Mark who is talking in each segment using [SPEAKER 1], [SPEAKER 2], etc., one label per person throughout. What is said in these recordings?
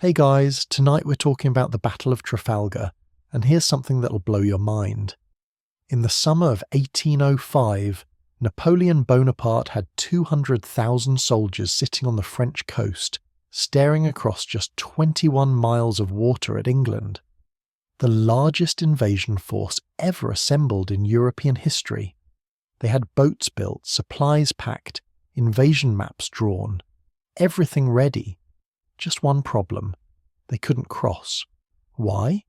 [SPEAKER 1] Hey guys, tonight we're talking about the Battle of Trafalgar, and here's something that'll blow your mind. In the summer of 1805, Napoleon Bonaparte had 200,000 soldiers sitting on the French coast, staring across just 21 miles of water at England. The largest invasion force ever assembled in European history. They had boats built, supplies packed, invasion maps drawn, everything ready. Just one problem. They couldn't cross. Why?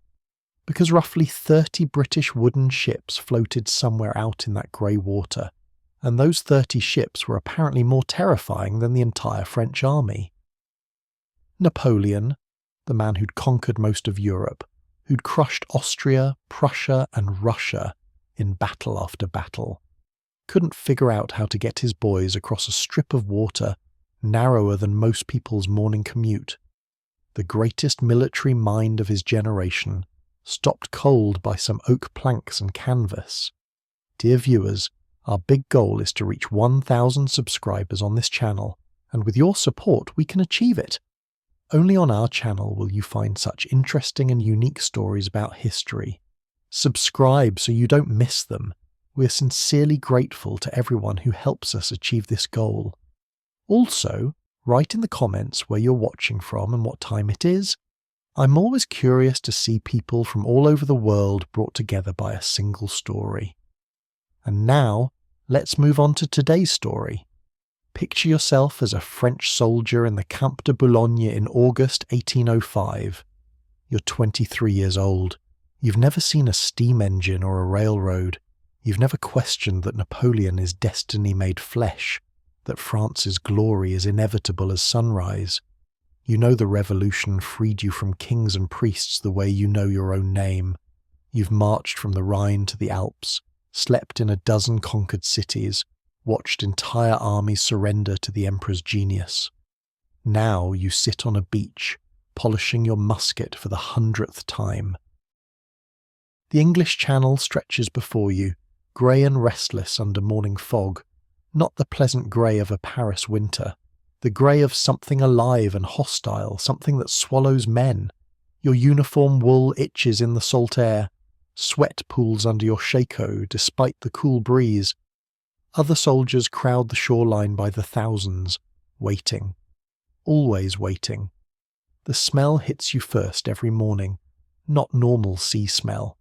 [SPEAKER 1] Because roughly 30 British wooden ships floated somewhere out in that grey water, and those 30 ships were apparently more terrifying than the entire French army. Napoleon, the man who'd conquered most of Europe, who'd crushed Austria, Prussia and Russia in battle after battle, couldn't figure out how to get his boys across a strip of water narrower than most people's morning commute. The greatest military mind of his generation, stopped cold by some oak planks and canvas. Dear viewers, our big goal is to reach 1,000 subscribers on this channel, and with your support we can achieve it. Only on our channel will you find such interesting and unique stories about history. Subscribe so you don't miss them. We're sincerely grateful to everyone who helps us achieve this goal. Also, write in the comments where you're watching from and what time it is. I'm always curious to see people from all over the world brought together by a single story. And now, let's move on to today's story. Picture yourself as a French soldier in the Camp de Boulogne in August 1805. You're 23 years old. You've never seen a steam engine or a railroad. You've never questioned that Napoleon is destiny made flesh, that France's glory is inevitable as sunrise. You know the revolution freed you from kings and priests the way you know your own name. You've marched from the Rhine to the Alps, slept in a dozen conquered cities, watched entire armies surrender to the emperor's genius. Now you sit on a beach, polishing your musket for the 100th time. The English Channel stretches before you, grey and restless under morning fog. Not the pleasant grey of a Paris winter, the grey of something alive and hostile, something that swallows men. Your uniform wool itches in the salt air, sweat pools under your shako despite the cool breeze. Other soldiers crowd the shoreline by the thousands, waiting, always waiting. The smell hits you first every morning, not normal sea smell.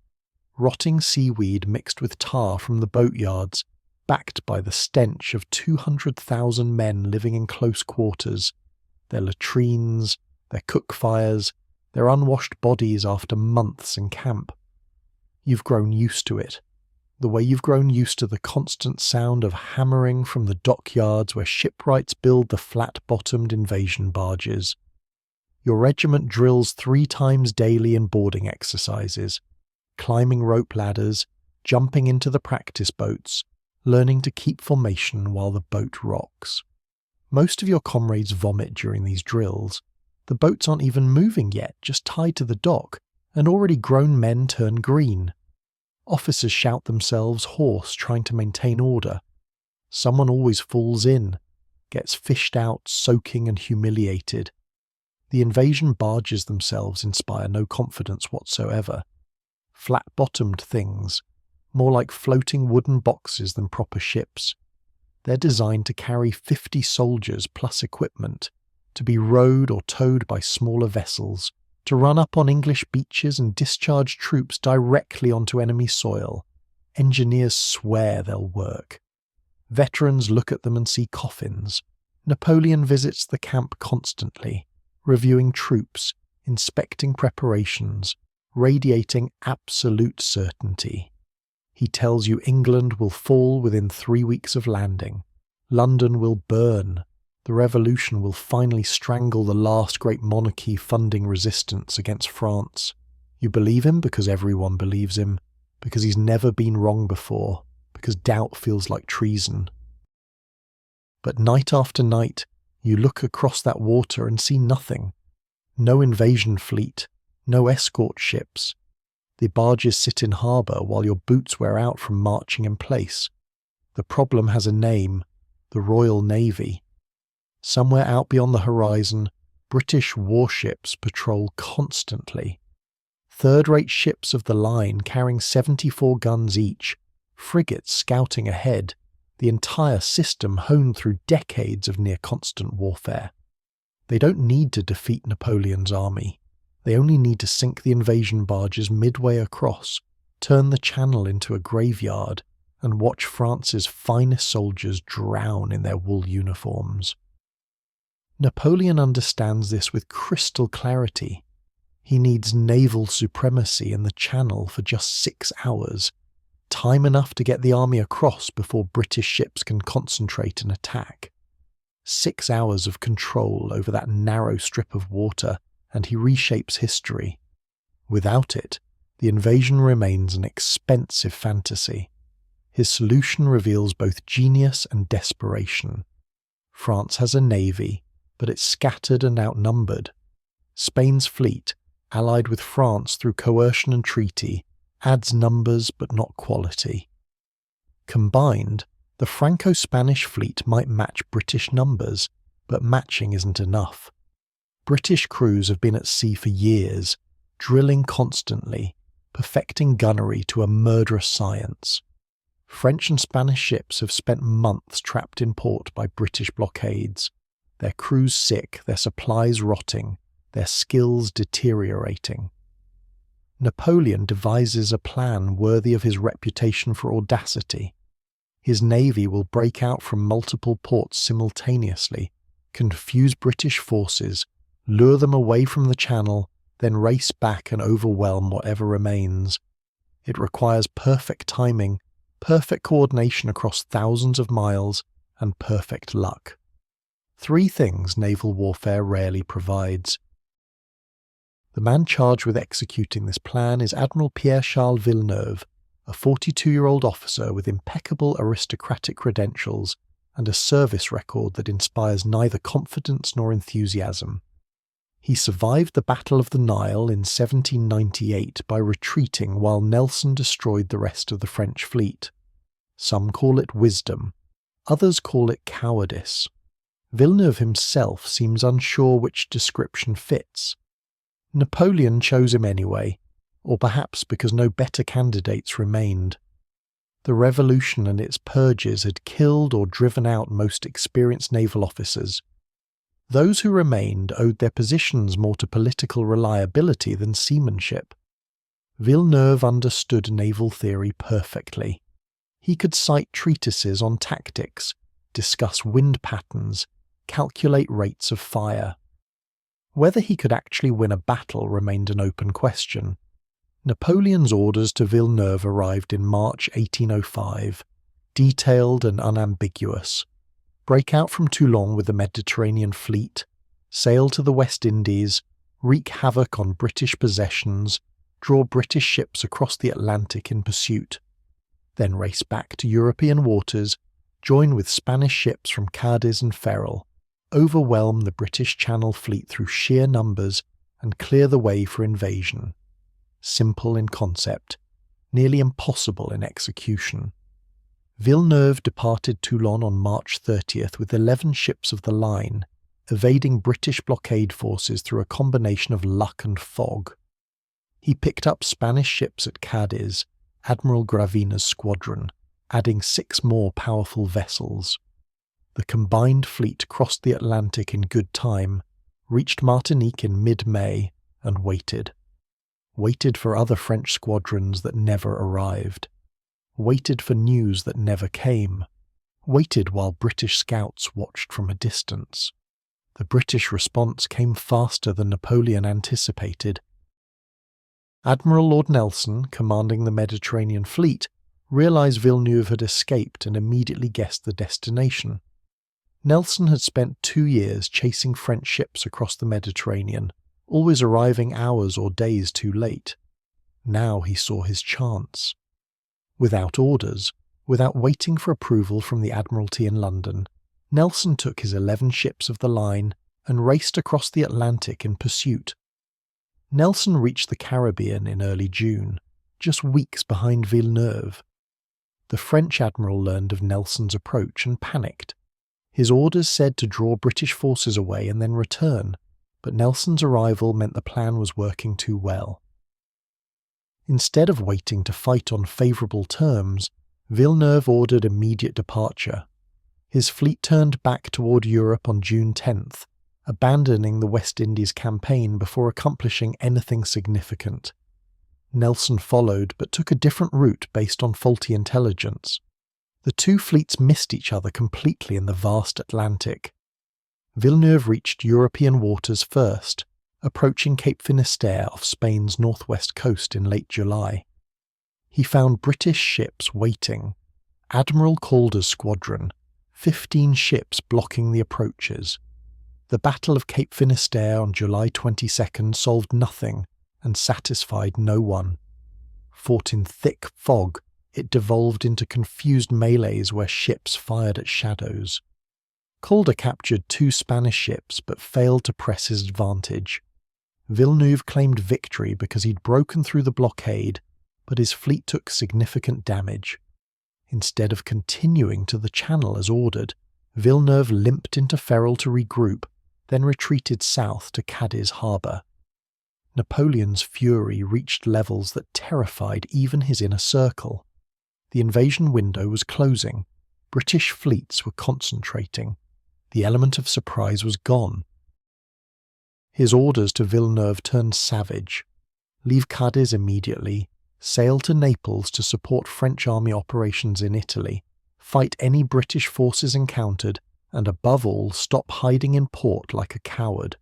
[SPEAKER 1] Rotting seaweed mixed with tar from the boatyards, backed by the stench of 200,000 men living in close quarters, their latrines, their cook fires, their unwashed bodies after months in camp. You've grown used to it, the way you've grown used to the constant sound of hammering from the dockyards where shipwrights build the flat-bottomed invasion barges. Your regiment drills 3 times daily in boarding exercises, climbing rope ladders, jumping into the practice boats, learning to keep formation while the boat rocks. Most of your comrades vomit during these drills. The boats aren't even moving yet, just tied to the dock, and already grown men turn green. Officers shout themselves hoarse trying to maintain order. Someone always falls in, gets fished out soaking and humiliated. The invasion barges themselves inspire no confidence whatsoever. Flat-bottomed things, more like floating wooden boxes than proper ships. They're designed to carry 50 soldiers plus equipment, to be rowed or towed by smaller vessels, to run up on English beaches and discharge troops directly onto enemy soil. Engineers swear they'll work. Veterans look at them and see coffins. Napoleon visits the camp constantly, reviewing troops, inspecting preparations, radiating absolute certainty. He tells you England will fall within 3 weeks of landing. London will burn. The revolution will finally strangle the last great monarchy funding resistance against France. You believe him because everyone believes him, because he's never been wrong before, because doubt feels like treason. But night after night, you look across that water and see nothing. No invasion fleet, no escort ships. The barges sit in harbour while your boots wear out from marching in place. The problem has a name, the Royal Navy. Somewhere out beyond the horizon, British warships patrol constantly. Third-rate ships of the line carrying 74 guns each, frigates scouting ahead, the entire system honed through decades of near-constant warfare. They don't need to defeat Napoleon's army. They only need to sink the invasion barges midway across, turn the channel into a graveyard, and watch France's finest soldiers drown in their wool uniforms. Napoleon understands this with crystal clarity. He needs naval supremacy in the Channel for just 6 hours, time enough to get the army across before British ships can concentrate and attack. 6 hours of control over that narrow strip of water, and he reshapes history. Without it, the invasion remains an expensive fantasy. His solution reveals both genius and desperation. France has a navy, but it's scattered and outnumbered. Spain's fleet, allied with France through coercion and treaty, adds numbers but not quality. Combined, the Franco-Spanish fleet might match British numbers, but matching isn't enough. British crews have been at sea for years, drilling constantly, perfecting gunnery to a murderous science. French and Spanish ships have spent months trapped in port by British blockades, their crews sick, their supplies rotting, their skills deteriorating. Napoleon devises a plan worthy of his reputation for audacity. His navy will break out from multiple ports simultaneously, confuse British forces, lure them away from the Channel, then race back and overwhelm whatever remains. It requires perfect timing, perfect coordination across thousands of miles, and perfect luck. 3 things naval warfare rarely provides. The man charged with executing this plan is Admiral Pierre-Charles Villeneuve, a 42-year-old officer with impeccable aristocratic credentials and a service record that inspires neither confidence nor enthusiasm. He survived the Battle of the Nile in 1798 by retreating while Nelson destroyed the rest of the French fleet. Some call it wisdom, others call it cowardice. Villeneuve himself seems unsure which description fits. Napoleon chose him anyway, or perhaps because no better candidates remained. The revolution and its purges had killed or driven out most experienced naval officers. Those who remained owed their positions more to political reliability than seamanship. Villeneuve understood naval theory perfectly. He could cite treatises on tactics, discuss wind patterns, calculate rates of fire. Whether he could actually win a battle remained an open question. Napoleon's orders to Villeneuve arrived in March 1805, detailed and unambiguous. Break out from Toulon with the Mediterranean fleet, sail to the West Indies, wreak havoc on British possessions, draw British ships across the Atlantic in pursuit, then race back to European waters, join with Spanish ships from Cadiz and Ferrol, overwhelm the British Channel fleet through sheer numbers, and clear the way for invasion. Simple in concept, nearly impossible in execution. Villeneuve departed Toulon on March 30th with 11 ships of the line, evading British blockade forces through a combination of luck and fog. He picked up Spanish ships at Cadiz, Admiral Gravina's squadron, adding 6 more powerful vessels. The combined fleet crossed the Atlantic in good time, reached Martinique in mid-May, and waited. Waited for other French squadrons that never arrived. Waited for news that never came. Waited while British scouts watched from a distance. The British response came faster than Napoleon anticipated. Admiral Lord Nelson, commanding the Mediterranean fleet, realized Villeneuve had escaped and immediately guessed the destination. Nelson had spent 2 years chasing French ships across the Mediterranean, always arriving hours or days too late. Now he saw his chance. Without orders, without waiting for approval from the Admiralty in London, Nelson took his 11 ships of the line and raced across the Atlantic in pursuit. Nelson reached the Caribbean in early June, just weeks behind Villeneuve. The French admiral learned of Nelson's approach and panicked. His orders said to draw British forces away and then return, but Nelson's arrival meant the plan was working too well. Instead of waiting to fight on favourable terms, Villeneuve ordered immediate departure. His fleet turned back toward Europe on June 10th, abandoning the West Indies campaign before accomplishing anything significant. Nelson followed, but took a different route based on faulty intelligence. The two fleets missed each other completely in the vast Atlantic. Villeneuve reached European waters first, approaching Cape Finisterre off Spain's northwest coast in late July. He found British ships waiting. Admiral Calder's squadron, 15 ships blocking the approaches. The Battle of Cape Finisterre on July 22nd solved nothing and satisfied no one. Fought in thick fog, it devolved into confused melees where ships fired at shadows. Calder captured 2 Spanish ships but failed to press his advantage. Villeneuve claimed victory because he'd broken through the blockade, but his fleet took significant damage. Instead of continuing to the Channel as ordered, Villeneuve limped into Ferrol to regroup, then retreated south to Cadiz harbour. Napoleon's fury reached levels that terrified even his inner circle. The invasion window was closing. British fleets were concentrating. The element of surprise was gone. His orders to Villeneuve turned savage. Leave Cadiz immediately, sail to Naples to support French army operations in Italy, fight any British forces encountered, and above all stop hiding in port like a coward.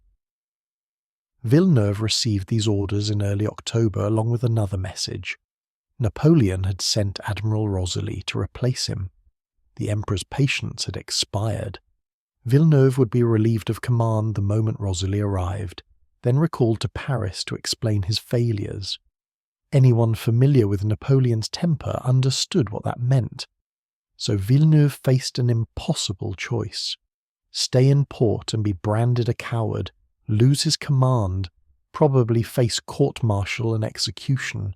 [SPEAKER 1] Villeneuve received these orders in early October along with another message. Napoleon had sent Admiral Rosalie to replace him. The Emperor's patience had expired. Villeneuve would be relieved of command the moment Rosalie arrived, then recalled to Paris to explain his failures. Anyone familiar with Napoleon's temper understood what that meant. So Villeneuve faced an impossible choice. Stay in port and be branded a coward, lose his command, probably face court-martial and execution,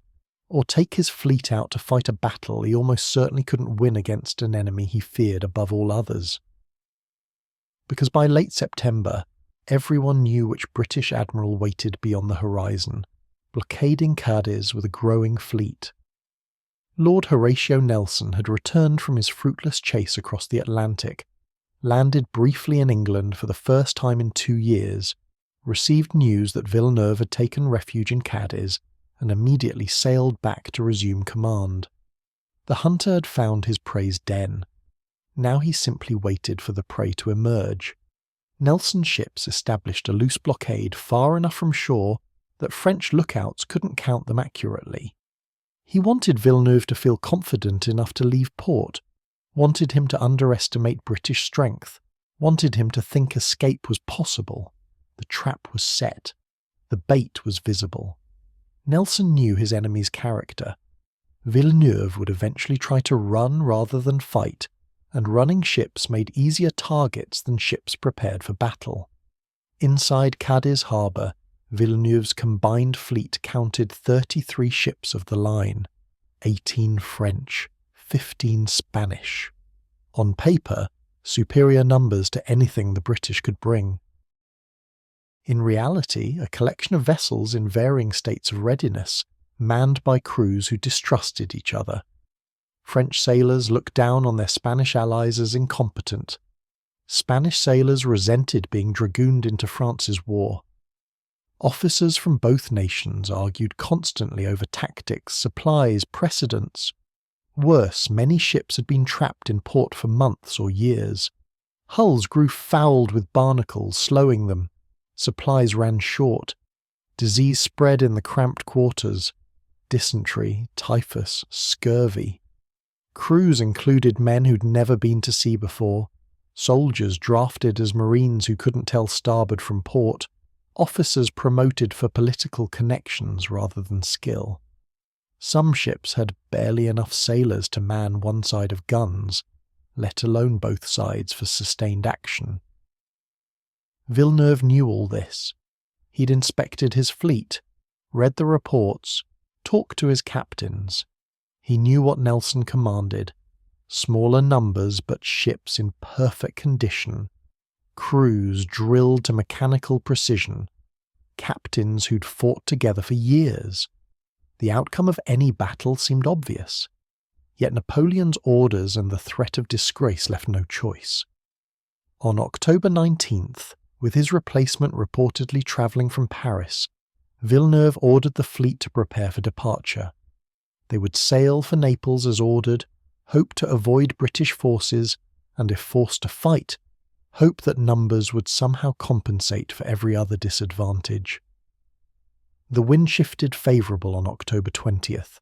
[SPEAKER 1] or take his fleet out to fight a battle he almost certainly couldn't win against an enemy he feared above all others. Because by late September, everyone knew which British admiral waited beyond the horizon, blockading Cadiz with a growing fleet. Lord Horatio Nelson had returned from his fruitless chase across the Atlantic, landed briefly in England for the first time in 2 years, received news that Villeneuve had taken refuge in Cadiz, and immediately sailed back to resume command. The hunter had found his prey's den. Now he simply waited for the prey to emerge. Nelson's ships established a loose blockade far enough from shore that French lookouts couldn't count them accurately. He wanted Villeneuve to feel confident enough to leave port, wanted him to underestimate British strength, wanted him to think escape was possible. The trap was set. The bait was visible. Nelson knew his enemy's character. Villeneuve would eventually try to run rather than fight, and running ships made easier targets than ships prepared for battle. Inside Cadiz harbour, Villeneuve's combined fleet counted 33 ships of the line, 18 French, 15 Spanish. On paper, superior numbers to anything the British could bring. In reality, a collection of vessels in varying states of readiness, manned by crews who distrusted each other. French sailors looked down on their Spanish allies as incompetent. Spanish sailors resented being dragooned into France's war. Officers from both nations argued constantly over tactics, supplies, precedents. Worse, many ships had been trapped in port for months or years. Hulls grew fouled with barnacles, slowing them. Supplies ran short. Disease spread in the cramped quarters. Dysentery, typhus, scurvy. Crews included men who'd never been to sea before, soldiers drafted as marines who couldn't tell starboard from port, officers promoted for political connections rather than skill. Some ships had barely enough sailors to man one side of guns, let alone both sides for sustained action. Villeneuve knew all this. He'd inspected his fleet, read the reports, talked to his captains. He knew what Nelson commanded: smaller numbers but ships in perfect condition, crews drilled to mechanical precision, captains who'd fought together for years. The outcome of any battle seemed obvious. Yet Napoleon's orders and the threat of disgrace left no choice. On October 19th, with his replacement reportedly travelling from Paris, Villeneuve ordered the fleet to prepare for departure. They would sail for Naples as ordered, hope to avoid British forces, and if forced to fight, hope that numbers would somehow compensate for every other disadvantage. The wind shifted favourable on October 20th.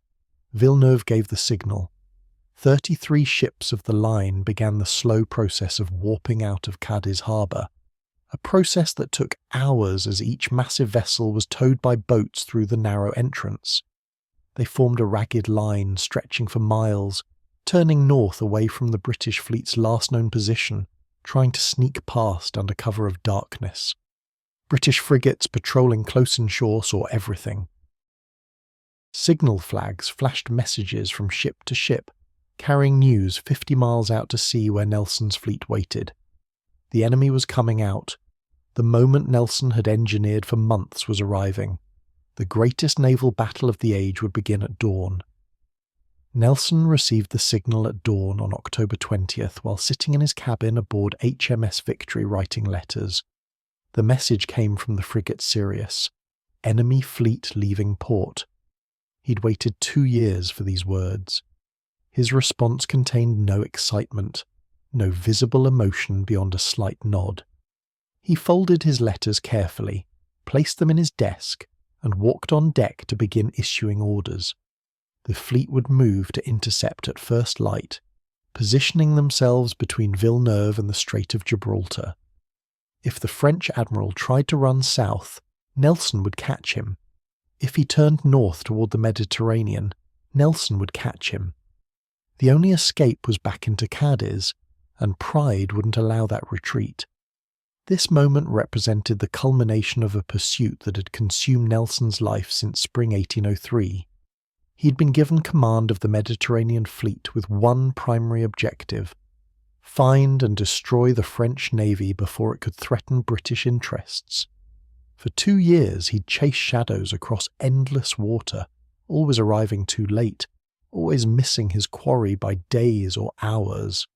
[SPEAKER 1] Villeneuve gave the signal. 33 ships of the line began the slow process of warping out of Cadiz harbour, a process that took hours as each massive vessel was towed by boats through the narrow entrance. They formed a ragged line stretching for miles, turning north away from the British fleet's last known position, trying to sneak past under cover of darkness. British frigates patrolling close inshore saw everything. Signal flags flashed messages from ship to ship, carrying news 50 miles out to sea where Nelson's fleet waited. The enemy was coming out. The moment Nelson had engineered for months was arriving. The greatest naval battle of the age would begin at dawn. Nelson received the signal at dawn on October 20th while sitting in his cabin aboard HMS Victory writing letters. The message came from the frigate Sirius. Enemy fleet leaving port. He'd waited 2 years for these words. His response contained no excitement, no visible emotion beyond a slight nod. He folded his letters carefully, placed them in his desk, and walked on deck to begin issuing orders. The fleet would move to intercept at first light, positioning themselves between Villeneuve and the Strait of Gibraltar. If the French admiral tried to run south, Nelson would catch him. If he turned north toward the Mediterranean, Nelson would catch him. The only escape was back into Cadiz, and pride wouldn't allow that retreat. This moment represented the culmination of a pursuit that had consumed Nelson's life since spring 1803. He'd been given command of the Mediterranean fleet with one primary objective: find and destroy the French navy before it could threaten British interests. For 2 years he'd chased shadows across endless water, always arriving too late, always missing his quarry by days or hours.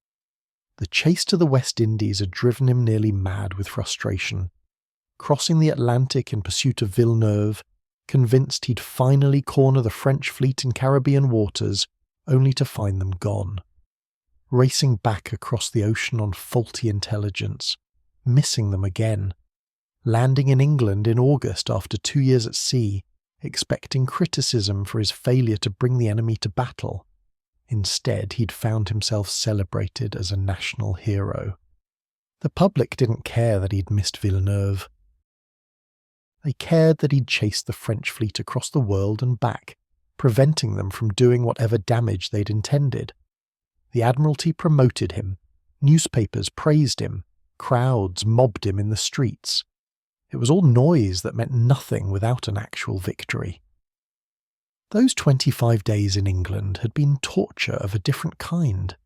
[SPEAKER 1] The chase to the West Indies had driven him nearly mad with frustration. Crossing the Atlantic in pursuit of Villeneuve, convinced he'd finally corner the French fleet in Caribbean waters, only to find them gone. Racing back across the ocean on faulty intelligence, missing them again. Landing in England in August after 2 years at sea, expecting criticism for his failure to bring the enemy to battle. Instead, he'd found himself celebrated as a national hero. The public didn't care that he'd missed Villeneuve. They cared that he'd chased the French fleet across the world and back, preventing them from doing whatever damage they'd intended. The Admiralty promoted him, newspapers praised him, crowds mobbed him in the streets. It was all noise that meant nothing without an actual victory. Those 25 days in England had been torture of a different kind.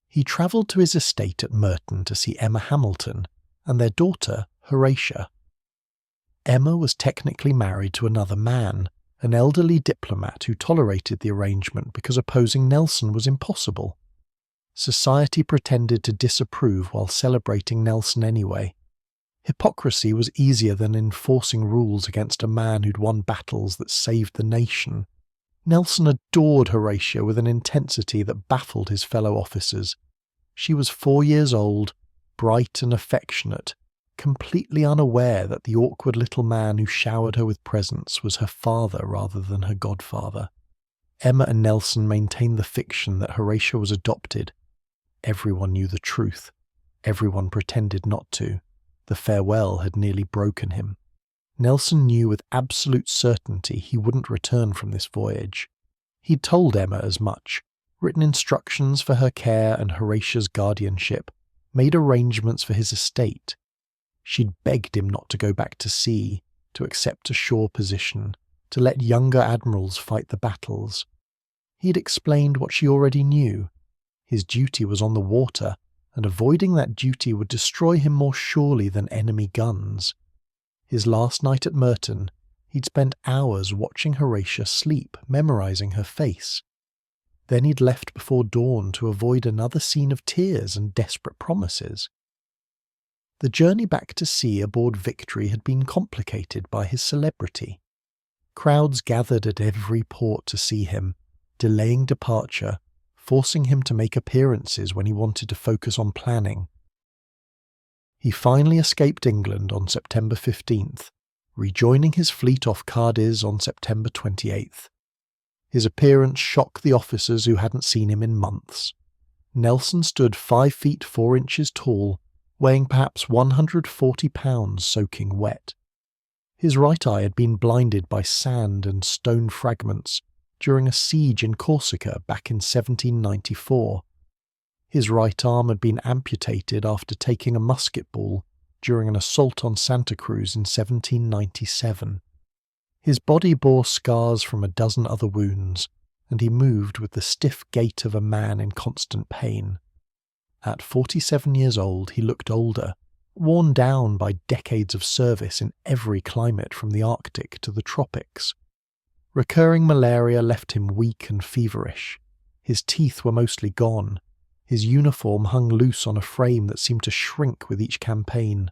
[SPEAKER 1] He travelled to his estate at Merton to see Emma Hamilton and their daughter, Horatia. Emma was technically married to another man, an elderly diplomat who tolerated the arrangement because opposing Nelson was impossible. Society pretended to disapprove while celebrating Nelson anyway. Hypocrisy was easier than enforcing rules against a man who'd won battles that saved the nation. Nelson adored Horatia with an intensity that baffled his fellow officers. She was 4 years old, bright and affectionate, completely unaware that the awkward little man who showered her with presents was her father rather than her godfather. Emma and Nelson maintained the fiction that Horatia was adopted. Everyone knew the truth. Everyone pretended not to. The farewell had nearly broken him. Nelson knew with absolute certainty he wouldn't return from this voyage. He'd told Emma as much, written instructions for her care and Horatia's guardianship, made arrangements for his estate. She'd begged him not to go back to sea, to accept a shore position, to let younger admirals fight the battles. He'd explained what she already knew. His duty was on the water, and avoiding that duty would destroy him more surely than enemy guns. His last night at Merton, he'd spent hours watching Horatia sleep, memorizing her face. Then he'd left before dawn to avoid another scene of tears and desperate promises. The journey back to sea aboard Victory had been complicated by his celebrity. Crowds gathered at every port to see him, delaying departure, forcing him to make appearances when he wanted to focus on planning. He finally escaped England on September 15th, rejoining his fleet off Cadiz on September 28th. His appearance shocked the officers who hadn't seen him in months. Nelson stood 5 feet 4 inches tall, weighing perhaps 140 pounds soaking wet. His right eye had been blinded by sand and stone fragments during a siege in Corsica back in 1794. His right arm had been amputated after taking a musket ball during an assault on Santa Cruz in 1797. His body bore scars from a dozen other wounds, and he moved with the stiff gait of a man in constant pain. At 47 years old, he looked older, worn down by decades of service in every climate from the Arctic to the tropics. Recurring malaria left him weak and feverish. His teeth were mostly gone. His uniform hung loose on a frame that seemed to shrink with each campaign.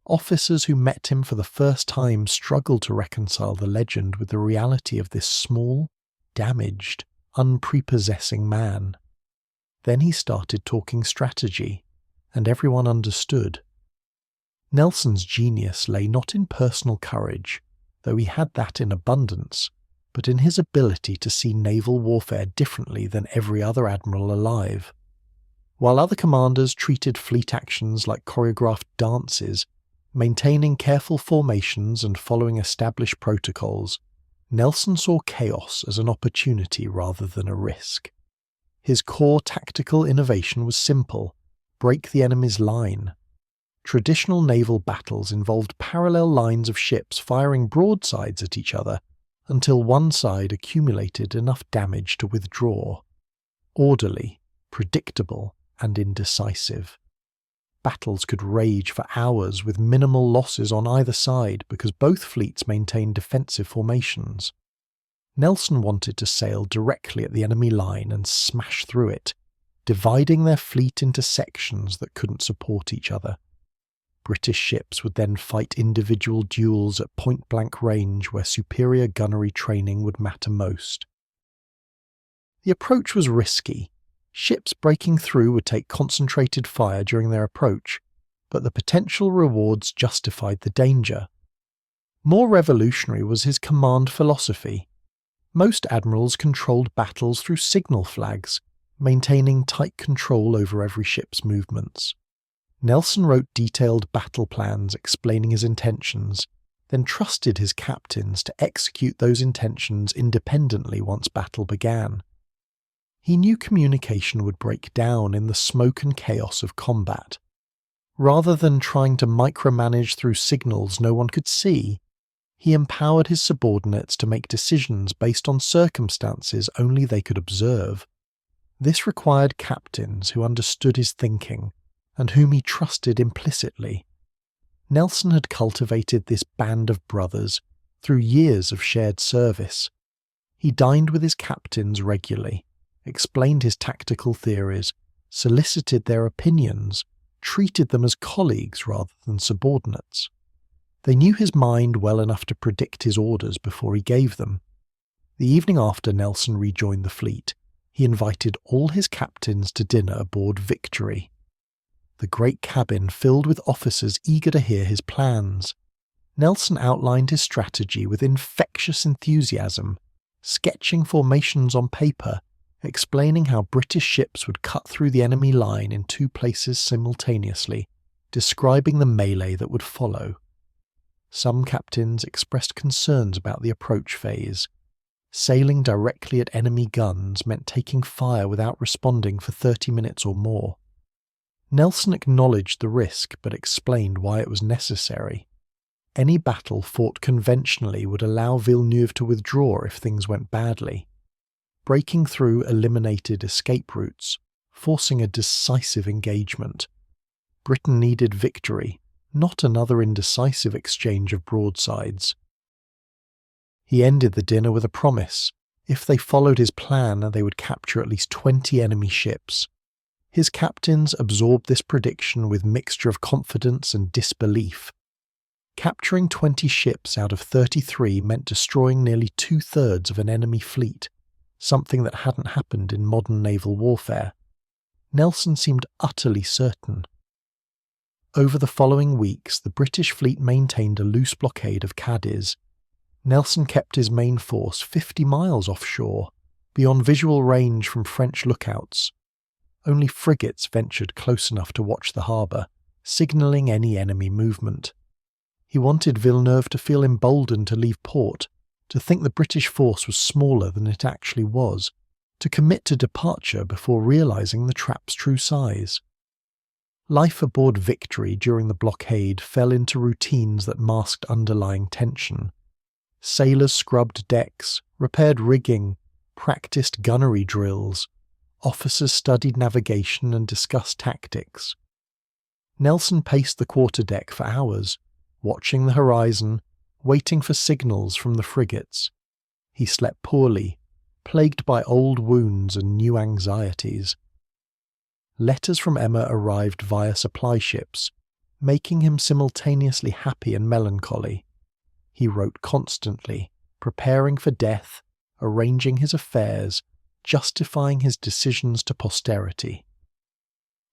[SPEAKER 1] Officers who met him for the first time struggled to reconcile the legend with the reality of this small, damaged, unprepossessing man. Then he started talking strategy, and everyone understood. Nelson's genius lay not in personal courage, though he had that in abundance, but in his ability to see naval warfare differently than every other admiral alive. While other commanders treated fleet actions like choreographed dances, maintaining careful formations and following established protocols, Nelson saw chaos as an opportunity rather than a risk. His core tactical innovation was simple: break the enemy's line. Traditional naval battles involved parallel lines of ships firing broadsides at each other until one side accumulated enough damage to withdraw. Orderly, predictable, and indecisive. Battles could rage for hours with minimal losses on either side because both fleets maintained defensive formations. Nelson wanted to sail directly at the enemy line and smash through it, dividing their fleet into sections that couldn't support each other. British ships would then fight individual duels at point-blank range where superior gunnery training would matter most. The approach was risky. Ships breaking through would take concentrated fire during their approach, but the potential rewards justified the danger. More revolutionary was his command philosophy. Most admirals controlled battles through signal flags, maintaining tight control over every ship's movements. Nelson wrote detailed battle plans explaining his intentions, then trusted his captains to execute those intentions independently once battle began. He knew communication would break down in the smoke and chaos of combat. Rather than trying to micromanage through signals no one could see, he empowered his subordinates to make decisions based on circumstances only they could observe. This required captains who understood his thinking and whom he trusted implicitly. Nelson had cultivated this band of brothers through years of shared service. He dined with his captains regularly, explained his tactical theories, solicited their opinions, treated them as colleagues rather than subordinates. They knew his mind well enough to predict his orders before he gave them. The evening after Nelson rejoined the fleet, he invited all his captains to dinner aboard Victory. The great cabin filled with officers eager to hear his plans. Nelson outlined his strategy with infectious enthusiasm, sketching formations on paper, explaining how British ships would cut through the enemy line in 2 places simultaneously, describing the melee that would follow. Some captains expressed concerns about the approach phase. Sailing directly at enemy guns meant taking fire without responding for 30 minutes or more. Nelson acknowledged the risk but explained why it was necessary. Any battle fought conventionally would allow Villeneuve to withdraw if things went badly. Breaking through eliminated escape routes, forcing a decisive engagement. Britain needed victory, not another indecisive exchange of broadsides. He ended the dinner with a promise. If they followed his plan, they would capture at least 20 enemy ships. His captains absorbed this prediction with mixture of confidence and disbelief. Capturing 20 ships out of 33 meant destroying nearly 2/3 of an enemy fleet, something that hadn't happened in modern naval warfare. Nelson seemed utterly certain. Over the following weeks, the British fleet maintained a loose blockade of Cadiz. Nelson kept his main force 50 miles offshore, beyond visual range from French lookouts. Only frigates ventured close enough to watch the harbour, signalling any enemy movement. He wanted Villeneuve to feel emboldened to leave port, to think the British force was smaller than it actually was, to commit to departure before realising the trap's true size. Life aboard Victory during the blockade fell into routines that masked underlying tension. Sailors scrubbed decks, repaired rigging, practiced gunnery drills. Officers studied navigation and discussed tactics. Nelson paced the quarterdeck for hours, watching the horizon, waiting for signals from the frigates. He slept poorly, plagued by old wounds and new anxieties. Letters from Emma arrived via supply ships, making him simultaneously happy and melancholy. He wrote constantly, preparing for death, arranging his affairs, justifying his decisions to posterity.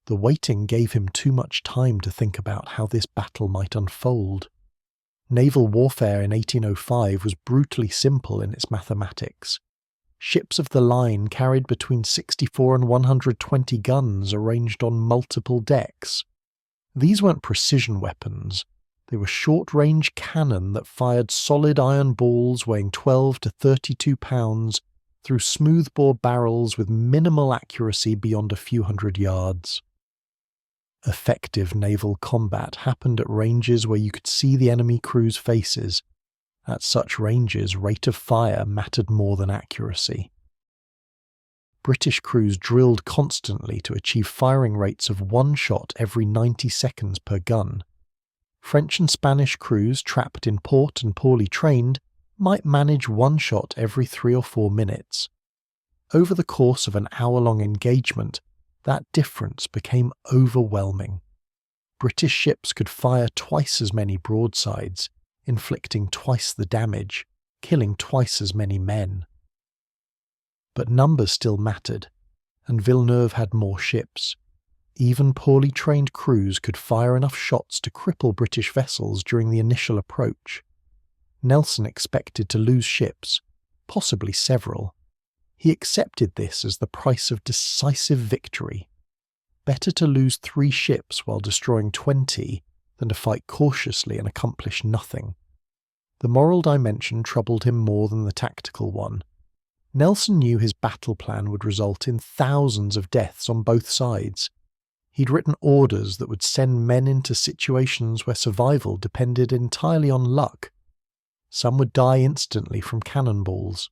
[SPEAKER 1] The waiting gave him too much time to think about how this battle might unfold. Naval warfare in 1805 was brutally simple in its mathematics. Ships of the line carried between 64 and 120 guns arranged on multiple decks. These weren't precision weapons. They were short-range cannon that fired solid iron balls weighing 12 to 32 pounds through smoothbore barrels with minimal accuracy beyond a few hundred yards. Effective naval combat happened at ranges where you could see the enemy crew's faces. At such ranges, rate of fire mattered more than accuracy. British crews drilled constantly to achieve firing rates of one shot every 90 seconds per gun. French and Spanish crews trapped in port and poorly trained might manage one shot every 3 or 4 minutes. Over the course of an hour-long engagement, that difference became overwhelming. British ships could fire twice as many broadsides, inflicting twice the damage, killing twice as many men. But numbers still mattered, and Villeneuve had more ships. Even poorly trained crews could fire enough shots to cripple British vessels during the initial approach. Nelson expected to lose ships, possibly several. He accepted this as the price of decisive victory. Better to lose 3 ships while destroying 20 than to fight cautiously and accomplish nothing. The moral dimension troubled him more than the tactical one. Nelson knew his battle plan would result in thousands of deaths on both sides. He'd written orders that would send men into situations where survival depended entirely on luck. Some would die instantly from cannonballs.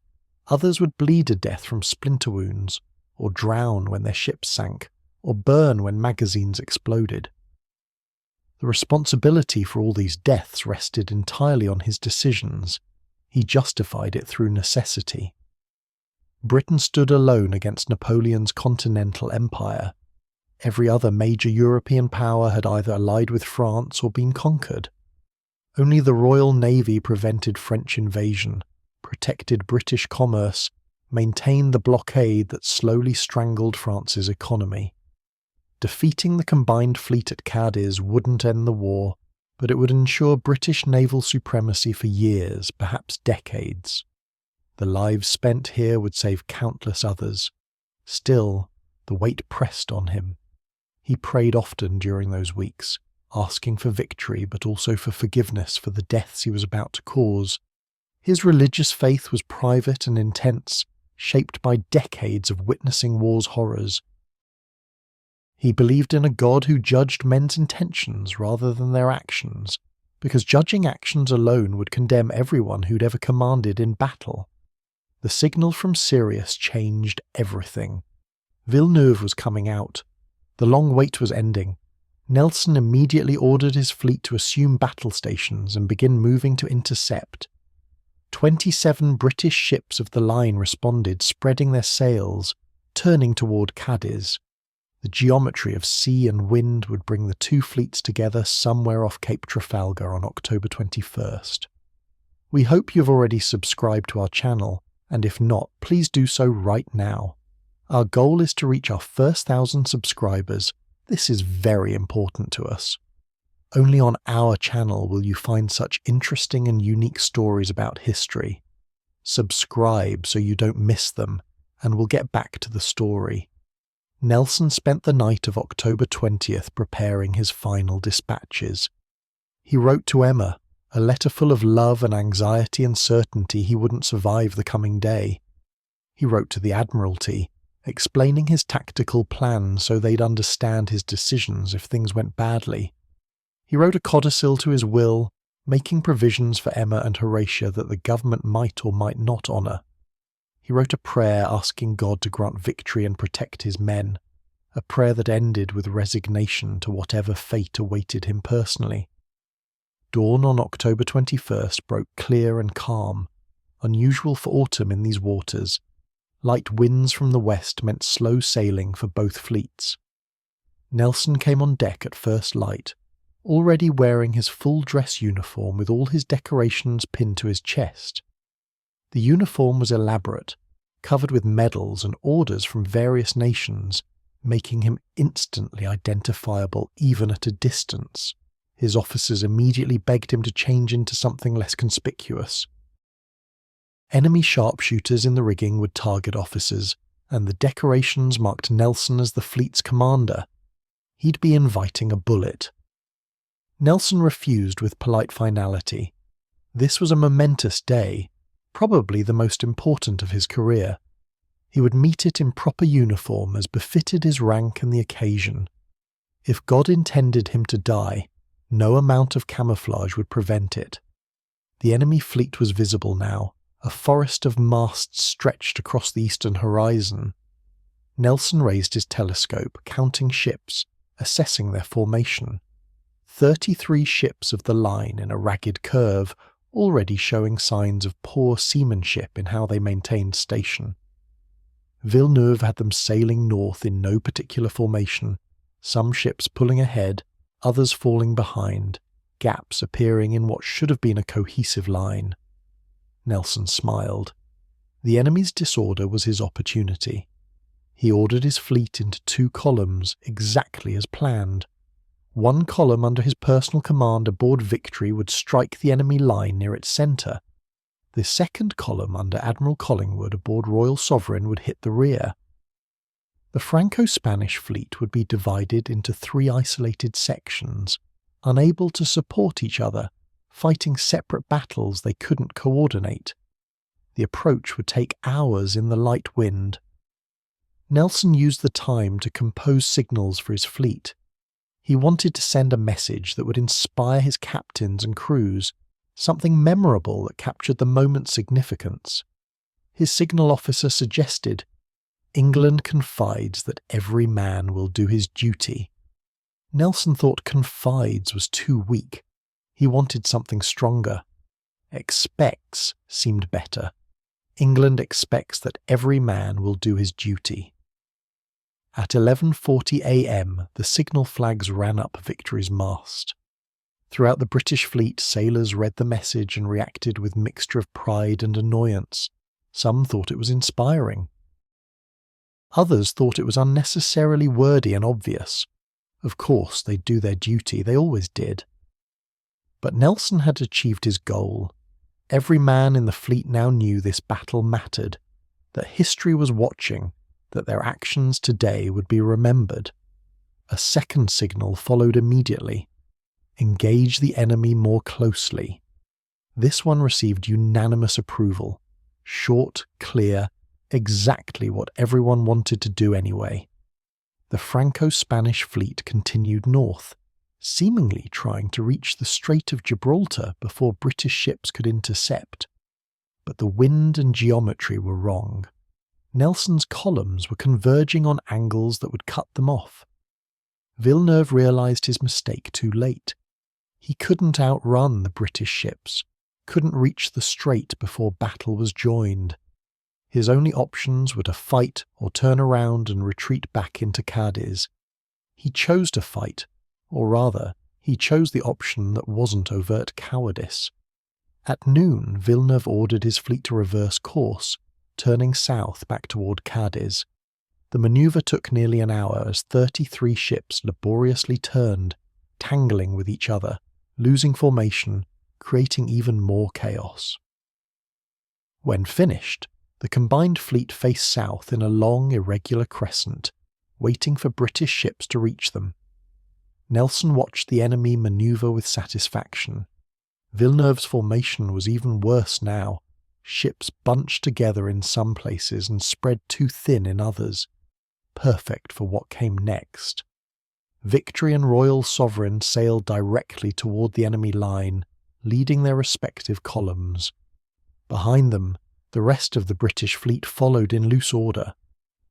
[SPEAKER 1] Others would bleed to death from splinter wounds, or drown when their ships sank, or burn when magazines exploded. The responsibility for all these deaths rested entirely on his decisions. He justified it through necessity. Britain stood alone against Napoleon's continental empire. Every other major European power had either allied with France or been conquered. Only the Royal Navy prevented French invasion, protected British commerce, maintained the blockade that slowly strangled France's economy. Defeating the combined fleet at Cadiz wouldn't end the war, but it would ensure British naval supremacy for years, perhaps decades. The lives spent here would save countless others. Still, the weight pressed on him. He prayed often during those weeks, asking for victory but also for forgiveness for the deaths he was about to cause. His religious faith was private and intense, shaped by decades of witnessing war's horrors. He believed in a God who judged men's intentions rather than their actions, because judging actions alone would condemn everyone who'd ever commanded in battle. The signal from Sirius changed everything. Villeneuve was coming out. The long wait was ending. Nelson immediately ordered his fleet to assume battle stations and begin moving to intercept. 27 British ships of the line responded, spreading their sails, turning toward Cadiz. The geometry of sea and wind would bring the two fleets together somewhere off Cape Trafalgar on October 21st. We hope you've already subscribed to our channel, and if not, please do so right now. Our goal is to reach our first 1,000 subscribers. This is very important to us. Only on our channel will you find such interesting and unique stories about history. Subscribe so you don't miss them, and we'll get back to the story. Nelson spent the night of October 20th preparing his final dispatches. He wrote to Emma, a letter full of love and anxiety and certainty he wouldn't survive the coming day. He wrote to the Admiralty, explaining his tactical plan so they'd understand his decisions if things went badly. He wrote a codicil to his will, making provisions for Emma and Horatia that the government might or might not honour. He wrote a prayer asking God to grant victory and protect his men, a prayer that ended with resignation to whatever fate awaited him personally. Dawn on October 21st broke clear and calm, unusual for autumn in these waters. Light winds from the west meant slow sailing for both fleets. Nelson came on deck at first light, already wearing his full dress uniform with all his decorations pinned to his chest. The uniform was elaborate, covered with medals and orders from various nations, making him instantly identifiable even at a distance. His officers immediately begged him to change into something less conspicuous. Enemy sharpshooters in the rigging would target officers, and the decorations marked Nelson as the fleet's commander. He'd be inviting a bullet. Nelson refused with polite finality. This was a momentous day, probably the most important of his career. He would meet it in proper uniform as befitted his rank and the occasion. If God intended him to die, no amount of camouflage would prevent it. The enemy fleet was visible now, a forest of masts stretched across the eastern horizon. Nelson raised his telescope, counting ships, assessing their formation. 33 ships of the line in a ragged curve, already showing signs of poor seamanship in how they maintained station. Villeneuve had them sailing north in no particular formation, some ships pulling ahead, others falling behind, gaps appearing in what should have been a cohesive line. Nelson smiled. The enemy's disorder was his opportunity. He ordered his fleet into 2 columns, exactly as planned. One column under his personal command aboard Victory would strike the enemy line near its centre. The second column under Admiral Collingwood aboard Royal Sovereign would hit the rear. The Franco-Spanish fleet would be divided into 3 isolated sections, unable to support each other, fighting separate battles they couldn't coordinate. The approach would take hours in the light wind. Nelson used the time to compose signals for his fleet. He wanted to send a message that would inspire his captains and crews, something memorable that captured the moment's significance. His signal officer suggested, "England confides that every man will do his duty." Nelson thought confides was too weak. He wanted something stronger. Expects seemed better. England expects that every man will do his duty. At 11:40 a.m, the signal flags ran up Victory's mast. Throughout the British fleet, sailors read the message and reacted with mixture of pride and annoyance. Some thought it was inspiring. Others thought it was unnecessarily wordy and obvious. Of course, they'd do their duty, they always did. But Nelson had achieved his goal. Every man in the fleet now knew this battle mattered, that history was watching, that their actions today would be remembered. A second signal followed immediately. Engage the enemy more closely. This one received unanimous approval. Short, clear, exactly what everyone wanted to do anyway. The Franco-Spanish fleet continued north, seemingly trying to reach the Strait of Gibraltar before British ships could intercept. But the wind and geometry were wrong. Nelson's columns were converging on angles that would cut them off. Villeneuve realised his mistake too late. He couldn't outrun the British ships, couldn't reach the strait before battle was joined. His only options were to fight or turn around and retreat back into Cadiz. He chose to fight, or rather, he chose the option that wasn't overt cowardice. At noon, Villeneuve ordered his fleet to reverse course, turning south back toward Cadiz. The manoeuvre took nearly an hour as 33 ships laboriously turned, tangling with each other, losing formation, creating even more chaos. When finished, the combined fleet faced south in a long, irregular crescent, waiting for British ships to reach them. Nelson watched the enemy manoeuvre with satisfaction. Villeneuve's formation was even worse now. Ships bunched together in some places and spread too thin in others. Perfect for what came next. Victory and Royal Sovereign sailed directly toward the enemy line, leading their respective columns. Behind them, the rest of the British fleet followed in loose order.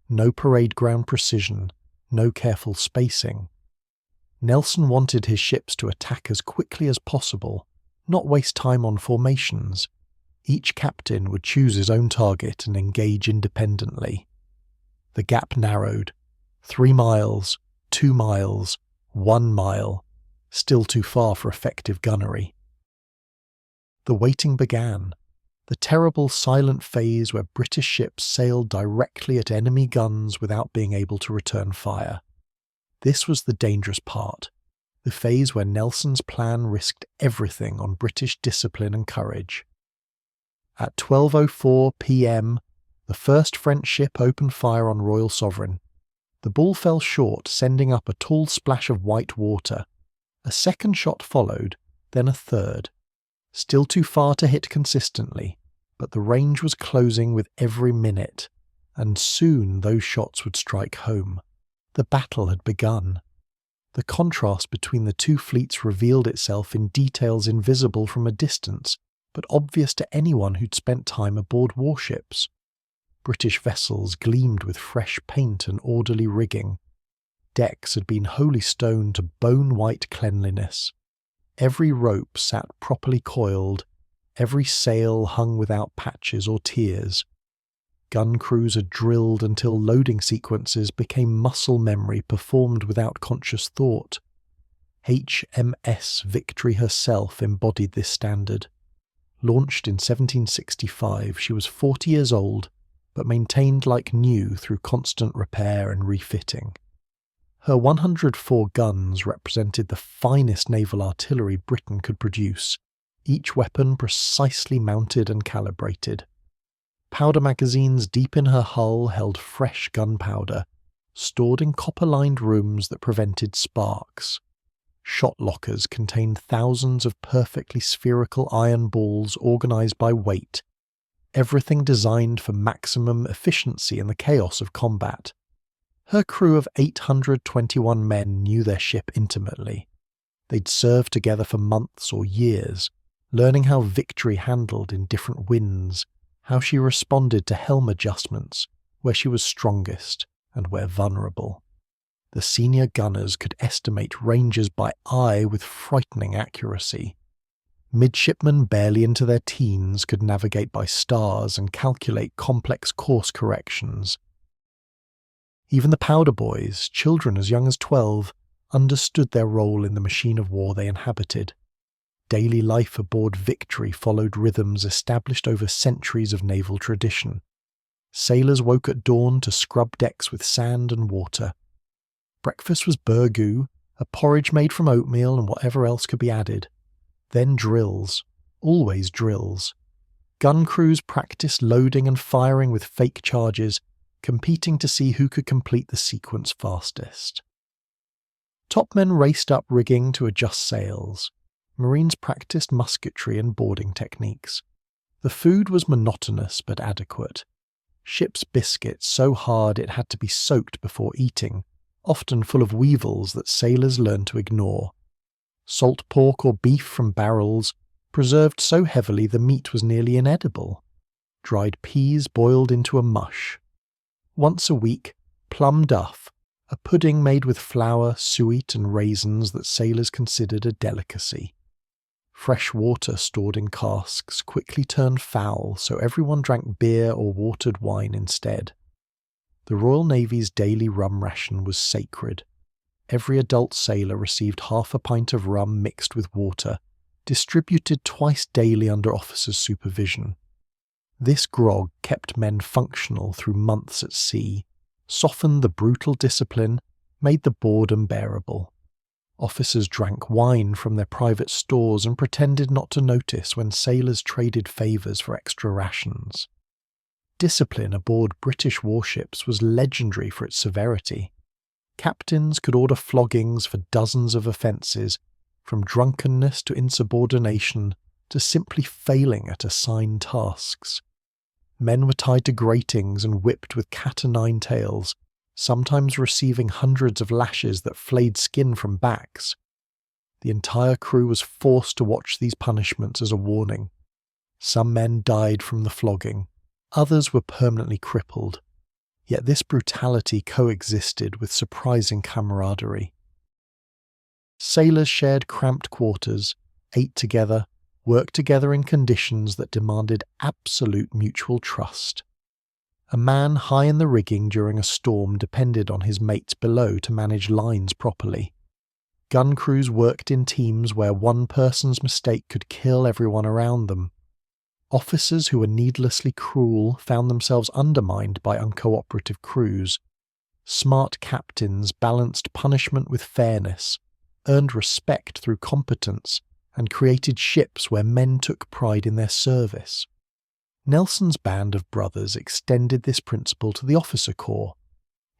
[SPEAKER 1] No parade ground precision, no careful spacing. Nelson wanted his ships to attack as quickly as possible, not waste time on formations. Each captain would choose his own target and engage independently. The gap narrowed. 3 miles, 2 miles, 1 mile. Still too far for effective gunnery. The waiting began. The terrible silent phase where British ships sailed directly at enemy guns without being able to return fire. This was the dangerous part, the phase where Nelson's plan risked everything on British discipline and courage. At 12:04 p.m, the first French ship opened fire on Royal Sovereign. The ball fell short, sending up a tall splash of white water. A second shot followed, then a third. Still too far to hit consistently, but the range was closing with every minute, and soon those shots would strike home. The battle had begun. The contrast between the two fleets revealed itself in details invisible from a distance, but obvious to anyone who'd spent time aboard warships. British vessels gleamed with fresh paint and orderly rigging. Decks had been holystoned to bone-white cleanliness. Every rope sat properly coiled, every sail hung without patches or tiers. Gun crews had drilled until loading sequences became muscle memory performed without conscious thought. HMS Victory herself embodied this standard. Launched in 1765, she was 40 years old, but maintained like new through constant repair and refitting. Her 104 guns represented the finest naval artillery Britain could produce, each weapon precisely mounted and calibrated. Powder magazines deep in her hull held fresh gunpowder, stored in copper-lined rooms that prevented sparks. Shot lockers contained thousands of perfectly spherical iron balls organized by weight, everything designed for maximum efficiency in the chaos of combat. Her crew of 821 men knew their ship intimately. They'd served together for months or years, learning how Victory handled in different winds, how she responded to helm adjustments, where she was strongest and where vulnerable. The senior gunners could estimate ranges by eye with frightening accuracy. Midshipmen barely into their teens could navigate by stars and calculate complex course corrections. Even the powder boys, children as young as 12, understood their role in the machine of war they inhabited. Daily life aboard Victory followed rhythms established over centuries of naval tradition. Sailors woke at dawn to scrub decks with sand and water. Breakfast was burgoo, a porridge made from oatmeal and whatever else could be added. Then drills, always drills. Gun crews practiced loading and firing with fake charges, competing to see who could complete the sequence fastest. Topmen raced up rigging to adjust sails. Marines practiced musketry and boarding techniques. The food was monotonous but adequate. Ship's biscuit so hard it had to be soaked before eating, often full of weevils that sailors learned to ignore. Salt pork or beef from barrels, preserved so heavily the meat was nearly inedible. Dried peas boiled into a mush. Once a week, plum duff, a pudding made with flour, suet and raisins that sailors considered a delicacy. Fresh water stored in casks quickly turned foul, so everyone drank beer or watered wine instead. The Royal Navy's daily rum ration was sacred. Every adult sailor received half a pint of rum mixed with water, distributed twice daily under officers' supervision. This grog kept men functional through months at sea, softened the brutal discipline, made the boredom bearable. Officers drank wine from their private stores and pretended not to notice when sailors traded favours for extra rations. Discipline aboard British warships was legendary for its severity. Captains could order floggings for dozens of offences, from drunkenness to insubordination to simply failing at assigned tasks. Men were tied to gratings and whipped with cat-o'-nine tails, sometimes receiving hundreds of lashes that flayed skin from backs. The entire crew was forced to watch these punishments as a warning. Some men died from the flogging, others were permanently crippled. Yet this brutality coexisted with surprising camaraderie. Sailors shared cramped quarters, ate together, worked together in conditions that demanded absolute mutual trust. A man high in the rigging during a storm depended on his mates below to manage lines properly. Gun crews worked in teams where one person's mistake could kill everyone around them. Officers who were needlessly cruel found themselves undermined by uncooperative crews. Smart captains balanced punishment with fairness, earned respect through competence, and created ships where men took pride in their service. Nelson's band of brothers extended this principle to the officer corps.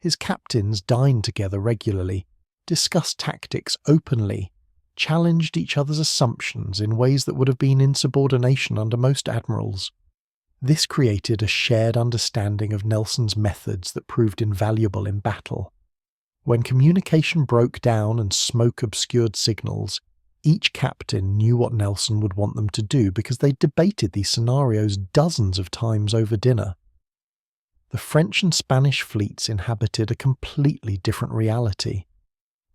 [SPEAKER 1] His captains dined together regularly, discussed tactics openly, challenged each other's assumptions in ways that would have been insubordination under most admirals. This created a shared understanding of Nelson's methods that proved invaluable in battle. When communication broke down and smoke obscured signals, each captain knew what Nelson would want them to do because they debated these scenarios dozens of times over dinner. The French and Spanish fleets inhabited a completely different reality.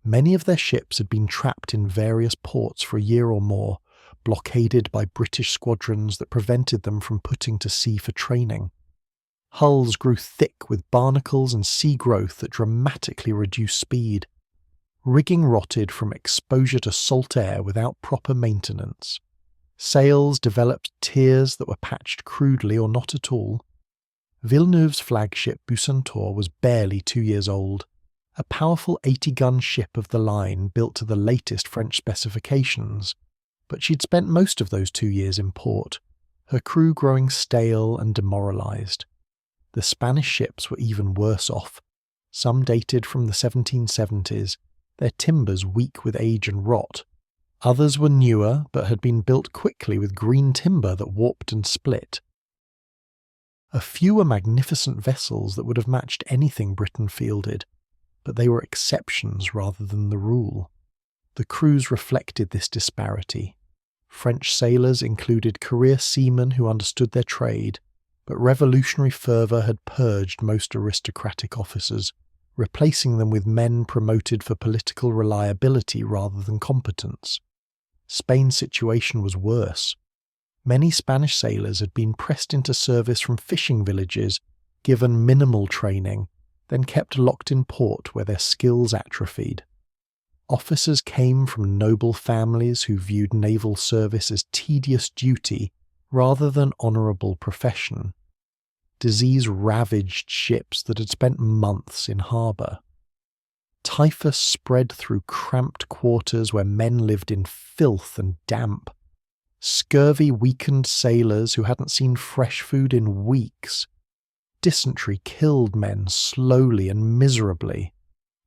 [SPEAKER 1] Many of their ships had been trapped in various ports for a year or more, blockaded by British squadrons that prevented them from putting to sea for training. Hulls grew thick with barnacles and sea growth that dramatically reduced speed. Rigging rotted from exposure to salt air without proper maintenance. Sails developed tiers that were patched crudely or not at all. Villeneuve's flagship Bucentaure was barely 2 years old, a powerful 80-gun ship of the line built to the latest French specifications, but she'd spent most of those 2 years in port, her crew growing stale and demoralised. The Spanish ships were even worse off. Some dated from the 1770s, their timbers weak with age and rot. Others were newer but had been built quickly with green timber that warped and split. A few were magnificent vessels that would have matched anything Britain fielded, but they were exceptions rather than the rule. The crews reflected this disparity. French sailors included career seamen who understood their trade, but revolutionary fervour had purged most aristocratic officers, replacing them with men promoted for political reliability rather than competence. Spain's situation was worse. Many Spanish sailors had been pressed into service from fishing villages, given minimal training, then kept locked in port where their skills atrophied. Officers came from noble families who viewed naval service as tedious duty rather than honourable profession. Disease ravaged ships that had spent months in harbour. Typhus spread through cramped quarters where men lived in filth and damp. Scurvy weakened sailors who hadn't seen fresh food in weeks. Dysentery killed men slowly and miserably.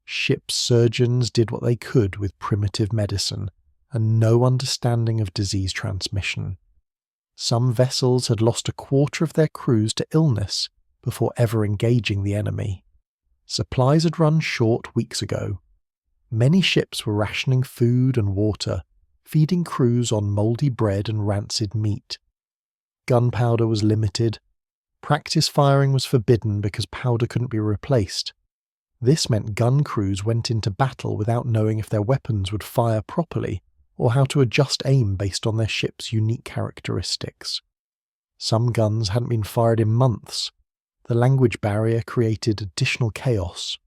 [SPEAKER 1] Ship surgeons did what they could with primitive medicine, and no understanding of disease transmission. Some vessels had lost a quarter of their crews to illness before ever engaging the enemy. Supplies had run short weeks ago. Many ships were rationing food and water, feeding crews on mouldy bread and rancid meat. Gunpowder was limited. Practice firing was forbidden because powder couldn't be replaced. This meant gun crews went into battle without knowing if their weapons would fire properly or how to adjust aim based on their ship's unique characteristics. Some guns hadn't been fired in months. The language barrier created additional chaos.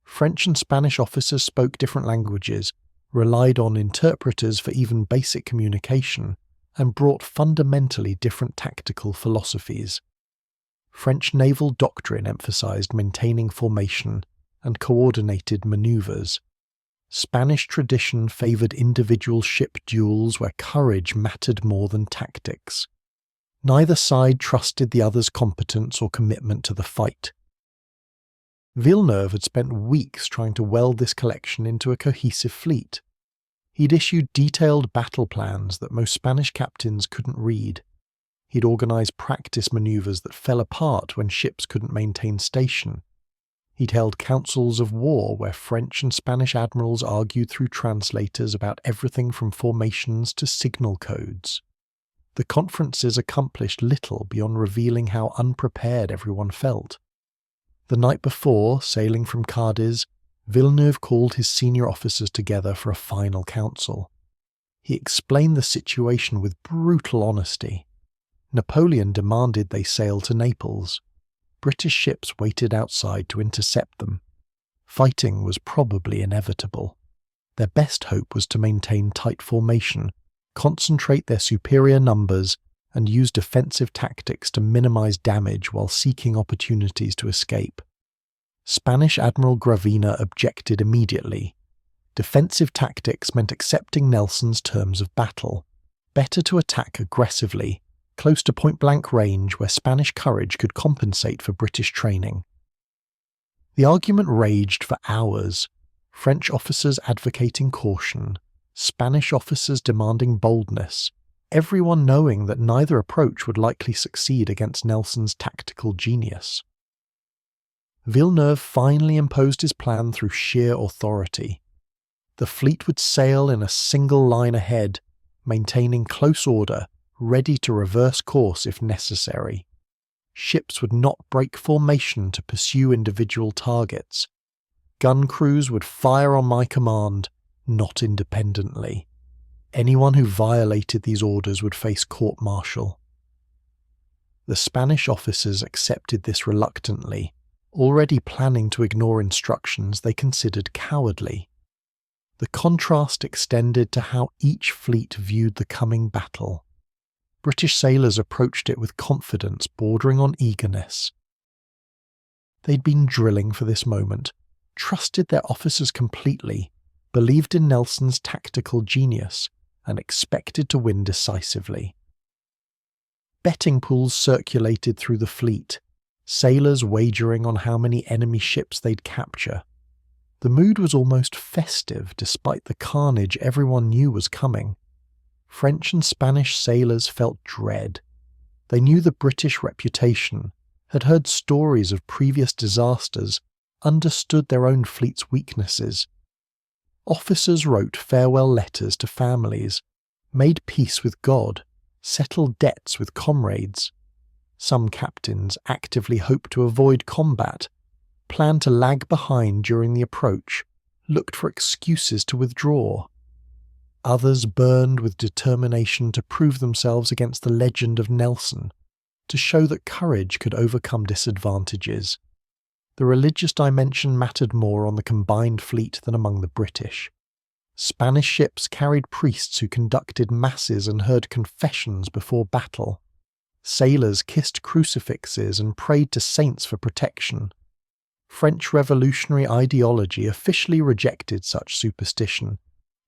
[SPEAKER 1] French and Spanish officers spoke different languages, relied on interpreters for even basic communication, and brought fundamentally different tactical philosophies. French naval doctrine emphasized maintaining formation and coordinated maneuvers. Spanish tradition favored individual ship duels where courage mattered more than tactics. Neither side trusted the other's competence or commitment to the fight. Villeneuve had spent weeks trying to weld this collection into a cohesive fleet. He'd issued detailed battle plans that most Spanish captains couldn't read. He'd organised practice manoeuvres that fell apart when ships couldn't maintain station. He'd held councils of war where French and Spanish admirals argued through translators about everything from formations to signal codes. The conferences accomplished little beyond revealing how unprepared everyone felt. The night before, sailing from Cadiz, Villeneuve called his senior officers together for a final council. He explained the situation with brutal honesty. Napoleon demanded they sail to Naples. British ships waited outside to intercept them. Fighting was probably inevitable. Their best hope was to maintain tight formation, concentrate their superior numbers, and use defensive tactics to minimize damage while seeking opportunities to escape. Spanish Admiral Gravina objected immediately. Defensive tactics meant accepting Nelson's terms of battle. Better to attack aggressively, close to point-blank range where Spanish courage could compensate for British training. The argument raged for hours, French officers advocating caution, Spanish officers demanding boldness, everyone knowing that neither approach would likely succeed against Nelson's tactical genius. Villeneuve finally imposed his plan through sheer authority. The fleet would sail in a single line ahead, maintaining close order, ready to reverse course if necessary. Ships would not break formation to pursue individual targets. Gun crews would fire on my command, not independently. Anyone who violated these orders would face court-martial. The Spanish officers accepted this reluctantly, already planning to ignore instructions they considered cowardly. The contrast extended to how each fleet viewed the coming battle. British sailors approached it with confidence bordering on eagerness. They'd been drilling for this moment, trusted their officers completely, believed in Nelson's tactical genius, and expected to win decisively. Betting pools circulated through the fleet, sailors wagering on how many enemy ships they'd capture. The mood was almost festive despite the carnage everyone knew was coming. French and Spanish sailors felt dread. They knew the British reputation, had heard stories of previous disasters, understood their own fleet's weaknesses. Officers wrote farewell letters to families, made peace with God, settled debts with comrades. Some captains actively hoped to avoid combat, planned to lag behind during the approach, looked for excuses to withdraw. Others burned with determination to prove themselves against the legend of Nelson, to show that courage could overcome disadvantages. The religious dimension mattered more on the combined fleet than among the British. Spanish ships carried priests who conducted masses and heard confessions before battle. Sailors kissed crucifixes and prayed to saints for protection. French revolutionary ideology officially rejected such superstition,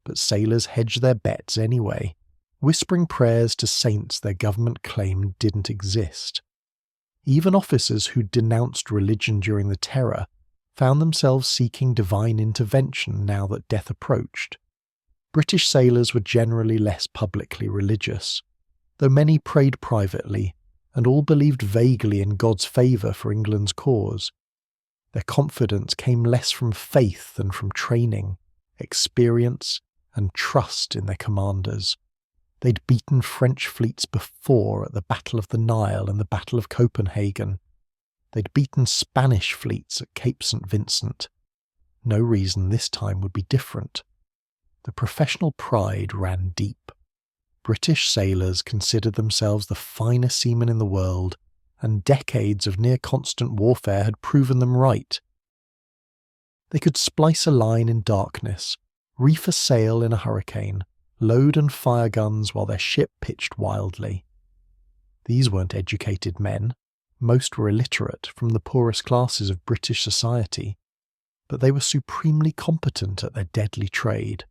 [SPEAKER 1] but sailors hedged their bets anyway, whispering prayers to saints their government claimed didn't exist. Even officers who denounced religion during the Terror found themselves seeking divine intervention now that death approached. British sailors were generally less publicly religious, though many prayed privately, and all believed vaguely in God's favour for England's cause. Their confidence came less from faith than from training, experience, and trust in their commanders. They'd beaten French fleets before at the Battle of the Nile and the Battle of Copenhagen. They'd beaten Spanish fleets at Cape St. Vincent. No reason this time would be different. The professional pride ran deep. British sailors considered themselves the finest seamen in the world, and decades of near-constant warfare had proven them right. They could splice a line in darkness, reef a sail in a hurricane, load and fire guns while their ship pitched wildly. These weren't educated men. Most were illiterate, from the poorest classes of British society, but they were supremely competent at their deadly trade.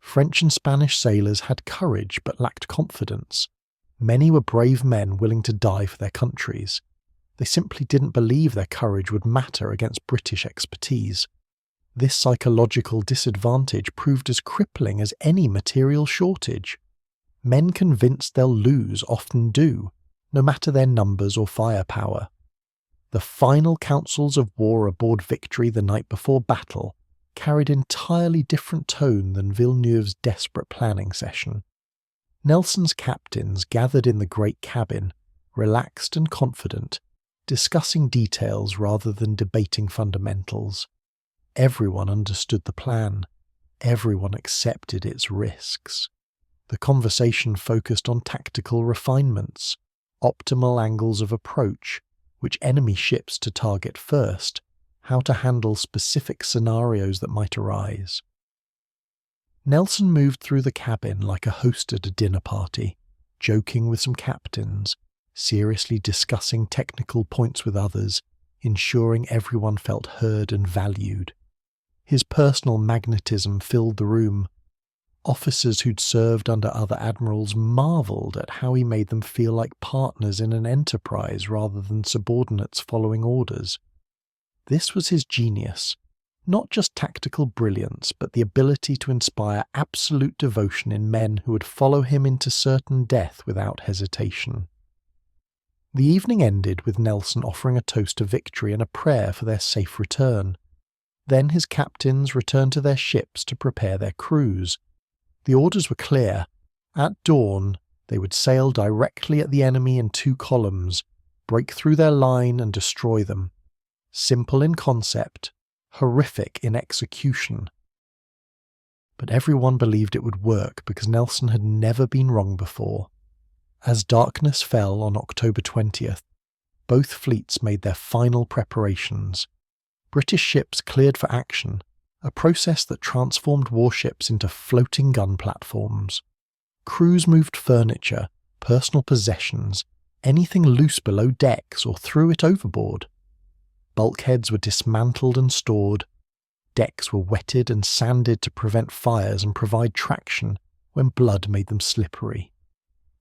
[SPEAKER 1] French and Spanish sailors had courage but lacked confidence. Many were brave men willing to die for their countries. They simply didn't believe their courage would matter against British expertise. This psychological disadvantage proved as crippling as any material shortage. Men convinced they'll lose often do, no matter their numbers or firepower. The final councils of war aboard Victory the night before battle carried entirely different tone than Villeneuve's desperate planning session. Nelson's captains gathered in the great cabin, relaxed and confident, discussing details rather than debating fundamentals. Everyone understood the plan. Everyone accepted its risks. The conversation focused on tactical refinements, optimal angles of approach, which enemy ships to target first, how to handle specific scenarios that might arise. Nelson moved through the cabin like a host at a dinner party, joking with some captains, seriously discussing technical points with others, ensuring everyone felt heard and valued. His personal magnetism filled the room. Officers who'd served under other admirals marvelled at how he made them feel like partners in an enterprise rather than subordinates following orders. This was his genius, not just tactical brilliance, but the ability to inspire absolute devotion in men who would follow him into certain death without hesitation. The evening ended with Nelson offering a toast to victory and a prayer for their safe return. Then his captains returned to their ships to prepare their crews. The orders were clear. At dawn, they would sail directly at the enemy in 2 columns, break through their line and destroy them. Simple in concept, horrific in execution. But everyone believed it would work because Nelson had never been wrong before. As darkness fell on October 20th, both fleets made their final preparations. British ships cleared for action, a process that transformed warships into floating gun platforms. Crews moved furniture, personal possessions, anything loose below decks or threw it overboard. Bulkheads were dismantled and stored. Decks were wetted and sanded to prevent fires and provide traction when blood made them slippery.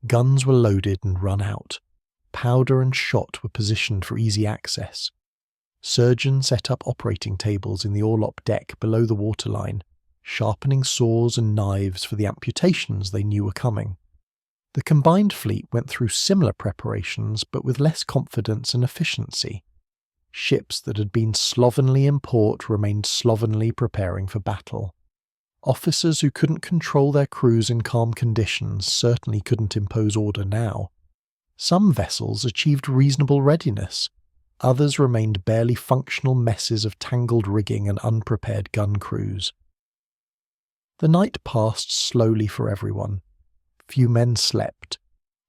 [SPEAKER 1] Guns were loaded and run out. Powder and shot were positioned for easy access. Surgeons set up operating tables in the orlop deck below the waterline, sharpening saws and knives for the amputations they knew were coming. The combined fleet went through similar preparations but with less confidence and efficiency. Ships that had been slovenly in port remained slovenly preparing for battle. Officers who couldn't control their crews in calm conditions certainly couldn't impose order now. Some vessels achieved reasonable readiness. Others remained barely functional messes of tangled rigging and unprepared gun crews. The night passed slowly for everyone. Few men slept.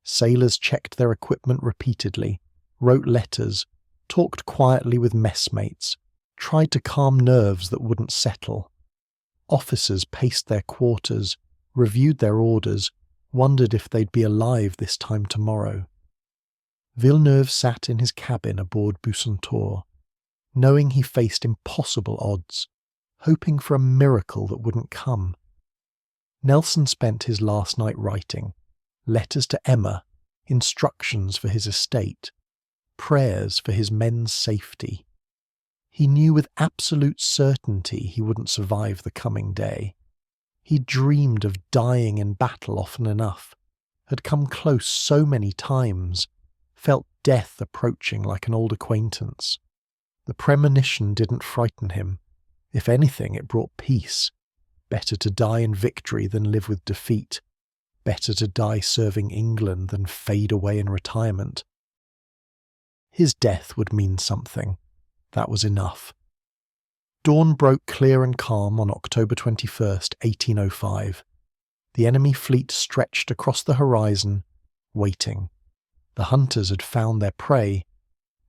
[SPEAKER 1] Sailors checked their equipment repeatedly, wrote letters, talked quietly with messmates, tried to calm nerves that wouldn't settle. Officers paced their quarters, reviewed their orders, wondered if they'd be alive this time tomorrow. Villeneuve sat in his cabin aboard Bucentaure, knowing he faced impossible odds, hoping for a miracle that wouldn't come. Nelson spent his last night writing, letters to Emma, instructions for his estate, prayers for his men's safety. He knew with absolute certainty he wouldn't survive the coming day. He dreamed of dying in battle often enough, had come close so many times, felt death approaching like an old acquaintance. The premonition didn't frighten him. If anything, it brought peace. Better to die in victory than live with defeat. Better to die serving England than fade away in retirement. His death would mean something. That was enough. Dawn broke clear and calm on October 21st, 1805. The enemy fleet stretched across the horizon, waiting. The hunters had found their prey.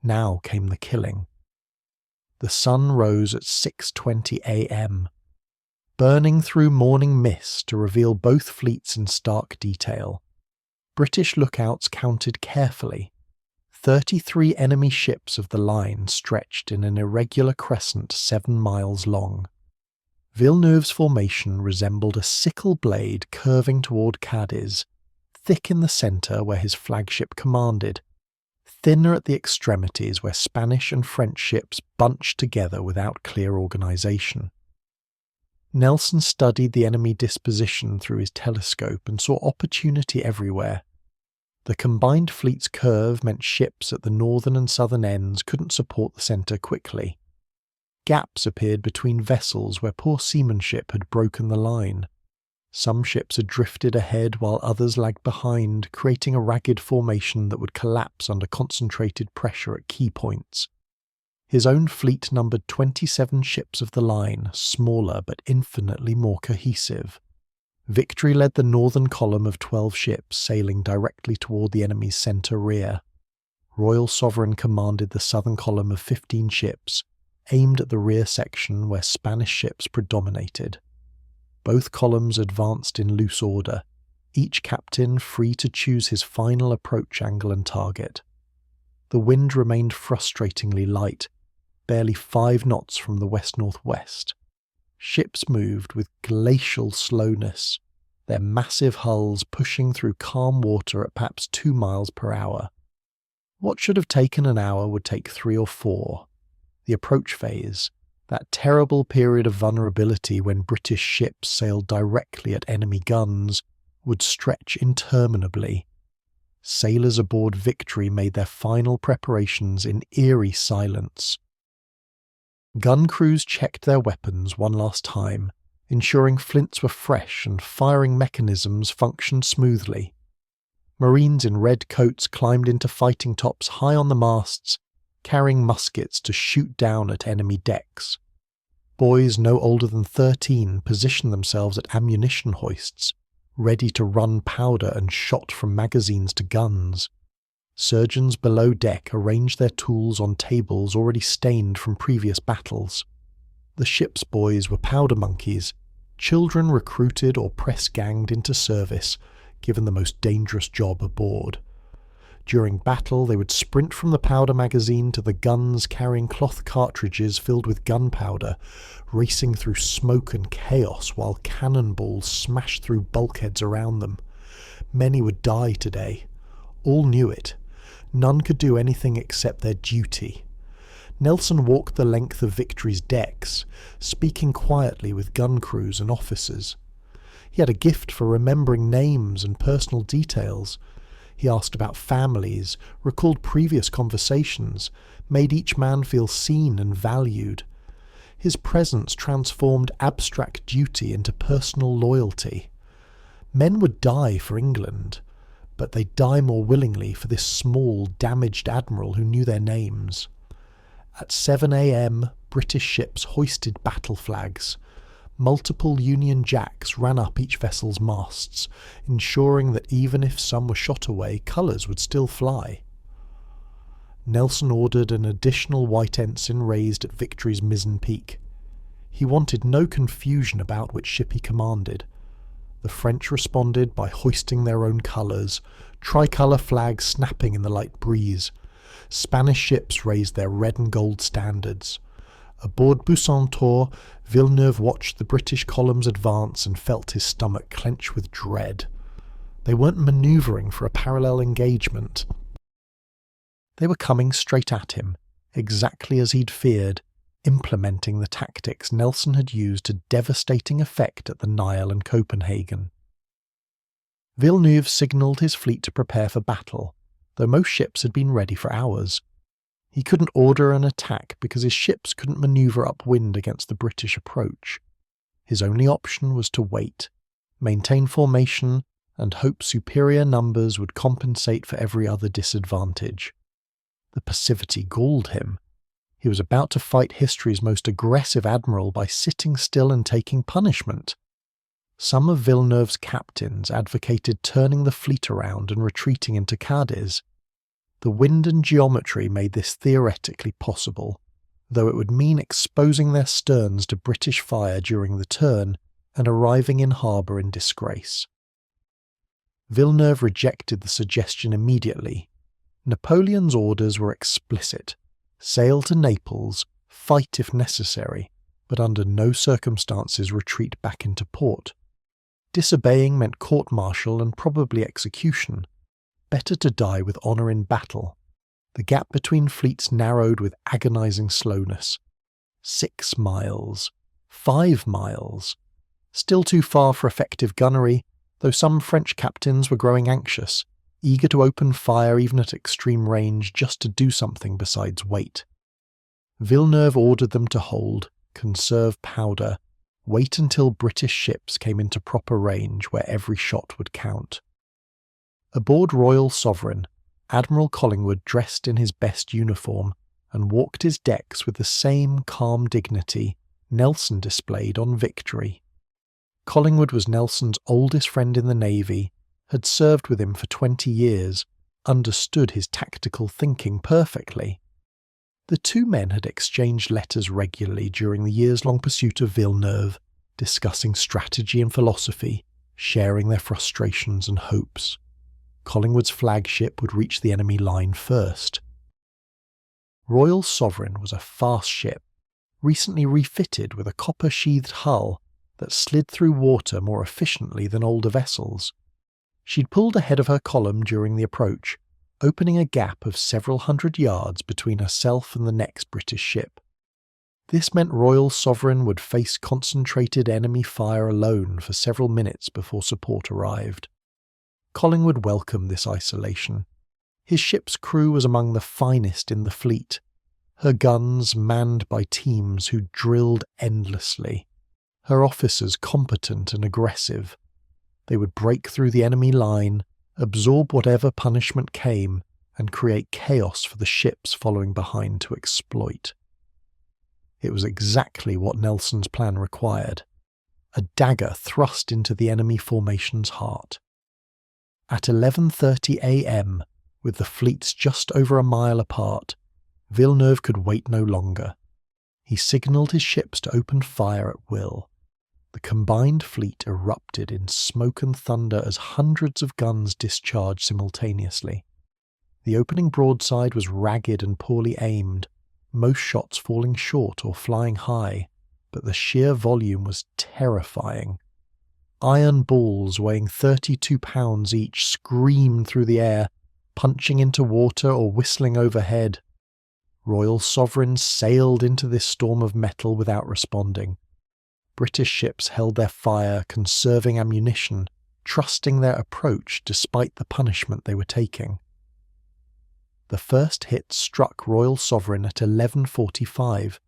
[SPEAKER 1] Now came the killing. The sun rose at 6:20 a.m., burning through morning mist to reveal both fleets in stark detail. British lookouts counted carefully. 33 enemy ships of the line stretched in an irregular crescent 7 miles long. Villeneuve's formation resembled a sickle blade curving toward Cadiz, thick in the centre where his flagship commanded, thinner at the extremities where Spanish and French ships bunched together without clear organisation. Nelson studied the enemy disposition through his telescope and saw opportunity everywhere. The combined fleet's curve meant ships at the northern and southern ends couldn't support the centre quickly. Gaps appeared between vessels where poor seamanship had broken the line. Some ships had drifted ahead while others lagged behind, creating a ragged formation that would collapse under concentrated pressure at key points. His own fleet numbered 27 ships of the line, smaller but infinitely more cohesive. Victory led the northern column of 12 ships sailing directly toward the enemy's centre rear. Royal Sovereign commanded the southern column of 15 ships, aimed at the rear section where Spanish ships predominated. Both columns advanced in loose order, each captain free to choose his final approach angle and target. The wind remained frustratingly light, barely 5 knots from the west-northwest. Ships moved with glacial slowness, their massive hulls pushing through calm water at perhaps 2 miles per hour. What should have taken an hour would take 3 or 4. The approach phase, that terrible period of vulnerability when British ships sailed directly at enemy guns, would stretch interminably. Sailors aboard Victory made their final preparations in eerie silence. Gun crews checked their weapons one last time, ensuring flints were fresh and firing mechanisms functioned smoothly. Marines in red coats climbed into fighting tops high on the masts, carrying muskets to shoot down at enemy decks. Boys no older than 13 positioned themselves at ammunition hoists, ready to run powder and shot from magazines to guns. Surgeons below deck arranged their tools on tables already stained from previous battles. The ship's boys were powder monkeys, children recruited or press-ganged into service, given the most dangerous job aboard. During battle, they would sprint from the powder magazine to the guns carrying cloth cartridges filled with gunpowder, racing through smoke and chaos while cannonballs smashed through bulkheads around them. Many would die today. All knew it. None could do anything except their duty. Nelson walked the length of Victory's decks, speaking quietly with gun crews and officers. He had a gift for remembering names and personal details. He asked about families, recalled previous conversations, made each man feel seen and valued. His presence transformed abstract duty into personal loyalty. Men would die for England, but they'd die more willingly for this small, damaged admiral who knew their names. At 7 a.m, British ships hoisted battle flags. Multiple Union Jacks ran up each vessel's masts, ensuring that even if some were shot away, colours would still fly. Nelson ordered an additional white ensign raised at Victory's mizzen peak. He wanted no confusion about which ship he commanded. The French responded by hoisting their own colours, tricolour flags snapping in the light breeze. Spanish ships raised their red and gold standards. Aboard Bucentaure, Villeneuve watched the British columns advance and felt his stomach clench with dread. They weren't manoeuvring for a parallel engagement. They were coming straight at him, exactly as he'd feared, implementing the tactics Nelson had used to devastating effect at the Nile and Copenhagen. Villeneuve signalled his fleet to prepare for battle, though most ships had been ready for hours. He couldn't order an attack because his ships couldn't manoeuvre upwind against the British approach. His only option was to wait, maintain formation, and hope superior numbers would compensate for every other disadvantage. The passivity galled him. He was about to fight history's most aggressive admiral by sitting still and taking punishment. Some of Villeneuve's captains advocated turning the fleet around and retreating into Cadiz. The wind and geometry made this theoretically possible, though it would mean exposing their sterns to British fire during the turn and arriving in harbour in disgrace. Villeneuve rejected the suggestion immediately. Napoleon's orders were explicit: sail to Naples, fight if necessary, but under no circumstances retreat back into port. Disobeying meant court-martial and probably execution. Better to die with honour in battle. The gap between fleets narrowed with agonising slowness. 6 miles. 5 miles. Still too far for effective gunnery, though some French captains were growing anxious, eager to open fire even at extreme range just to do something besides wait. Villeneuve ordered them to hold, conserve powder, wait until British ships came into proper range where every shot would count. Aboard Royal Sovereign, Admiral Collingwood dressed in his best uniform and walked his decks with the same calm dignity Nelson displayed on Victory. Collingwood was Nelson's oldest friend in the Navy, had served with him for 20 years, understood his tactical thinking perfectly. The two men had exchanged letters regularly during the years-long pursuit of Villeneuve, discussing strategy and philosophy, sharing their frustrations and hopes. Collingwood's flagship would reach the enemy line first. Royal Sovereign was a fast ship, recently refitted with a copper-sheathed hull that slid through water more efficiently than older vessels. She'd pulled ahead of her column during the approach, opening a gap of several hundred yards between herself and the next British ship. This meant Royal Sovereign would face concentrated enemy fire alone for several minutes before support arrived. Collingwood welcomed this isolation. His ship's crew was among the finest in the fleet, her guns manned by teams who drilled endlessly, her officers competent and aggressive. They would break through the enemy line, absorb whatever punishment came, and create chaos for the ships following behind to exploit. It was exactly what Nelson's plan required, a dagger thrust into the enemy formation's heart. At 11:30 a.m., with the fleets just over a mile apart, Villeneuve could wait no longer. He signalled his ships to open fire at will. The combined fleet erupted in smoke and thunder as hundreds of guns discharged simultaneously. The opening broadside was ragged and poorly aimed, most shots falling short or flying high, but the sheer volume was terrifying. Iron balls weighing 32 pounds each screamed through the air, punching into water or whistling overhead. Royal Sovereigns sailed into this storm of metal without responding. British ships held their fire, conserving ammunition, trusting their approach despite the punishment they were taking. The first hit struck Royal Sovereign at 11:45,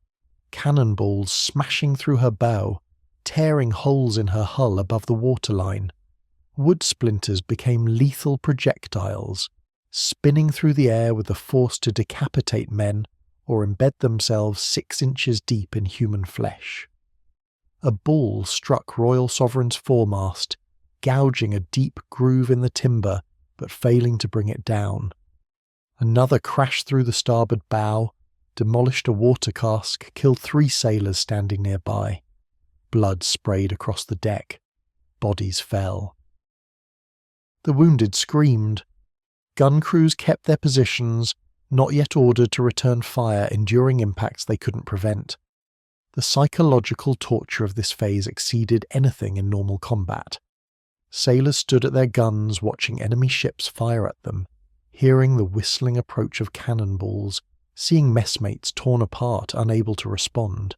[SPEAKER 1] cannonballs smashing through her bow, tearing holes in her hull above the waterline. Wood splinters became lethal projectiles, spinning through the air with the force to decapitate men or embed themselves 6 inches deep in human flesh. A ball struck Royal Sovereign's foremast, gouging a deep groove in the timber but failing to bring it down. Another crashed through the starboard bow, demolished a water cask, killed 3 sailors standing nearby. Blood sprayed across the deck. Bodies fell. The wounded screamed. Gun crews kept their positions, not yet ordered to return fire, enduring impacts they couldn't prevent. The psychological torture of this phase exceeded anything in normal combat. Sailors stood at their guns watching enemy ships fire at them, hearing the whistling approach of cannonballs, seeing messmates torn apart, unable to respond.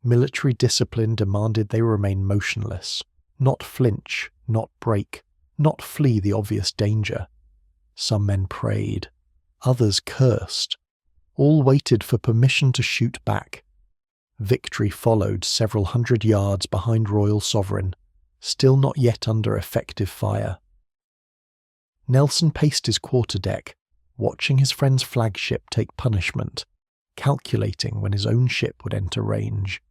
[SPEAKER 1] Military discipline demanded they remain motionless, not flinch, not break, not flee the obvious danger. Some men prayed, others cursed. All waited for permission to shoot back. Victory followed several hundred yards behind Royal Sovereign, still not yet under effective fire. Nelson paced his quarterdeck, watching his friend's flagship take punishment, calculating when his own ship would enter range.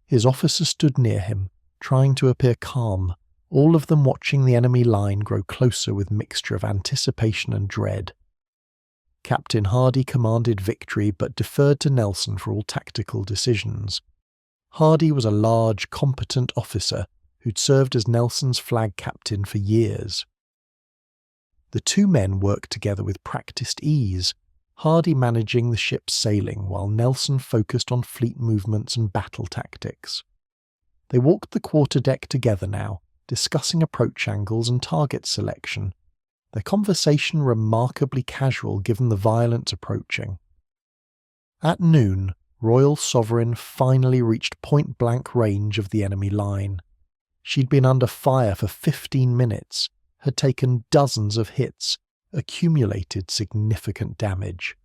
[SPEAKER 1] His officers stood near him, trying to appear calm, all of them watching the enemy line grow closer with mixture of anticipation and dread. Captain Hardy commanded victory but deferred to Nelson for all tactical decisions. Hardy was a large, competent officer who'd served as Nelson's flag captain for years. The two men worked together with practiced ease, Hardy managing the ship's sailing while Nelson focused on fleet movements and battle tactics. They walked the quarterdeck together now, discussing approach angles and target selection, their conversation remarkably casual given the violence approaching. At noon, Royal Sovereign finally reached point-blank range of the enemy line. She'd been under fire for 15 minutes, had taken dozens of hits, accumulated significant damage.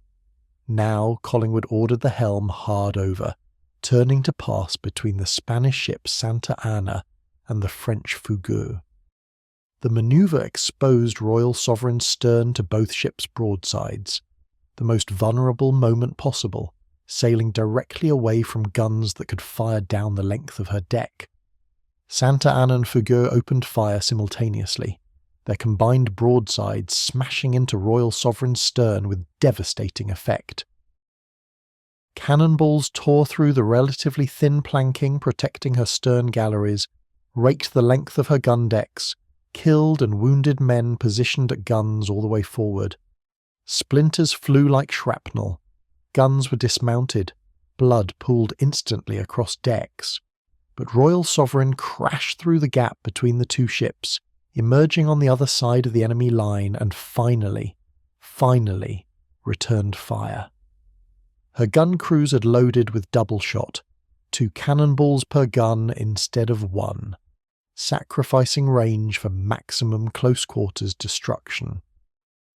[SPEAKER 1] Now Collingwood ordered the helm hard over, turning to pass between the Spanish ship Santa Ana and the French Fougueux. The manoeuvre exposed Royal Sovereign's stern to both ships' broadsides, the most vulnerable moment possible, sailing directly away from guns that could fire down the length of her deck. Santa Ana and Fougueux opened fire simultaneously, their combined broadsides smashing into Royal Sovereign's stern with devastating effect. Cannonballs tore through the relatively thin planking protecting her stern galleries, raked the length of her gun decks, killed and wounded men positioned at guns all the way forward. Splinters flew like shrapnel. Guns were dismounted. Blood pooled instantly across decks. But Royal Sovereign crashed through the gap between the two ships, emerging on the other side of the enemy line and finally returned fire. Her gun crews had loaded with double shot, 2 cannonballs per gun instead of 1, sacrificing range for maximum close-quarters destruction.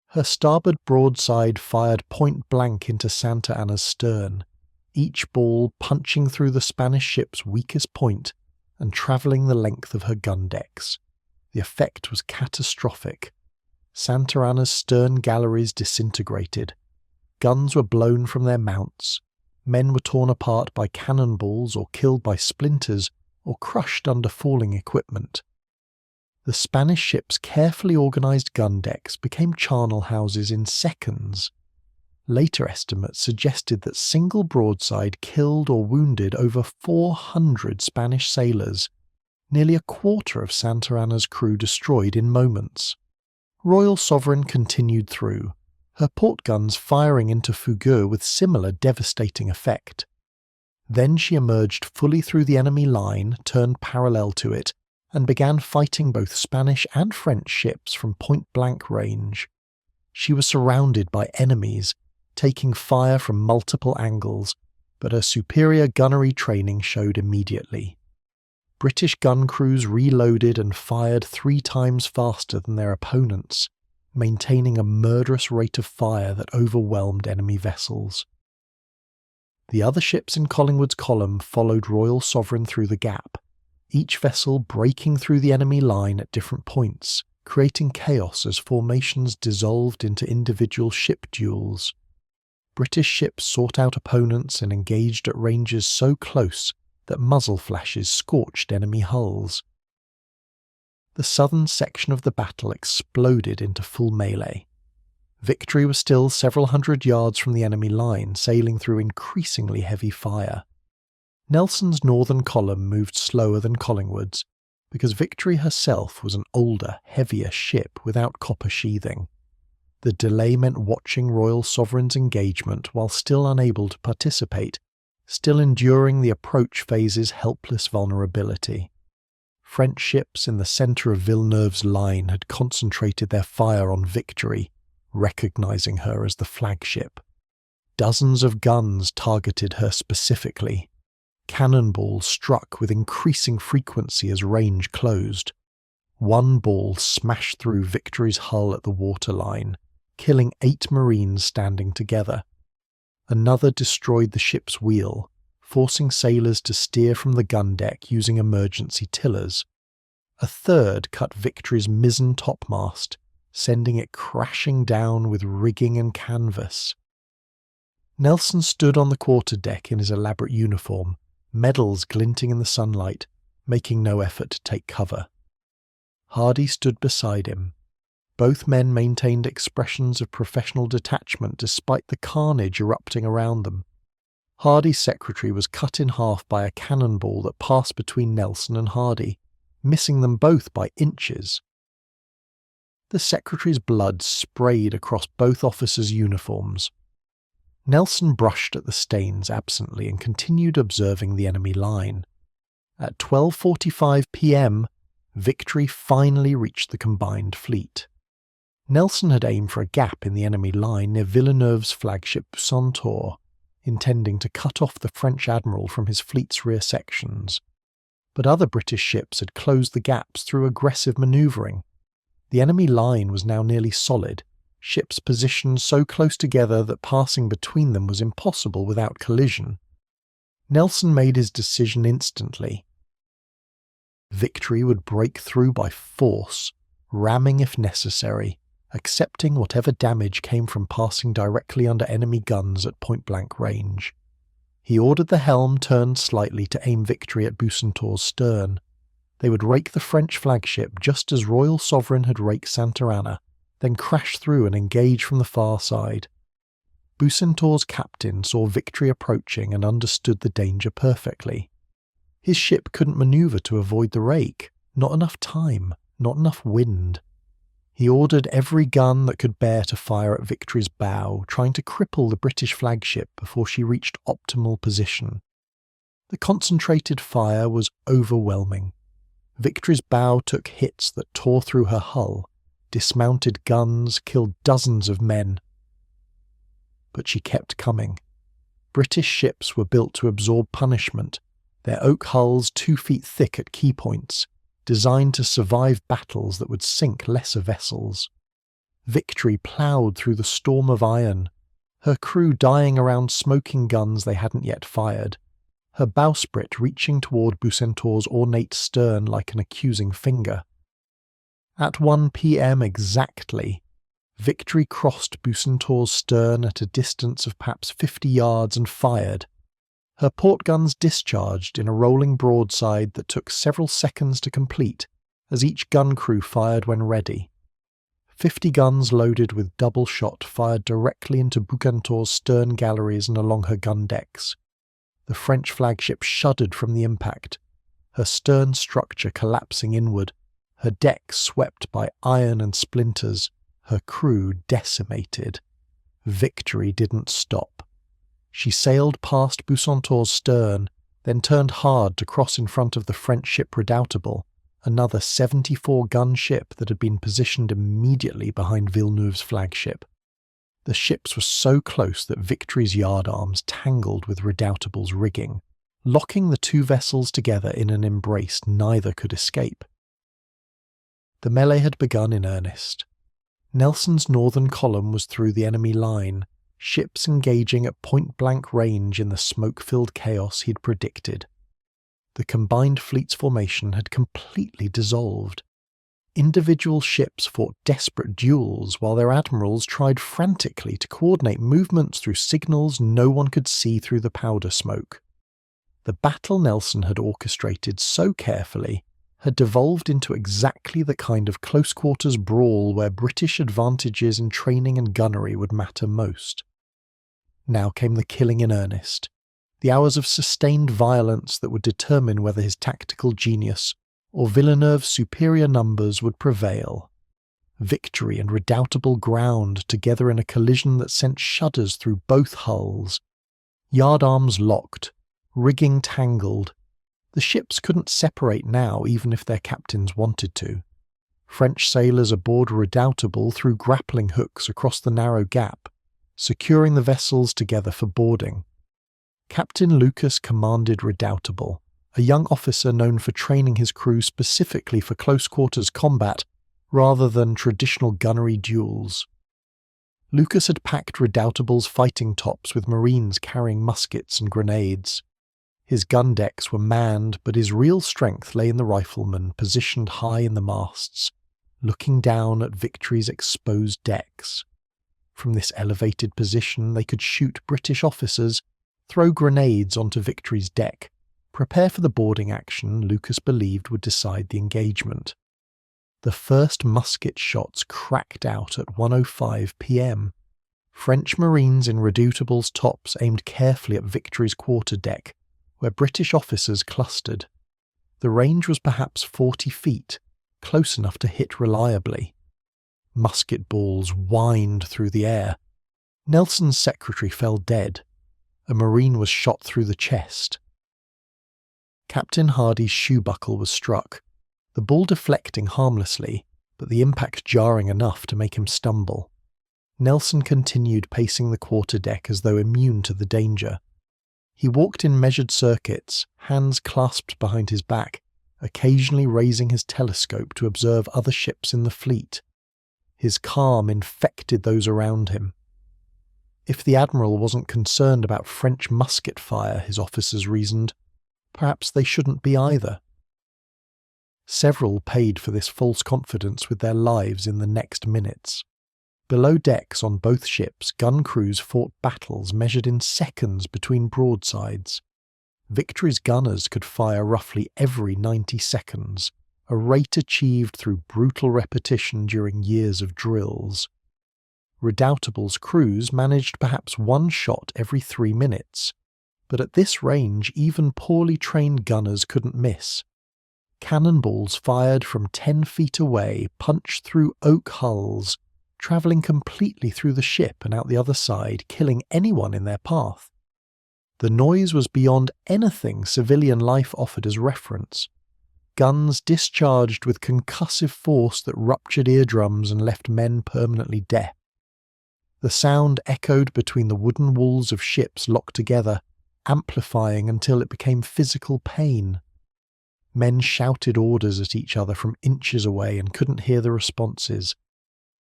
[SPEAKER 1] Her starboard broadside fired point-blank into Santa Ana's stern, each ball punching through the Spanish ship's weakest point and travelling the length of her gun decks. The effect was catastrophic. Santa Ana's stern galleries disintegrated. Guns were blown from their mounts. Men were torn apart by cannonballs or killed by splinters or crushed under falling equipment. The Spanish ship's carefully organised gun decks became charnel houses in seconds. Later estimates suggested that single broadside killed or wounded over 400 Spanish sailors, nearly a quarter of Santa Ana's crew destroyed in moments. Royal Sovereign continued through, her port guns firing into Fougueux with similar devastating effect. Then she emerged fully through the enemy line, turned parallel to it, and began fighting both Spanish and French ships from point-blank range. She was surrounded by enemies, taking fire from multiple angles, but her superior gunnery training showed immediately. British gun crews reloaded and fired 3 times faster than their opponents, maintaining a murderous rate of fire that overwhelmed enemy vessels. The other ships in Collingwood's column followed Royal Sovereign through the gap, each vessel breaking through the enemy line at different points, creating chaos as formations dissolved into individual ship duels. British ships sought out opponents and engaged at ranges so close that muzzle flashes scorched enemy hulls. The southern section of the battle exploded into full melee. Victory was still several hundred yards from the enemy line, sailing through increasingly heavy fire. Nelson's northern column moved slower than Collingwood's, because Victory herself was an older, heavier ship without copper sheathing. The delay meant watching Royal Sovereign's engagement while still unable to participate, still enduring the approach phase's helpless vulnerability. French ships in the centre of Villeneuve's line had concentrated their fire on Victory, recognising her as the flagship. Dozens of guns targeted her specifically. Cannonballs struck with increasing frequency as range closed. One ball smashed through Victory's hull at the waterline, killing 8 Marines standing together. Another destroyed the ship's wheel, forcing sailors to steer from the gun deck using emergency tillers. A third cut Victory's mizzen topmast, sending it crashing down with rigging and canvas. Nelson stood on the quarterdeck in his elaborate uniform, medals glinting in the sunlight, making no effort to take cover. Hardy stood beside him. Both men maintained expressions of professional detachment despite the carnage erupting around them. Hardy's secretary was cut in half by a cannonball that passed between Nelson and Hardy, missing them both by inches. The secretary's blood sprayed across both officers' uniforms. Nelson brushed at the stains absently and continued observing the enemy line. At 12:45 p.m., victory finally reached the combined fleet. Nelson had aimed for a gap in the enemy line near Villeneuve's flagship Centaur, intending to cut off the French admiral from his fleet's rear sections. But other British ships had closed the gaps through aggressive manoeuvring. The enemy line was now nearly solid, ships positioned so close together that passing between them was impossible without collision. Nelson made his decision instantly. Victory would break through by force, ramming if necessary, accepting whatever damage came from passing directly under enemy guns at point-blank range. He ordered the helm turned slightly to aim Victory at Bucentaux's stern. They would rake the French flagship just as Royal Sovereign had raked Santa Ana, then crash through and engage from the far side. Bucentaux's captain saw Victory approaching and understood the danger perfectly. His ship couldn't maneuver to avoid the rake. Not enough time, not enough wind. He ordered every gun that could bear to fire at Victory's bow, trying to cripple the British flagship before she reached optimal position. The concentrated fire was overwhelming. Victory's bow took hits that tore through her hull, dismounted guns, killed dozens of men. But she kept coming. British ships were built to absorb punishment, their oak hulls 2 feet thick at key points, designed to survive battles that would sink lesser vessels. Victory ploughed through the storm of iron, her crew dying around smoking guns they hadn't yet fired, her bowsprit reaching toward Bucentaux's ornate stern like an accusing finger. At 1 p.m. exactly, Victory crossed Bucentaux's stern at a distance of perhaps 50 yards and fired. Her port guns discharged in a rolling broadside that took several seconds to complete, as each gun crew fired when ready. 50 guns loaded with double shot fired directly into Bucentaux's stern galleries and along her gun decks. The French flagship shuddered from the impact, her stern structure collapsing inward, her deck swept by iron and splinters, her crew decimated. Victory didn't stop. She sailed past Bucentaux's stern, then turned hard to cross in front of the French ship Redoutable, another 74-gun ship that had been positioned immediately behind Villeneuve's flagship. The ships were so close that Victory's yardarms tangled with Redoutable's rigging, locking the two vessels together in an embrace neither could escape. The melee had begun in earnest. Nelson's northern column was through the enemy line, ships engaging at point-blank range in the smoke-filled chaos he'd predicted. The combined fleet's formation had completely dissolved. Individual ships fought desperate duels while their admirals tried frantically to coordinate movements through signals no one could see through the powder smoke. The battle Nelson had orchestrated so carefully had devolved into exactly the kind of close-quarters brawl where British advantages in training and gunnery would matter most. Now came the killing in earnest, the hours of sustained violence that would determine whether his tactical genius or Villeneuve's superior numbers would prevail. Victory and Redoutable ground together in a collision that sent shudders through both hulls. Yardarms locked, rigging tangled. The ships couldn't separate now even if their captains wanted to. French sailors aboard Redoutable threw grappling hooks across the narrow gap, securing the vessels together for boarding. Captain Lucas commanded Redoutable, a young officer known for training his crew specifically for close-quarters combat rather than traditional gunnery duels. Lucas had packed Redoutable's fighting tops with Marines carrying muskets and grenades. His gun decks were manned, but his real strength lay in the riflemen positioned high in the masts, looking down at Victory's exposed decks. From this elevated position, they could shoot British officers, throw grenades onto Victory's deck, prepare for the boarding action Lucas believed would decide the engagement. The first musket shots cracked out at 1:05 p.m. French Marines in Redoutable's tops aimed carefully at Victory's quarterdeck, where British officers clustered. The range was perhaps 40 feet, close enough to hit reliably. Musket balls whined through the air. Nelson's secretary fell dead. A Marine was shot through the chest. Captain Hardy's shoe buckle was struck, the ball deflecting harmlessly, but the impact jarring enough to make him stumble. Nelson continued pacing the quarterdeck as though immune to the danger. He walked in measured circuits, hands clasped behind his back, occasionally raising his telescope to observe other ships in the fleet. His calm infected those around him. If the admiral wasn't concerned about French musket fire, his officers reasoned, perhaps they shouldn't be either. Several paid for this false confidence with their lives in the next minutes. Below decks on both ships, gun crews fought battles measured in seconds between broadsides. Victory's gunners could fire roughly every 90 seconds, a rate achieved through brutal repetition during years of drills. Redoutable's crews managed perhaps one shot every 3 minutes, but at this range even poorly trained gunners couldn't miss. Cannonballs fired from 10 feet away punched through oak hulls, travelling completely through the ship and out the other side, killing anyone in their path. The noise was beyond anything civilian life offered as reference. Guns discharged with concussive force that ruptured eardrums and left men permanently deaf. The sound echoed between the wooden walls of ships locked together, amplifying until it became physical pain. Men shouted orders at each other from inches away and couldn't hear the responses.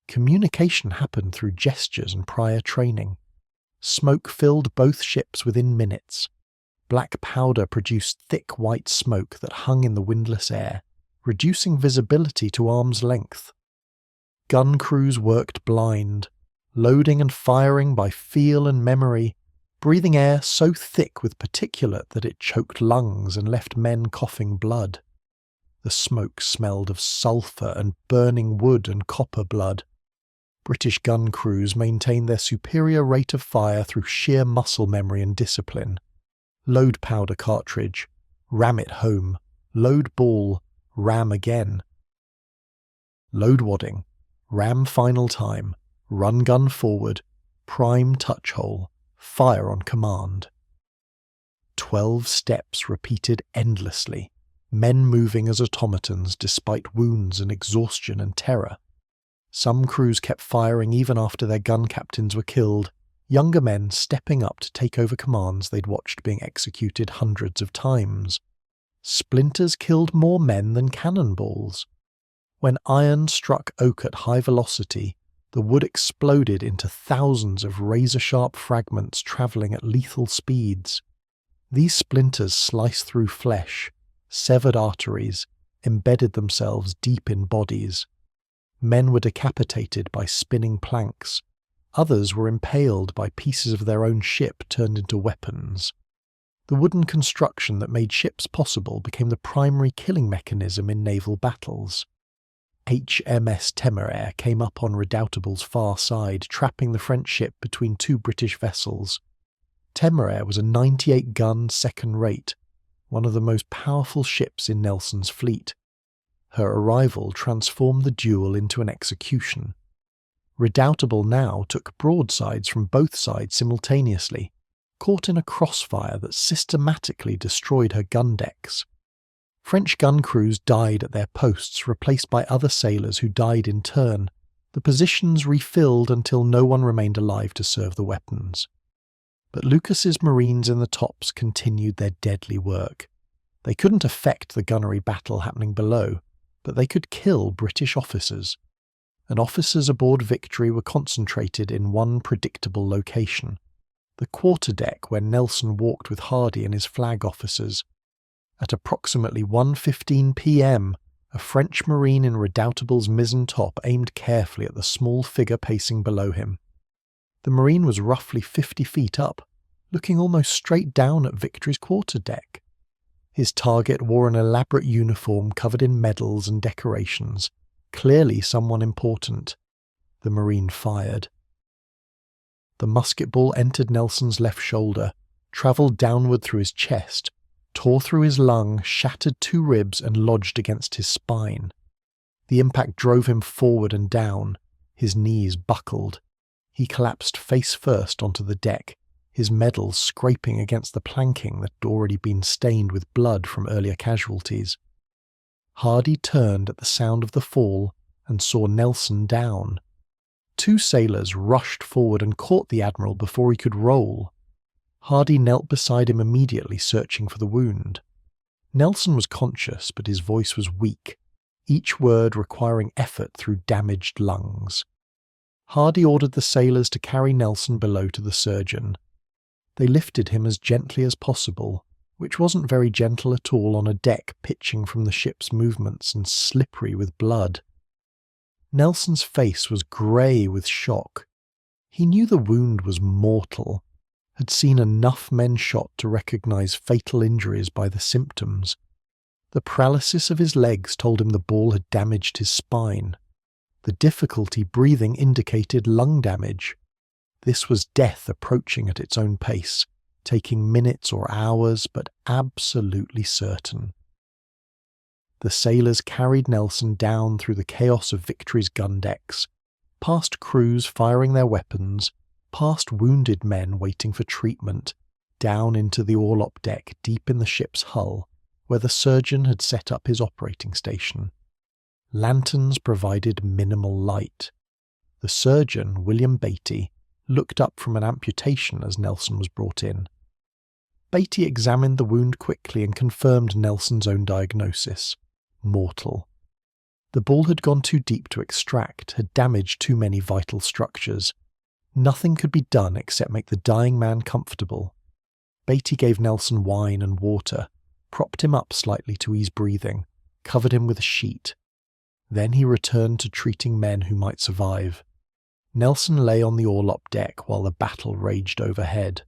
[SPEAKER 1] Communication happened through gestures and prior training. Smoke filled both ships within minutes. Black powder produced thick white smoke that hung in the windless air, reducing visibility to arm's length. Gun crews worked blind, loading and firing by feel and memory, breathing air so thick with particulate that it choked lungs and left men coughing blood. The smoke smelled of sulphur and burning wood and copper blood. British gun crews maintained their superior rate of fire through sheer muscle memory and discipline. Load powder cartridge, ram it home, load ball, ram again. Load wadding, ram final time, run gun forward, prime touch hole, fire on command. 12 steps repeated endlessly, men moving as automatons despite wounds and exhaustion and terror. Some crews kept firing even after their gun captains were killed, younger men stepping up to take over commands they'd watched being executed hundreds of times. Splinters killed more men than cannonballs. When iron struck oak at high velocity, the wood exploded into thousands of razor-sharp fragments travelling at lethal speeds. These splinters sliced through flesh, severed arteries, embedded themselves deep in bodies. Men were decapitated by spinning planks. Others were impaled by pieces of their own ship turned into weapons. The wooden construction that made ships possible became the primary killing mechanism in naval battles. HMS Temeraire came up on Redoutable's far side, trapping the French ship between two British vessels. Temeraire was a 98-gun second rate, one of the most powerful ships in Nelson's fleet. Her arrival transformed the duel into an execution. Redoutable now took broadsides from both sides simultaneously, caught in a crossfire that systematically destroyed her gun decks. French gun crews died at their posts, replaced by other sailors who died in turn, the positions refilled until no one remained alive to serve the weapons. But Lucas's Marines in the tops continued their deadly work. They couldn't affect the gunnery battle happening below, but they could kill British officers. And officers aboard Victory were concentrated in one predictable location, the quarterdeck where Nelson walked with Hardy and his flag officers. At approximately 1:15 p.m, a French Marine in Redoutable's mizzen top aimed carefully at the small figure pacing below him. The Marine was roughly 50 feet up, looking almost straight down at Victory's quarterdeck. His target wore an elaborate uniform covered in medals and decorations, clearly someone important. The Marine fired. The musket ball entered Nelson's left shoulder, travelled downward through his chest, tore through his lung, shattered 2 ribs and lodged against his spine. The impact drove him forward and down. His knees buckled. He collapsed face first onto the deck, his medals scraping against the planking that had already been stained with blood from earlier casualties. Hardy turned at the sound of the fall and saw Nelson down. 2 sailors rushed forward and caught the admiral before he could roll. Hardy knelt beside him immediately, searching for the wound. Nelson was conscious, but his voice was weak, each word requiring effort through damaged lungs. Hardy ordered the sailors to carry Nelson below to the surgeon. They lifted him as gently as possible, which wasn't very gentle at all on a deck pitching from the ship's movements and slippery with blood. Nelson's face was grey with shock. He knew the wound was mortal, had seen enough men shot to recognise fatal injuries by the symptoms. The paralysis of his legs told him the ball had damaged his spine. The difficulty breathing indicated lung damage. This was death approaching at its own pace, taking minutes or hours, but absolutely certain. The sailors carried Nelson down through the chaos of Victory's gun decks, past crews firing their weapons, past wounded men waiting for treatment, down into the orlop deck deep in the ship's hull, where the surgeon had set up his operating station. Lanterns provided minimal light. The surgeon, William Beatty, looked up from an amputation as Nelson was brought in. Beatty examined the wound quickly and confirmed Nelson's own diagnosis: mortal. The ball had gone too deep to extract, had damaged too many vital structures. Nothing could be done except make the dying man comfortable. Beatty gave Nelson wine and water, propped him up slightly to ease breathing, covered him with a sheet. Then he returned to treating men who might survive. Nelson lay on the orlop deck while the battle raged overhead.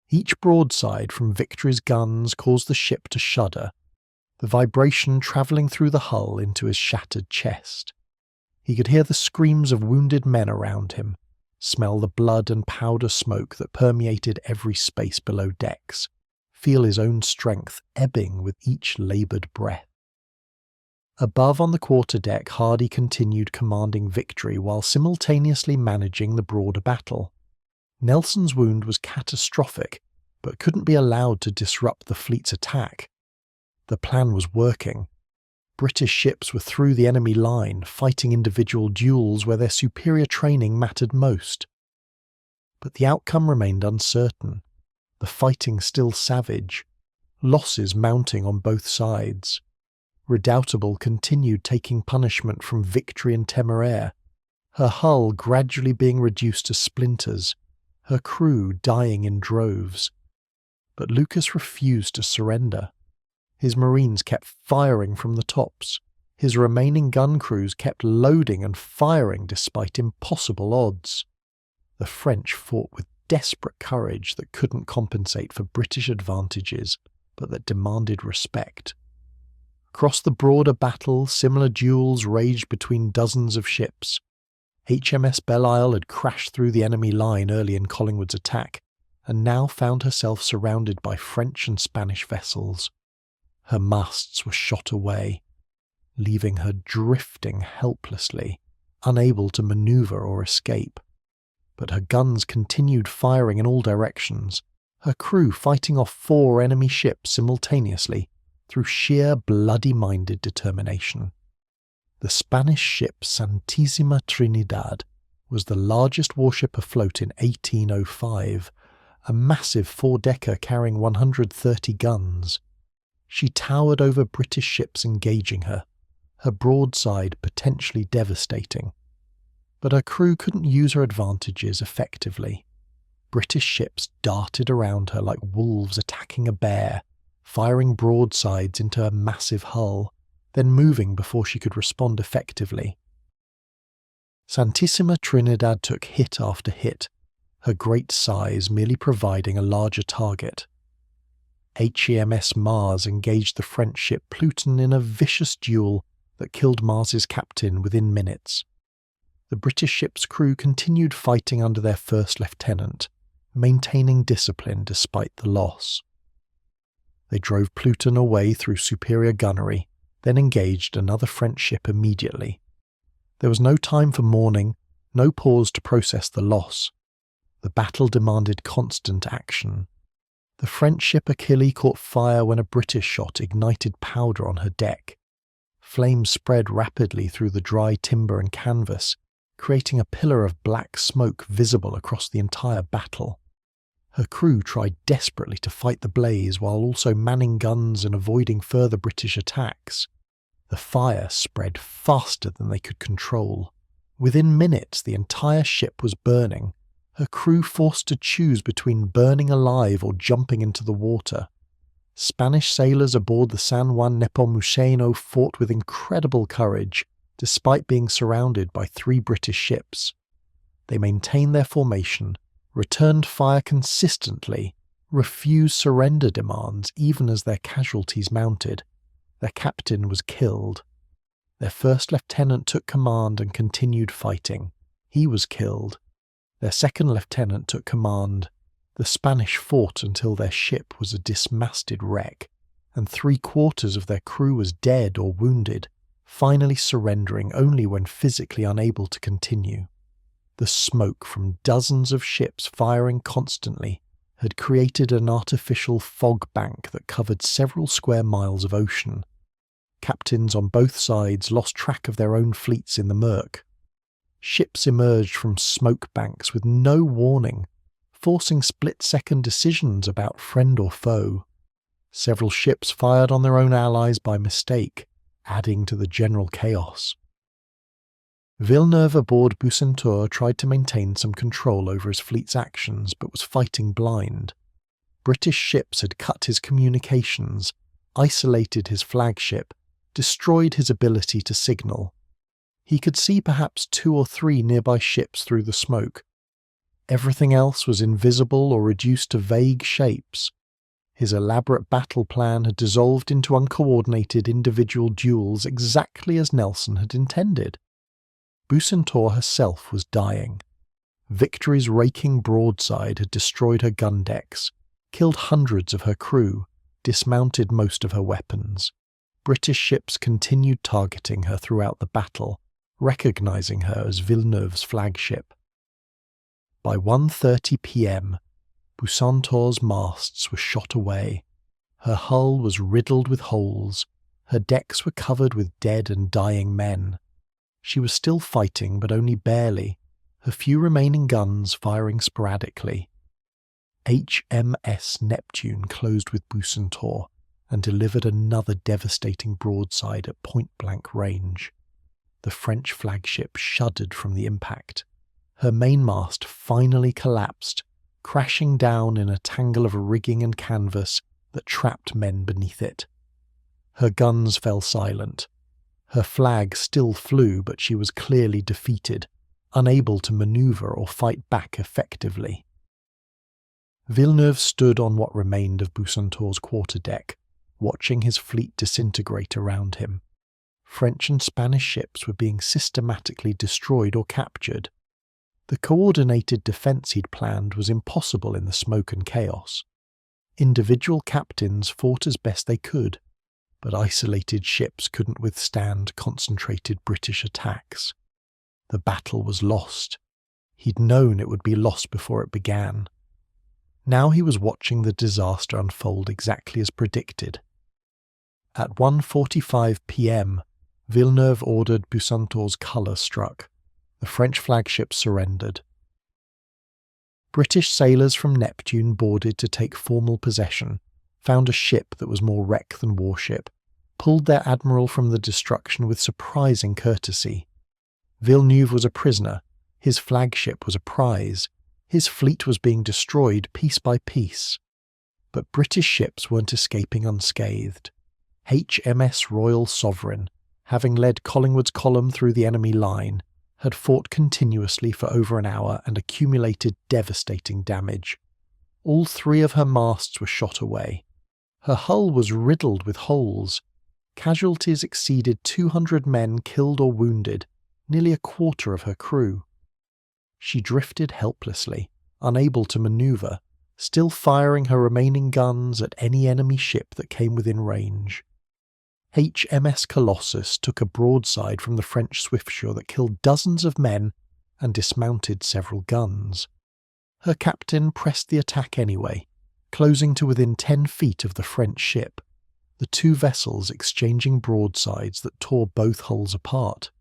[SPEAKER 1] Each broadside from Victory's guns caused the ship to shudder, the vibration travelling through the hull into his shattered chest. He could hear the screams of wounded men around him, smell the blood and powder smoke that permeated every space below decks, feel his own strength ebbing with each laboured breath. Above on the quarterdeck, Hardy continued commanding Victory while simultaneously managing the broader battle. Nelson's wound was catastrophic, but couldn't be allowed to disrupt the fleet's attack. The plan was working. British ships were through the enemy line, fighting individual duels where their superior training mattered most. But the outcome remained uncertain, the fighting still savage, losses mounting on both sides. Redoubtable continued taking punishment from Victory and Temeraire, her hull gradually being reduced to splinters, her crew dying in droves. But Lucas refused to surrender. His Marines kept firing from the tops. His remaining gun crews kept loading and firing despite impossible odds. The French fought with desperate courage that couldn't compensate for British advantages, but that demanded respect. Across the broader battle, similar duels raged between dozens of ships. HMS Belle-Isle had crashed through the enemy line early in Collingwood's attack, and now found herself surrounded by French and Spanish vessels. Her masts were shot away, leaving her drifting helplessly, unable to manoeuvre or escape. But her guns continued firing in all directions, her crew fighting off 4 enemy ships simultaneously, through sheer bloody-minded determination. The Spanish ship Santísima Trinidad was the largest warship afloat in 1805, a massive 4-decker carrying 130 guns. She towered over British ships engaging her, her broadside potentially devastating. But her crew couldn't use her advantages effectively. British ships darted around her like wolves attacking a bear, firing broadsides into her massive hull, then moving before she could respond effectively. Santissima Trinidad took hit after hit, her great size merely providing a larger target. HEMS Mars engaged the French ship Pluton in a vicious duel that killed Mars's captain within minutes. The British ship's crew continued fighting under their first lieutenant, maintaining discipline despite the loss. They drove Pluton away through superior gunnery, then engaged another French ship immediately. There was no time for mourning, no pause to process the loss. The battle demanded constant action. The French ship Achille caught fire when a British shot ignited powder on her deck. Flames spread rapidly through the dry timber and canvas, creating a pillar of black smoke visible across the entire battle. Her crew tried desperately to fight the blaze while also manning guns and avoiding further British attacks. The fire spread faster than they could control. Within minutes, the entire ship was burning, her crew forced to choose between burning alive or jumping into the water. Spanish sailors aboard the San Juan Nepomuceno fought with incredible courage, despite being surrounded by 3 British ships. They maintained their formation, returned fire consistently, refused surrender demands even as their casualties mounted. Their captain was killed. Their first lieutenant took command and continued fighting. He was killed. Their second lieutenant took command. The Spanish fought until their ship was a dismasted wreck, and 3/4 of their crew was dead or wounded, finally surrendering only when physically unable to continue. The smoke from dozens of ships firing constantly had created an artificial fog bank that covered several square miles of ocean. Captains on both sides lost track of their own fleets in the murk. Ships emerged from smoke banks with no warning, forcing split-second decisions about friend or foe. Several ships fired on their own allies by mistake, adding to the general chaos. Villeneuve aboard Bucentaure tried to maintain some control over his fleet's actions but was fighting blind. British ships had cut his communications, isolated his flagship, destroyed his ability to signal. He could see perhaps 2 or 3 nearby ships through the smoke. Everything else was invisible or reduced to vague shapes. His elaborate battle plan had dissolved into uncoordinated individual duels exactly as Nelson had intended. Bucentaure herself was dying. Victory's raking broadside had destroyed her gun decks, killed hundreds of her crew, dismounted most of her weapons. British ships continued targeting her throughout the battle, recognizing her as Villeneuve's flagship. By 1:30 p.m., Bucentaure's masts were shot away. Her hull was riddled with holes. Her decks were covered with dead and dying men. She was still fighting, but only barely, her few remaining guns firing sporadically. HMS Neptune closed with Bucentaure and delivered another devastating broadside at point-blank range. The French flagship shuddered from the impact. Her mainmast finally collapsed, crashing down in a tangle of rigging and canvas that trapped men beneath it. Her guns fell silent. Her flag still flew, but she was clearly defeated, unable to maneuver or fight back effectively. Villeneuve stood on what remained of Bucentaure's quarterdeck, watching his fleet disintegrate around him. French and Spanish ships were being systematically destroyed or captured. The coordinated defence he'd planned was impossible in the smoke and chaos. Individual captains fought as best they could, but isolated ships couldn't withstand concentrated British attacks. The battle was lost. He'd known it would be lost before it began. Now he was watching the disaster unfold exactly as predicted. At 1:45 p.m, Villeneuve ordered Bucentaure's colour struck. The French flagship surrendered. British sailors from Neptune boarded to take formal possession, found a ship that was more wreck than warship, pulled their admiral from the destruction with surprising courtesy. Villeneuve was a prisoner, his flagship was a prize, his fleet was being destroyed piece by piece. But British ships weren't escaping unscathed. HMS Royal Sovereign, having led Collingwood's column through the enemy line, had fought continuously for over an hour and accumulated devastating damage. All 3 of her masts were shot away. Her hull was riddled with holes. Casualties exceeded 200 men killed or wounded, nearly a quarter of her crew. She drifted helplessly, unable to maneuver, still firing her remaining guns at any enemy ship that came within range. HMS Colossus took a broadside from the French Swiftsure that killed dozens of men and dismounted several guns. Her captain pressed the attack anyway, closing to within 10 feet of the French ship, the 2 vessels exchanging broadsides that tore both hulls apart.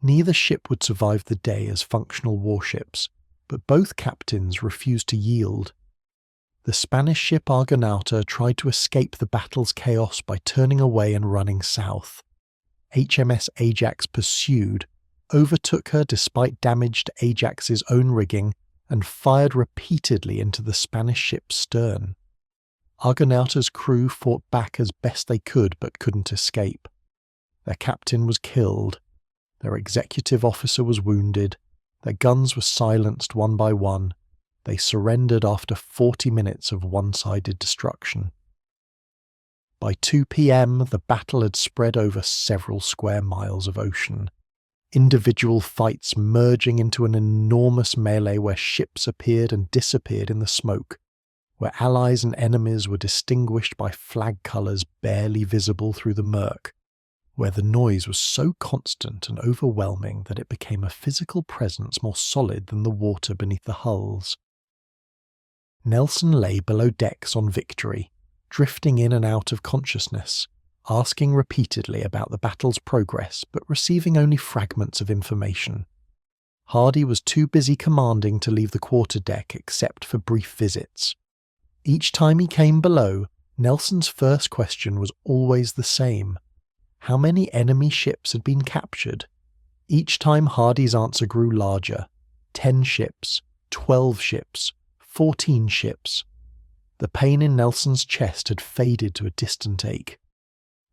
[SPEAKER 1] Neither ship would survive the day as functional warships, but both captains refused to yield. The Spanish ship Argonauta tried to escape the battle's chaos by turning away and running south. HMS Ajax pursued, overtook her despite damage to Ajax's own rigging, and fired repeatedly into the Spanish ship's stern. Argonauta's crew fought back as best they could but couldn't escape. Their captain was killed, their executive officer was wounded, their guns were silenced one by one. They surrendered after 40 minutes of one-sided destruction. By 2 p.m., the battle had spread over several square miles of ocean, individual fights merging into an enormous melee where ships appeared and disappeared in the smoke, where allies and enemies were distinguished by flag colours barely visible through the murk, where the noise was so constant and overwhelming that it became a physical presence more solid than the water beneath the hulls. Nelson lay below decks on Victory, drifting in and out of consciousness, asking repeatedly about the battle's progress but receiving only fragments of information. Hardy was too busy commanding to leave the quarterdeck except for brief visits. Each time he came below, Nelson's first question was always the same. How many enemy ships had been captured? Each time Hardy's answer grew larger. 10 ships, 12 ships, 14 ships. The pain in Nelson's chest had faded to a distant ache.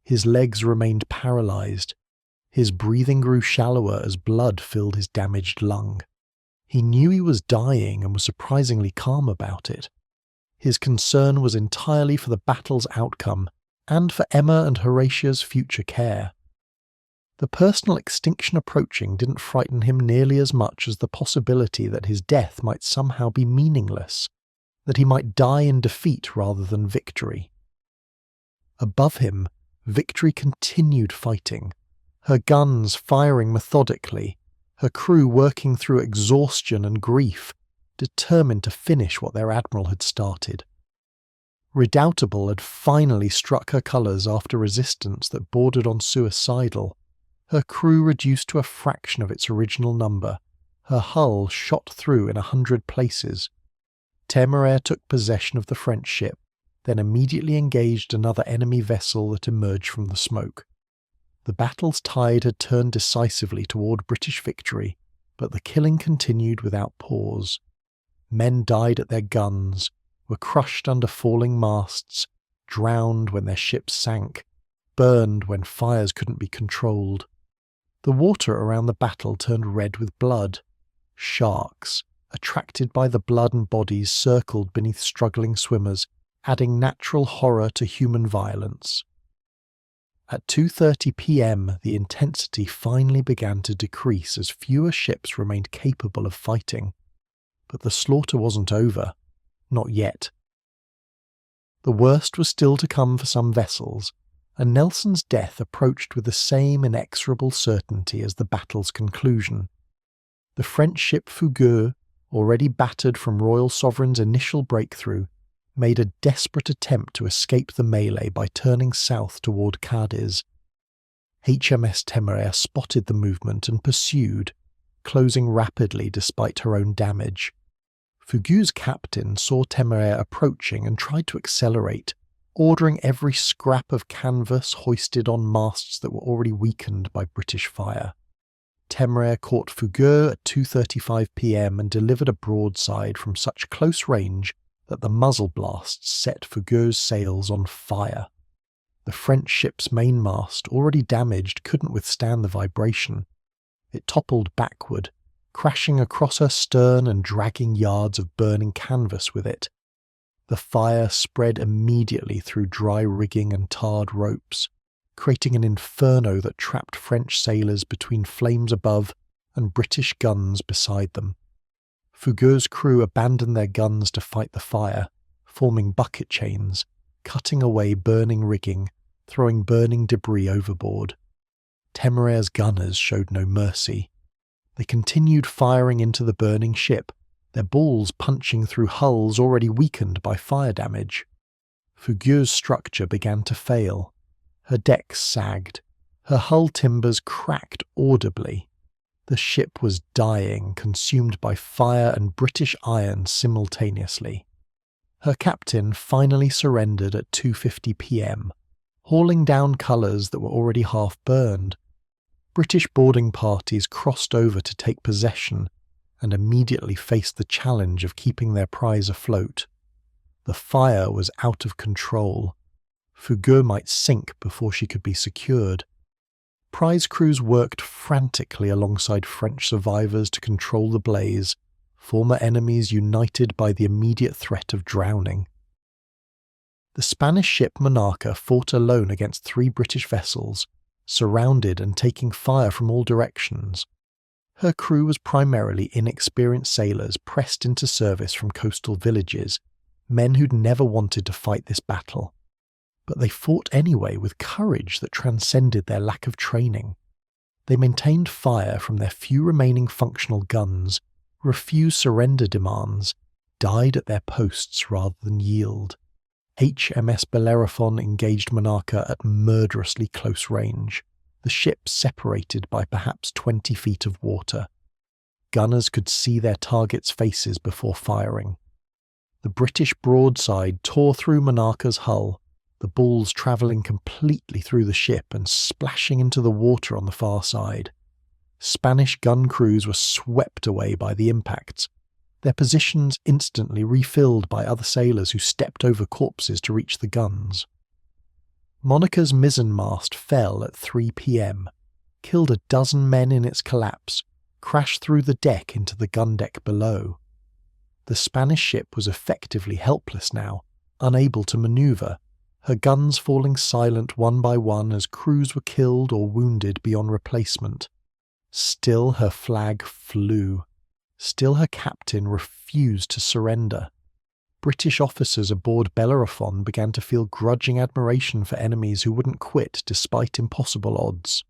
[SPEAKER 1] His legs remained paralysed. His breathing grew shallower as blood filled his damaged lung. He knew he was dying and was surprisingly calm about it. His concern was entirely for the battle's outcome and for Emma and Horatia's future care. The personal extinction approaching didn't frighten him nearly as much as the possibility that his death might somehow be meaningless, that he might die in defeat rather than victory. Above him, Victory continued fighting, her guns firing methodically, her crew working through exhaustion and grief, determined to finish what their admiral had started. Redoubtable had finally struck her colours after resistance that bordered on suicidal, her crew reduced to a fraction of its original number, her hull shot through in 100 places. Téméraire took possession of the French ship, then immediately engaged another enemy vessel that emerged from the smoke. The battle's tide had turned decisively toward British victory, but the killing continued without pause. Men died at their guns, were crushed under falling masts, drowned when their ships sank, burned when fires couldn't be controlled. The water around the battle turned red with blood. Sharks, attracted by the blood and bodies, circled beneath struggling swimmers, adding natural horror to human violence. At 2:30 p.m, the intensity finally began to decrease as fewer ships remained capable of fighting. But the slaughter wasn't over. Not yet. The worst was still to come for some vessels, and Nelson's death approached with the same inexorable certainty as the battle's conclusion. The French ship Fougueux, already battered from Royal Sovereign's initial breakthrough, made a desperate attempt to escape the melee by turning south toward Cadiz. HMS Téméraire spotted the movement and pursued, closing rapidly despite her own damage. Fougueux's captain saw Téméraire approaching and tried to accelerate, ordering every scrap of canvas hoisted on masts that were already weakened by British fire. Téméraire caught Fougueux at 2:35 p.m. and delivered a broadside from such close range that the muzzle blasts set Fougueux's sails on fire. The French ship's mainmast, already damaged, couldn't withstand the vibration. It toppled backward, crashing across her stern and dragging yards of burning canvas with it. The fire spread immediately through dry rigging and tarred ropes, creating an inferno that trapped French sailors between flames above and British guns beside them. Fougueur's crew abandoned their guns to fight the fire, forming bucket chains, cutting away burning rigging, throwing burning debris overboard. Temeraire's gunners showed no mercy. They continued firing into the burning ship, their balls punching through hulls already weakened by fire damage. Fougueur's structure began to fail. Her decks sagged. Her hull timbers cracked audibly. The ship was dying, consumed by fire and British iron simultaneously. Her captain finally surrendered at 2:50 p.m., hauling down colours that were already half burned. British boarding parties crossed over to take possession and immediately faced the challenge of keeping their prize afloat. The fire was out of control. Fougueux might sink before she could be secured. Prize crews worked frantically alongside French survivors to control the blaze, former enemies united by the immediate threat of drowning. The Spanish ship Monarca fought alone against 3 British vessels, surrounded and taking fire from all directions. Her crew was primarily inexperienced sailors pressed into service from coastal villages, men who'd never wanted to fight this battle. But they fought anyway with courage that transcended their lack of training. They maintained fire from their few remaining functional guns, refused surrender demands, died at their posts rather than yield. HMS Bellerophon engaged Monarca at murderously close range, the ship separated by perhaps 20 feet of water. Gunners could see their targets' faces before firing. The British broadside tore through Monarca's hull, the balls travelling completely through the ship and splashing into the water on the far side. Spanish gun crews were swept away by the impacts, their positions instantly refilled by other sailors who stepped over corpses to reach the guns. Monarca's mizzenmast fell at 3 p.m., killed a dozen men in its collapse, crashed through the deck into the gun deck below. The Spanish ship was effectively helpless now, unable to manoeuvre, her guns falling silent one by one as crews were killed or wounded beyond replacement. Still her flag flew. Still her captain refused to surrender. British officers aboard Bellerophon began to feel grudging admiration for enemies who wouldn't quit despite impossible odds.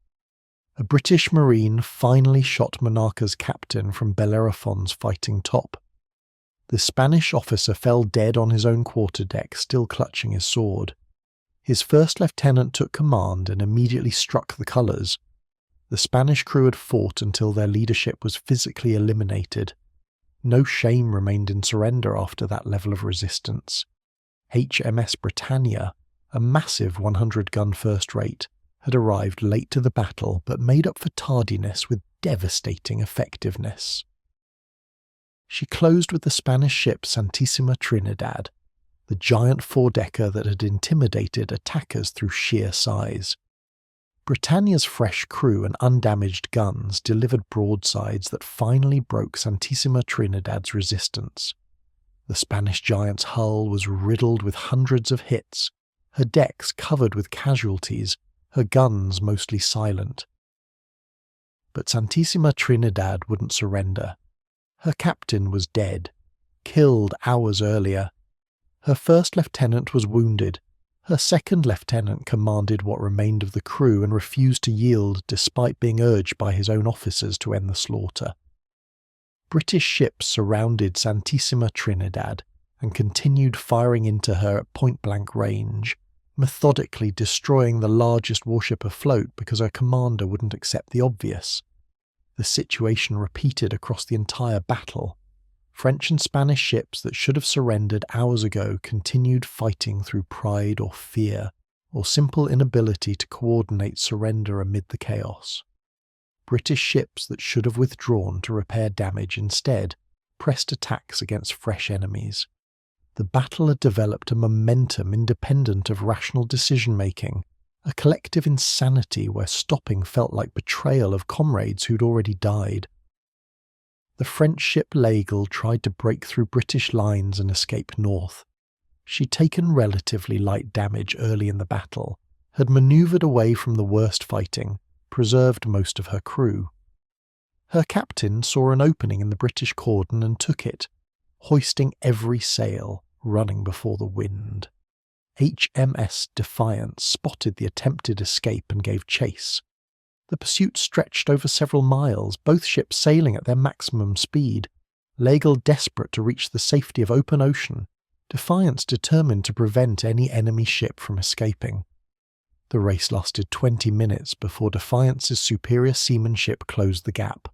[SPEAKER 1] A British Marine finally shot Monarca's captain from Bellerophon's fighting top. The Spanish officer fell dead on his own quarterdeck, still clutching his sword. His first lieutenant took command and immediately struck the colours. The Spanish crew had fought until their leadership was physically eliminated. No shame remained in surrender after that level of resistance. HMS Britannia, a massive 100-gun first rate, had arrived late to the battle but made up for tardiness with devastating effectiveness. She closed with the Spanish ship Santissima Trinidad, the giant four-decker that had intimidated attackers through sheer size. Britannia's fresh crew and undamaged guns delivered broadsides that finally broke Santissima Trinidad's resistance. The Spanish giant's hull was riddled with hundreds of hits, her decks covered with casualties, her guns mostly silent. But Santissima Trinidad wouldn't surrender. Her captain was dead, killed hours earlier. Her first lieutenant was wounded. Her second lieutenant commanded what remained of the crew and refused to yield despite being urged by his own officers to end the slaughter. British ships surrounded Santissima Trinidad and continued firing into her at point-blank range, methodically destroying the largest warship afloat because her commander wouldn't accept the obvious. The situation repeated across the entire battle. French and Spanish ships that should have surrendered hours ago continued fighting through pride or fear, or simple inability to coordinate surrender amid the chaos. British ships that should have withdrawn to repair damage instead pressed attacks against fresh enemies. The battle had developed a momentum independent of rational decision-making, a collective insanity where stopping felt like betrayal of comrades who'd already died. The French ship L'Aigle tried to break through British lines and escape north. She'd taken relatively light damage early in the battle, had manoeuvred away from the worst fighting, preserved most of her crew. Her captain saw an opening in the British cordon and took it, hoisting every sail, running before the wind. HMS Defiance spotted the attempted escape and gave chase. The pursuit stretched over several miles, both ships sailing at their maximum speed, L'Aigle desperate to reach the safety of open ocean, Defiance determined to prevent any enemy ship from escaping. The race lasted 20 minutes before Defiance's superior seamanship closed the gap.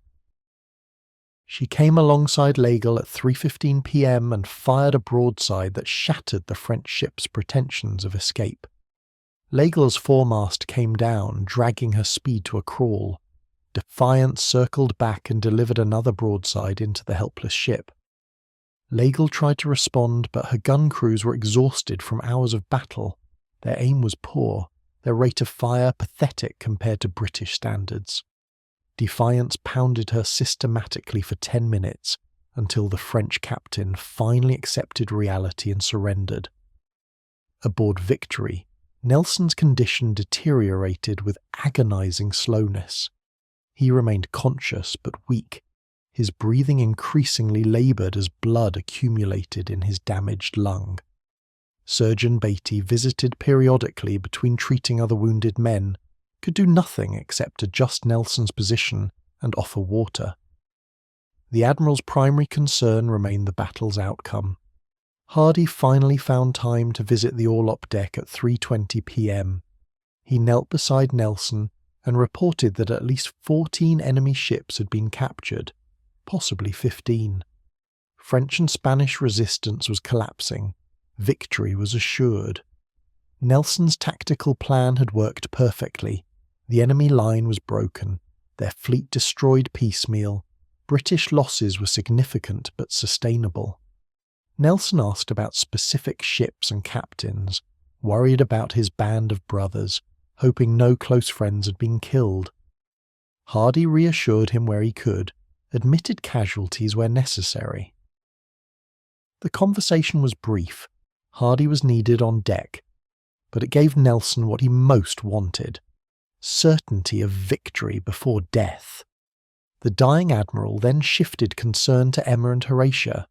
[SPEAKER 1] She came alongside L'Aigle at 3:15 p.m. and fired a broadside that shattered the French ship's pretensions of escape. L'Aigle's foremast came down, dragging her speed to a crawl. Defiance circled back and delivered another broadside into the helpless ship. L'Aigle tried to respond, but her gun crews were exhausted from hours of battle. Their aim was poor, their rate of fire pathetic compared to British standards. Defiance pounded her systematically for 10 minutes until the French captain finally accepted reality and surrendered. Aboard Victory, Nelson's condition deteriorated with agonizing slowness. He remained conscious but weak, his breathing increasingly laboured as blood accumulated in his damaged lung. Surgeon Beatty visited periodically between treating other wounded men, could do nothing except adjust Nelson's position and offer water. The Admiral's primary concern remained the battle's outcome. Hardy finally found time to visit the orlop deck at 3:20 p.m. He knelt beside Nelson and reported that at least 14 enemy ships had been captured, possibly 15. French and Spanish resistance was collapsing. Victory was assured. Nelson's tactical plan had worked perfectly. The enemy line was broken, their fleet destroyed piecemeal. British losses were significant but sustainable. Nelson asked about specific ships and captains, worried about his band of brothers, hoping no close friends had been killed. Hardy reassured him where he could, admitted casualties where necessary. The conversation was brief. Hardy was needed on deck, but it gave Nelson what he most wanted: certainty of victory before death. The dying admiral then shifted concern to Emma and Horatia.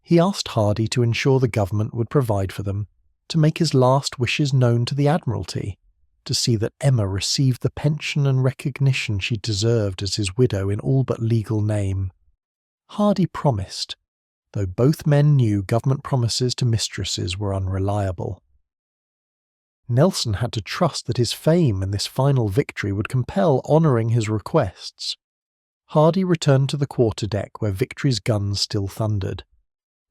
[SPEAKER 1] He asked Hardy to ensure the government would provide for them, to make his last wishes known to the Admiralty, to see that Emma received the pension and recognition she deserved as his widow in all but legal name. Hardy promised, though both men knew government promises to mistresses were unreliable. Nelson had to trust that his fame and this final victory would compel honouring his requests. Hardy returned to the quarterdeck where Victory's guns still thundered.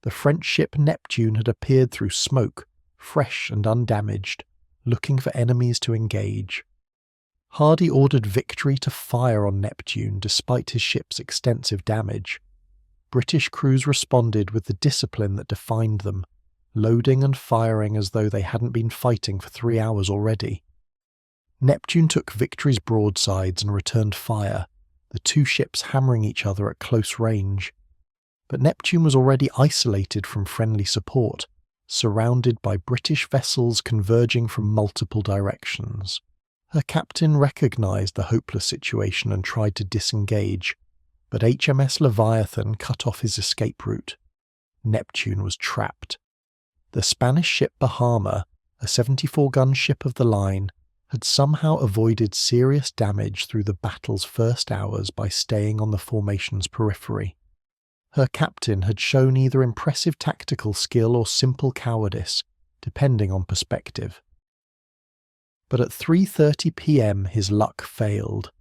[SPEAKER 1] The French ship Neptune had appeared through smoke, fresh and undamaged, looking for enemies to engage. Hardy ordered Victory to fire on Neptune despite his ship's extensive damage. British crews responded with the discipline that defined them, loading and firing as though they hadn't been fighting for 3 hours already. Neptune took Victory's broadsides and returned fire, the two ships hammering each other at close range. But Neptune was already isolated from friendly support, surrounded by British vessels converging from multiple directions. Her captain recognised the hopeless situation and tried to disengage, but HMS Leviathan cut off his escape route. Neptune was trapped. The Spanish ship Bahama, a 74-gun ship of the line, had somehow avoided serious damage through the battle's first hours by staying on the formation's periphery. Her captain had shown either impressive tactical skill or simple cowardice, depending on perspective. But at 3:30 p.m. his luck failed.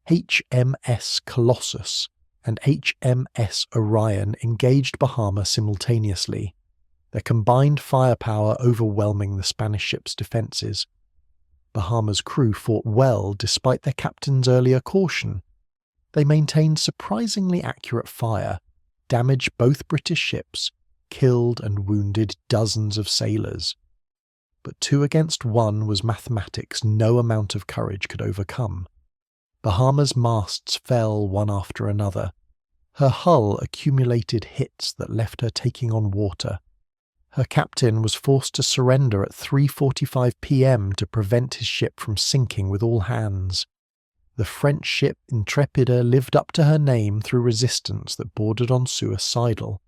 [SPEAKER 1] HMS Colossus and HMS Orion engaged Bahama simultaneously, their combined firepower overwhelming the Spanish ship's defences. Bahama's crew fought well despite their captain's earlier caution. They maintained surprisingly accurate fire, damaged both British ships, killed and wounded dozens of sailors. but 2 against 1 was mathematics no amount of courage could overcome. Bahama's masts fell one after another. Her hull accumulated hits that left her taking on water. Her captain was forced to surrender at 3:45 p.m. to prevent his ship from sinking with all hands. The French ship Intrépide lived up to her name through resistance that bordered on suicidal.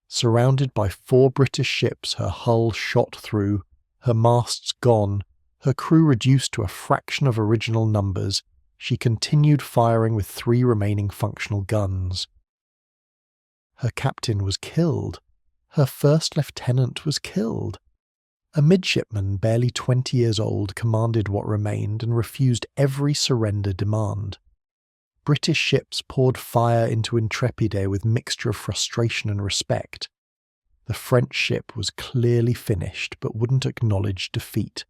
[SPEAKER 1] Surrounded by 4 British ships, her hull shot through, her masts gone, her crew reduced to a fraction of original numbers, she continued firing with 3 remaining functional guns. Her captain was killed. Her first lieutenant was killed. A midshipman barely 20 years old commanded what remained and refused every surrender demand. British ships poured fire into Intrépide with mixture of frustration and respect. The French ship was clearly finished but wouldn't acknowledge defeat.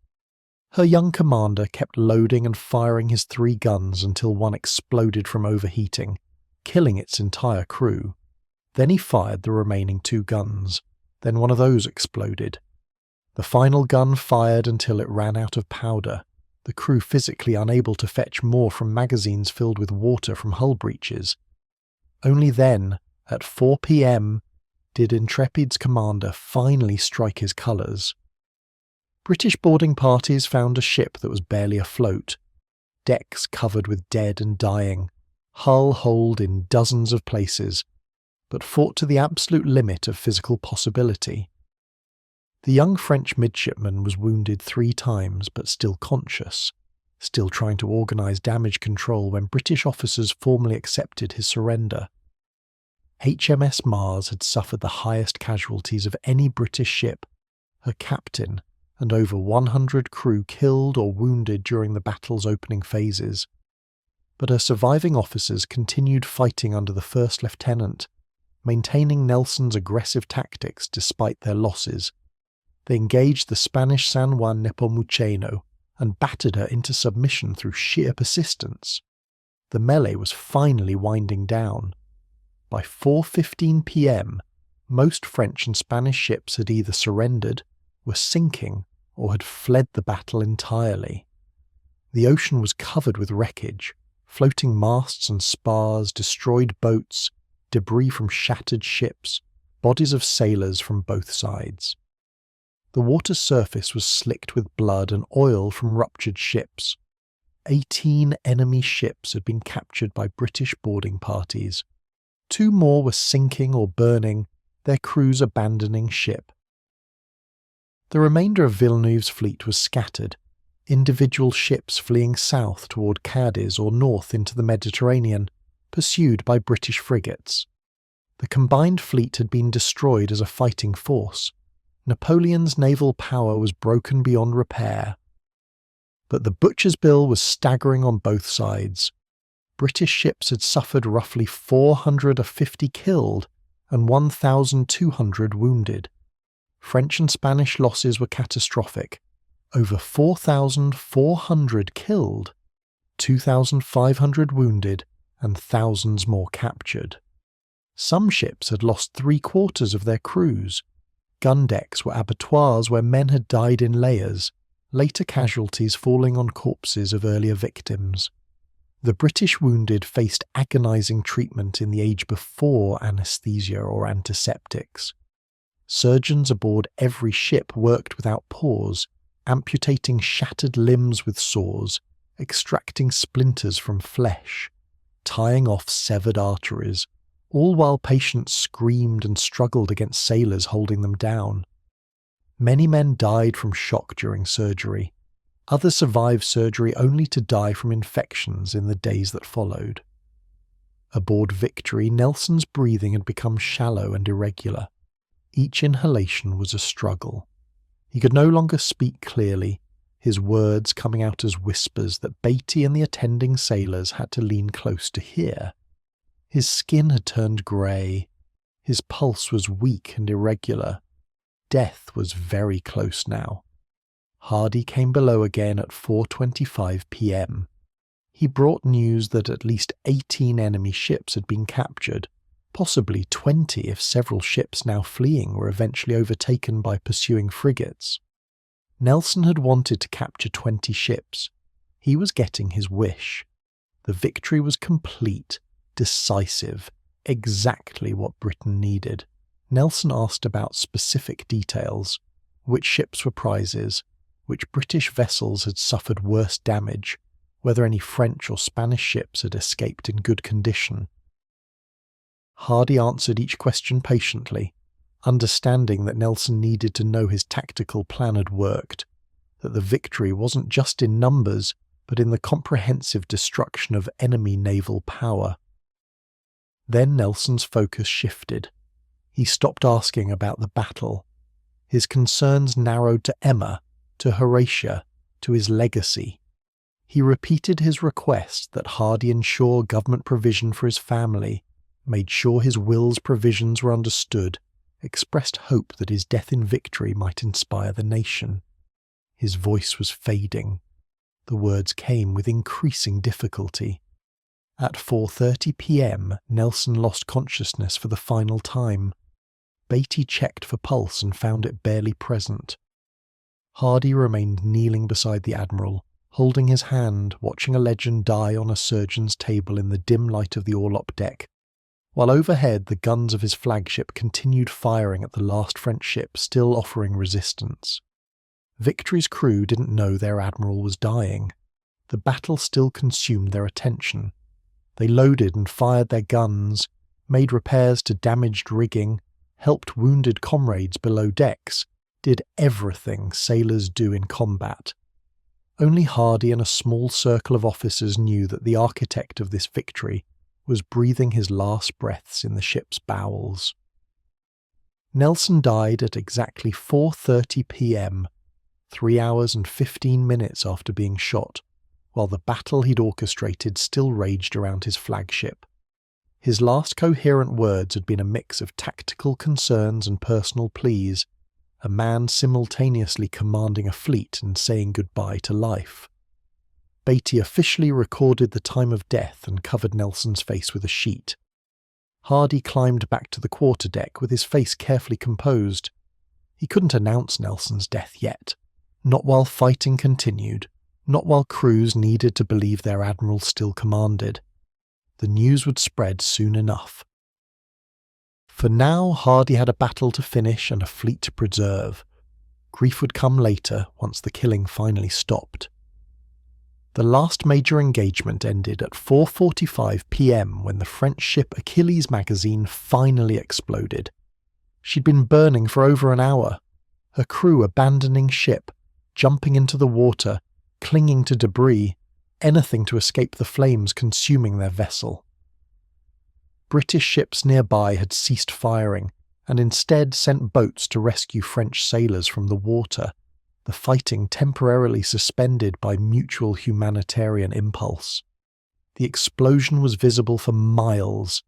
[SPEAKER 1] Her young commander kept loading and firing his 3 guns until one exploded from overheating, killing its entire crew. Then he fired the remaining 2 guns. Then one of those exploded. The final gun fired until it ran out of powder, the crew physically unable to fetch more from magazines filled with water from hull breaches. Only then, at 4 p.m., did Intrépide's commander finally strike his colours. British boarding parties found a ship that was barely afloat, decks covered with dead and dying, hull holed in dozens of places, but fought to the absolute limit of physical possibility. The young French midshipman was wounded 3 times but still conscious, still trying to organise damage control when British officers formally accepted his surrender. HMS Mars had suffered the highest casualties of any British ship, her captain and over 100 crew killed or wounded during the battle's opening phases. But her surviving officers continued fighting under the first lieutenant, maintaining Nelson's aggressive tactics despite their losses. They engaged the Spanish San Juan Nepomuceno and battered her into submission through sheer persistence. The melee was finally winding down. By 4:15 p.m., most French and Spanish ships had either surrendered, were sinking, or had fled the battle entirely. The ocean was covered with wreckage, floating masts and spars, destroyed boats, debris from shattered ships, bodies of sailors from both sides. The water's surface was slicked with blood and oil from ruptured ships. 18 enemy ships had been captured by British boarding parties. 2 more were sinking or burning, their crews abandoning ship. The remainder of Villeneuve's fleet was scattered, individual ships fleeing south toward Cadiz or north into the Mediterranean, pursued by British frigates. The combined fleet had been destroyed as a fighting force. Napoleon's naval power was broken beyond repair. But the butcher's bill was staggering on both sides. British ships had suffered roughly 450 killed and 1,200 wounded. French and Spanish losses were catastrophic. Over 4,400 killed, 2,500 wounded, and thousands more captured. Some ships had lost 3/4 of their crews. Gun decks were abattoirs where men had died in layers, later casualties falling on corpses of earlier victims. The British wounded faced agonising treatment in the age before anaesthesia or antiseptics. Surgeons aboard every ship worked without pause, amputating shattered limbs with saws, extracting splinters from flesh, tying off severed arteries, all while patients screamed and struggled against sailors holding them down. Many men died from shock during surgery. Others survived surgery only to die from infections in the days that followed. Aboard Victory, Nelson's breathing had become shallow and irregular. Each inhalation was a struggle. He could no longer speak clearly, his words coming out as whispers that Beatty and the attending sailors had to lean close to hear. His skin had turned grey. His pulse was weak and irregular. Death was very close now. Hardy came below again at 4:25 p.m. He brought news that at least 18 enemy ships had been captured, possibly 20 if several ships now fleeing were eventually overtaken by pursuing frigates. Nelson had wanted to capture 20 ships. He was getting his wish. The victory was complete, decisive, exactly what Britain needed. Nelson asked about specific details: which ships were prizes, which British vessels had suffered worse damage, whether any French or Spanish ships had escaped in good condition. Hardy answered each question patiently, understanding that Nelson needed to know his tactical plan had worked, that the victory wasn't just in numbers, but in the comprehensive destruction of enemy naval power. Then Nelson's focus shifted. He stopped asking about the battle. His concerns narrowed to Emma, to Horatia, to his legacy. He repeated his request that Hardy ensure government provision for his family, made sure his will's provisions were understood, expressed hope that his death in victory might inspire the nation. His voice was fading. The words came with increasing difficulty. At 4:30 p.m, Nelson lost consciousness for the final time. Beatty checked for pulse and found it barely present. Hardy remained kneeling beside the admiral, holding his hand, watching a legend die on a surgeon's table in the dim light of the orlop deck, while overhead the guns of his flagship continued firing at the last French ship still offering resistance. Victory's crew didn't know their admiral was dying. The battle still consumed their attention. They loaded and fired their guns, made repairs to damaged rigging, helped wounded comrades below decks, did everything sailors do in combat. Only Hardy and a small circle of officers knew that the architect of this victory was breathing his last breaths in the ship's bowels. Nelson died at exactly 4:30 p.m, 3 hours and 15 minutes after being shot, while the battle he'd orchestrated still raged around his flagship. His last coherent words had been a mix of tactical concerns and personal pleas, a man simultaneously commanding a fleet and saying goodbye to life. Beatty officially recorded the time of death and covered Nelson's face with a sheet. Hardy climbed back to the quarterdeck with his face carefully composed. He couldn't announce Nelson's death yet. Not while fighting continued, not while crews needed to believe their admiral still commanded. The news would spread soon enough. For now, Hardy had a battle to finish and a fleet to preserve. Grief would come later, once the killing finally stopped. The last major engagement ended at 4:45 p.m. when the French ship Achilles magazine finally exploded. She'd been burning for over an hour, her crew abandoning ship, jumping into the water, clinging to debris, anything to escape the flames consuming their vessel. British ships nearby had ceased firing, and instead sent boats to rescue French sailors from the water, the fighting temporarily suspended by mutual humanitarian impulse. The explosion was visible for miles.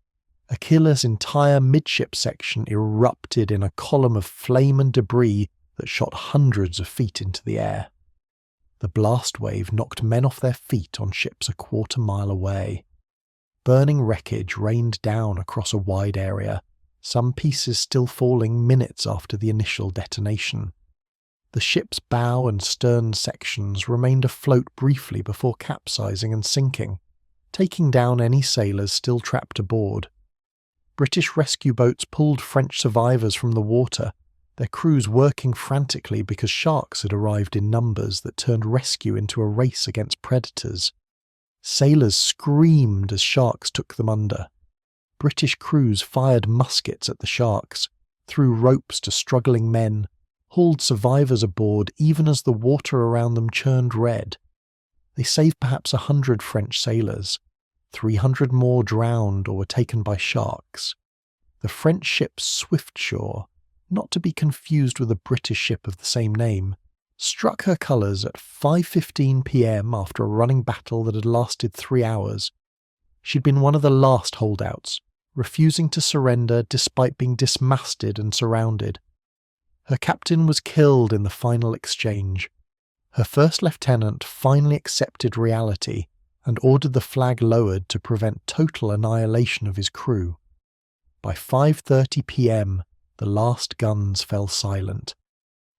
[SPEAKER 1] Achilles' entire midship section erupted in a column of flame and debris that shot hundreds of feet into the air. The blast wave knocked men off their feet on ships a quarter-mile away. Burning wreckage rained down across a wide area, some pieces still falling minutes after the initial detonation. The ship's bow and stern sections remained afloat briefly before capsizing and sinking, taking down any sailors still trapped aboard. British rescue boats pulled French survivors from the water, their crews working frantically because sharks had arrived in numbers that turned rescue into a race against predators. Sailors screamed as sharks took them under. British crews fired muskets at the sharks, threw ropes to struggling men, hauled survivors aboard even as the water around them churned red. They saved perhaps 100 French sailors. 300 more drowned or were taken by sharks. The French ship Swiftsure, not to be confused with a British ship of the same name, struck her colours at 5:15 p.m. after a running battle that had lasted 3 hours. She'd been one of the last holdouts, refusing to surrender despite being dismasted and surrounded. Her captain was killed in the final exchange. Her first lieutenant finally accepted reality and ordered the flag lowered to prevent total annihilation of his crew. By 5:30 p.m, the last guns fell silent.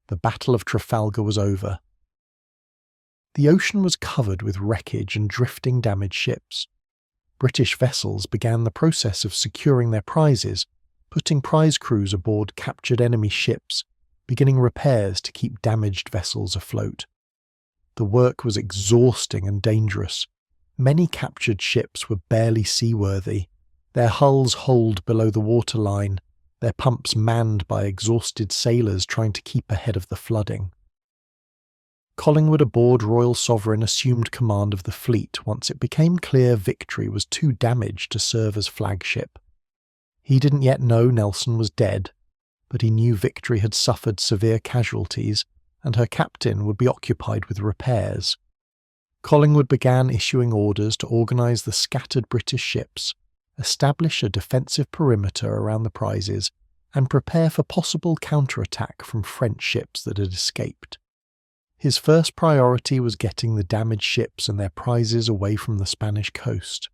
[SPEAKER 1] The Battle of Trafalgar was over. The ocean was covered with wreckage and drifting damaged ships. British vessels began the process of securing their prizes, putting prize crews aboard captured enemy ships, beginning repairs to keep damaged vessels afloat. The work was exhausting and dangerous. Many captured ships were barely seaworthy, their hulls holed below the waterline, their pumps manned by exhausted sailors trying to keep ahead of the flooding. Collingwood aboard Royal Sovereign assumed command of the fleet once it became clear Victory was too damaged to serve as flagship. He didn't yet know Nelson was dead, but he knew Victory had suffered severe casualties and her captain would be occupied with repairs. Collingwood began issuing orders to organise the scattered British ships, establish a defensive perimeter around the prizes, and prepare for possible counterattack from French ships that had escaped. His first priority was getting the damaged ships and their prizes away from the Spanish coast.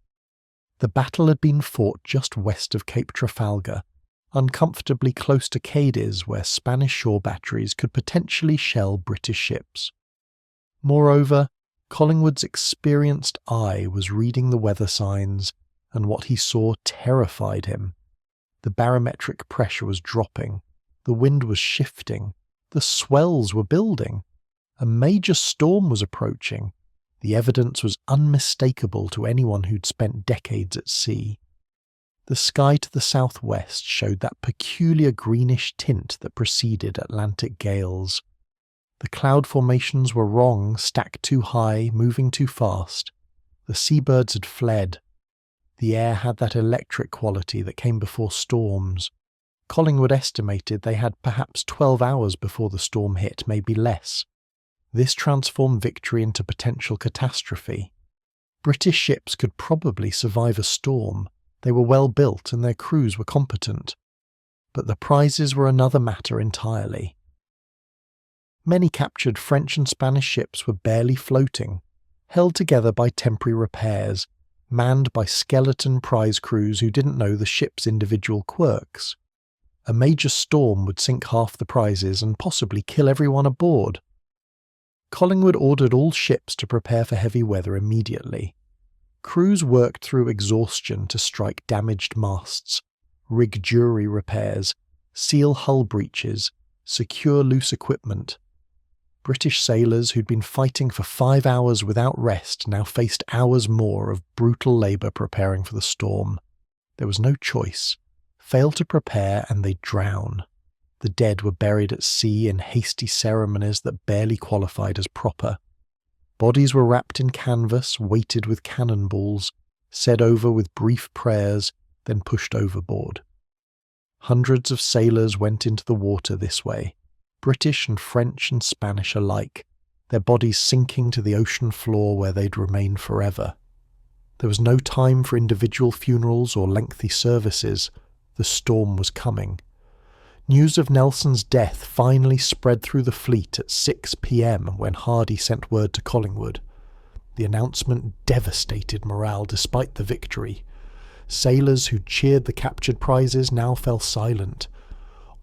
[SPEAKER 1] The battle had been fought just west of Cape Trafalgar, uncomfortably close to Cadiz, where Spanish shore batteries could potentially shell British ships. Moreover, Collingwood's experienced eye was reading the weather signs, and what he saw terrified him. The barometric pressure was dropping, the wind was shifting, the swells were building. A major storm was approaching. The evidence was unmistakable to anyone who'd spent decades at sea. The sky to the southwest showed that peculiar greenish tint that preceded Atlantic gales. The cloud formations were wrong, stacked too high, moving too fast. The seabirds had fled. The air had that electric quality that came before storms. Collingwood estimated they had perhaps 12 hours before the storm hit, maybe less. This transformed Victory into potential catastrophe. British ships could probably survive a storm. They were well built and their crews were competent. But the prizes were another matter entirely. Many captured French and Spanish ships were barely floating, held together by temporary repairs, manned by skeleton prize crews who didn't know the ship's individual quirks. A major storm would sink half the prizes and possibly kill everyone aboard. Collingwood ordered all ships to prepare for heavy weather immediately. Crews worked through exhaustion to strike damaged masts, rig jury repairs, seal hull breaches, secure loose equipment. British sailors who'd been fighting for 5 hours without rest now faced hours more of brutal labour preparing for the storm. There was no choice. Fail to prepare and they'd drown. The dead were buried at sea in hasty ceremonies that barely qualified as proper. Bodies were wrapped in canvas, weighted with cannonballs, said over with brief prayers, then pushed overboard. Hundreds of sailors went into the water this way, British and French and Spanish alike, their bodies sinking to the ocean floor where they'd remain forever. There was no time for individual funerals or lengthy services. The storm was coming. News of Nelson's death finally spread through the fleet at 6 p.m. when Hardy sent word to Collingwood. The announcement devastated morale despite the victory. Sailors who cheered the captured prizes now fell silent.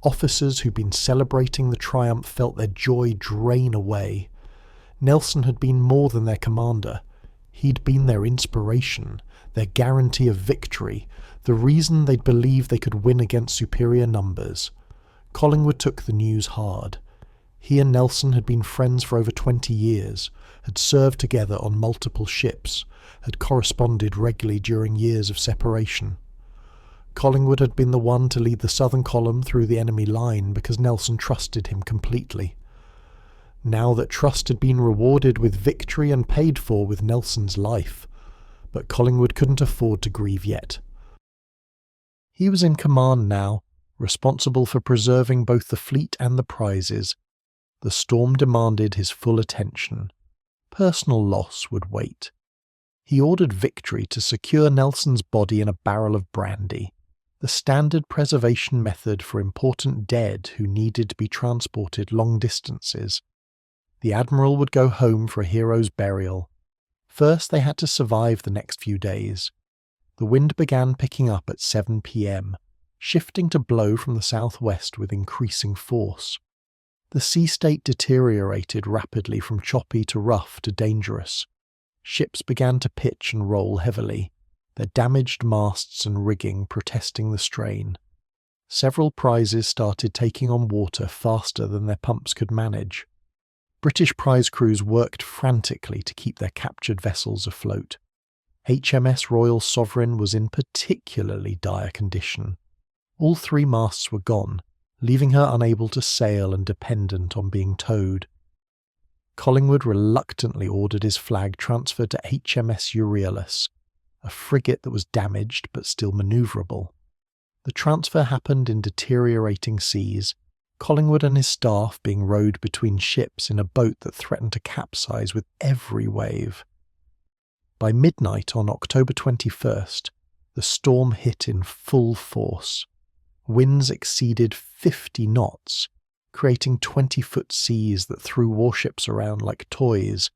[SPEAKER 1] Officers who'd been celebrating the triumph felt their joy drain away. Nelson had been more than their commander. He'd been their inspiration, their guarantee of victory, the reason they'd believed they could win against superior numbers. Collingwood took the news hard. He and Nelson had been friends for over 20 years, had served together on multiple ships, had corresponded regularly during years of separation. Collingwood had been the one to lead the southern column through the enemy line because Nelson trusted him completely. Now that trust had been rewarded with victory and paid for with Nelson's life, but Collingwood couldn't afford to grieve yet. He was in command now, responsible for preserving both the fleet and the prizes. The storm demanded his full attention. Personal loss would wait. He ordered Victory to secure Nelson's body in a barrel of brandy, the standard preservation method for important dead who needed to be transported long distances. The admiral would go home for a hero's burial. First they had to survive the next few days. The wind began picking up at 7 p.m., shifting to blow from the southwest with increasing force. The sea state deteriorated rapidly from choppy to rough to dangerous. Ships began to pitch and roll heavily, their damaged masts and rigging protesting the strain. Several prizes started taking on water faster than their pumps could manage. British prize crews worked frantically to keep their captured vessels afloat. HMS Royal Sovereign was in particularly dire condition. All 3 masts were gone, leaving her unable to sail and dependent on being towed. Collingwood reluctantly ordered his flag transferred to HMS Euryalus, a frigate that was damaged but still manoeuvrable. The transfer happened in deteriorating seas, Collingwood and his staff being rowed between ships in a boat that threatened to capsize with every wave. By midnight on October 21st, the storm hit in full force. Winds exceeded 50 knots, creating 20-foot seas that threw warships around like toys.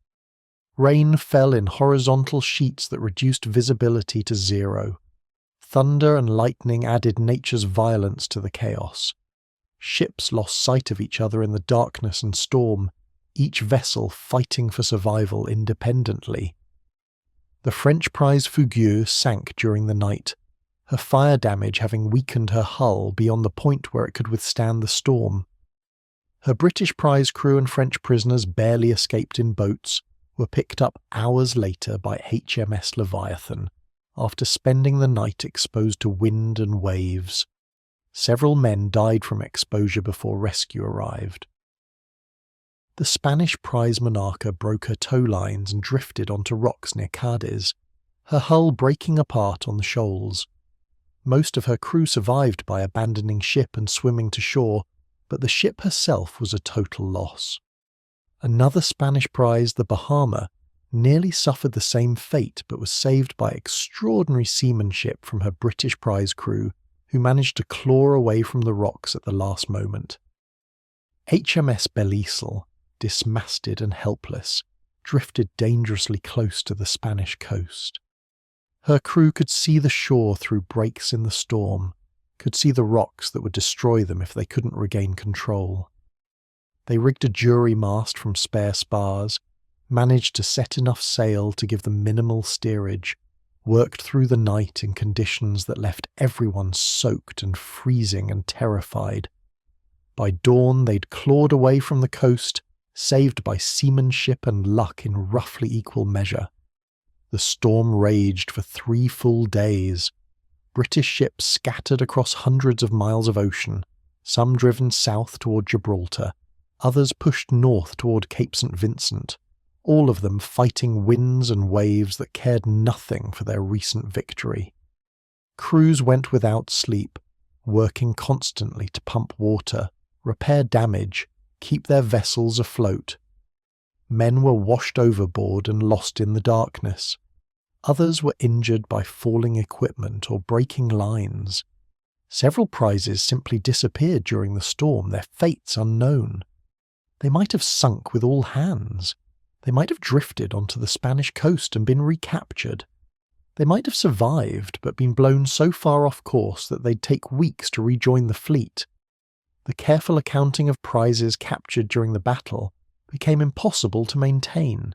[SPEAKER 1] Rain fell in horizontal sheets that reduced visibility to 0. Thunder and lightning added nature's violence to the chaos. Ships lost sight of each other in the darkness and storm, each vessel fighting for survival independently. The French prize Fougueux sank during the night, her fire damage having weakened her hull beyond the point where it could withstand the storm. Her British prize crew and French prisoners barely escaped in boats, were picked up hours later by HMS Leviathan, after spending the night exposed to wind and waves. Several men died from exposure before rescue arrived. The Spanish prize Monarca broke her tow lines and drifted onto rocks near Cadiz, her hull breaking apart on the shoals. Most of her crew survived by abandoning ship and swimming to shore, but the ship herself was a total loss. Another Spanish prize, the Bahama, nearly suffered the same fate but was saved by extraordinary seamanship from her British prize crew, who managed to claw away from the rocks at the last moment. HMS Belleisle, dismasted and helpless, drifted dangerously close to the Spanish coast. Her crew could see the shore through breaks in the storm, could see the rocks that would destroy them if they couldn't regain control. They rigged a jury mast from spare spars, managed to set enough sail to give them minimal steerage, worked through the night in conditions that left everyone soaked and freezing and terrified. By dawn they'd clawed away from the coast, saved by seamanship and luck in roughly equal measure. The storm raged for 3 full days. British ships scattered across hundreds of miles of ocean, some driven south toward Gibraltar, others pushed north toward Cape St. Vincent, all of them fighting winds and waves that cared nothing for their recent victory. Crews went without sleep, working constantly to pump water, repair damage, keep their vessels afloat. Men were washed overboard and lost in the darkness. Others were injured by falling equipment or breaking lines. Several prizes simply disappeared during the storm, their fates unknown. They might have sunk with all hands. They might have drifted onto the Spanish coast and been recaptured. They might have survived but been blown so far off course that they'd take weeks to rejoin the fleet. The careful accounting of prizes captured during the battle became impossible to maintain.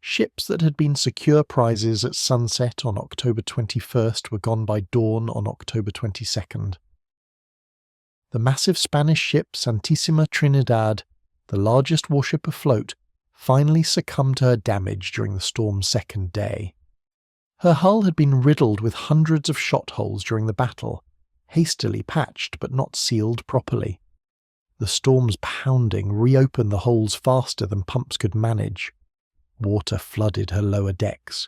[SPEAKER 1] Ships that had been secure prizes at sunset on October 21st were gone by dawn on October 22nd. The massive Spanish ship Santísima Trinidad, the largest warship afloat, finally succumbed to her damage during the storm's second day. Her hull had been riddled with hundreds of shot holes during the battle, hastily patched but not sealed properly. The storm's pounding reopened the holes faster than pumps could manage. Water flooded her lower decks.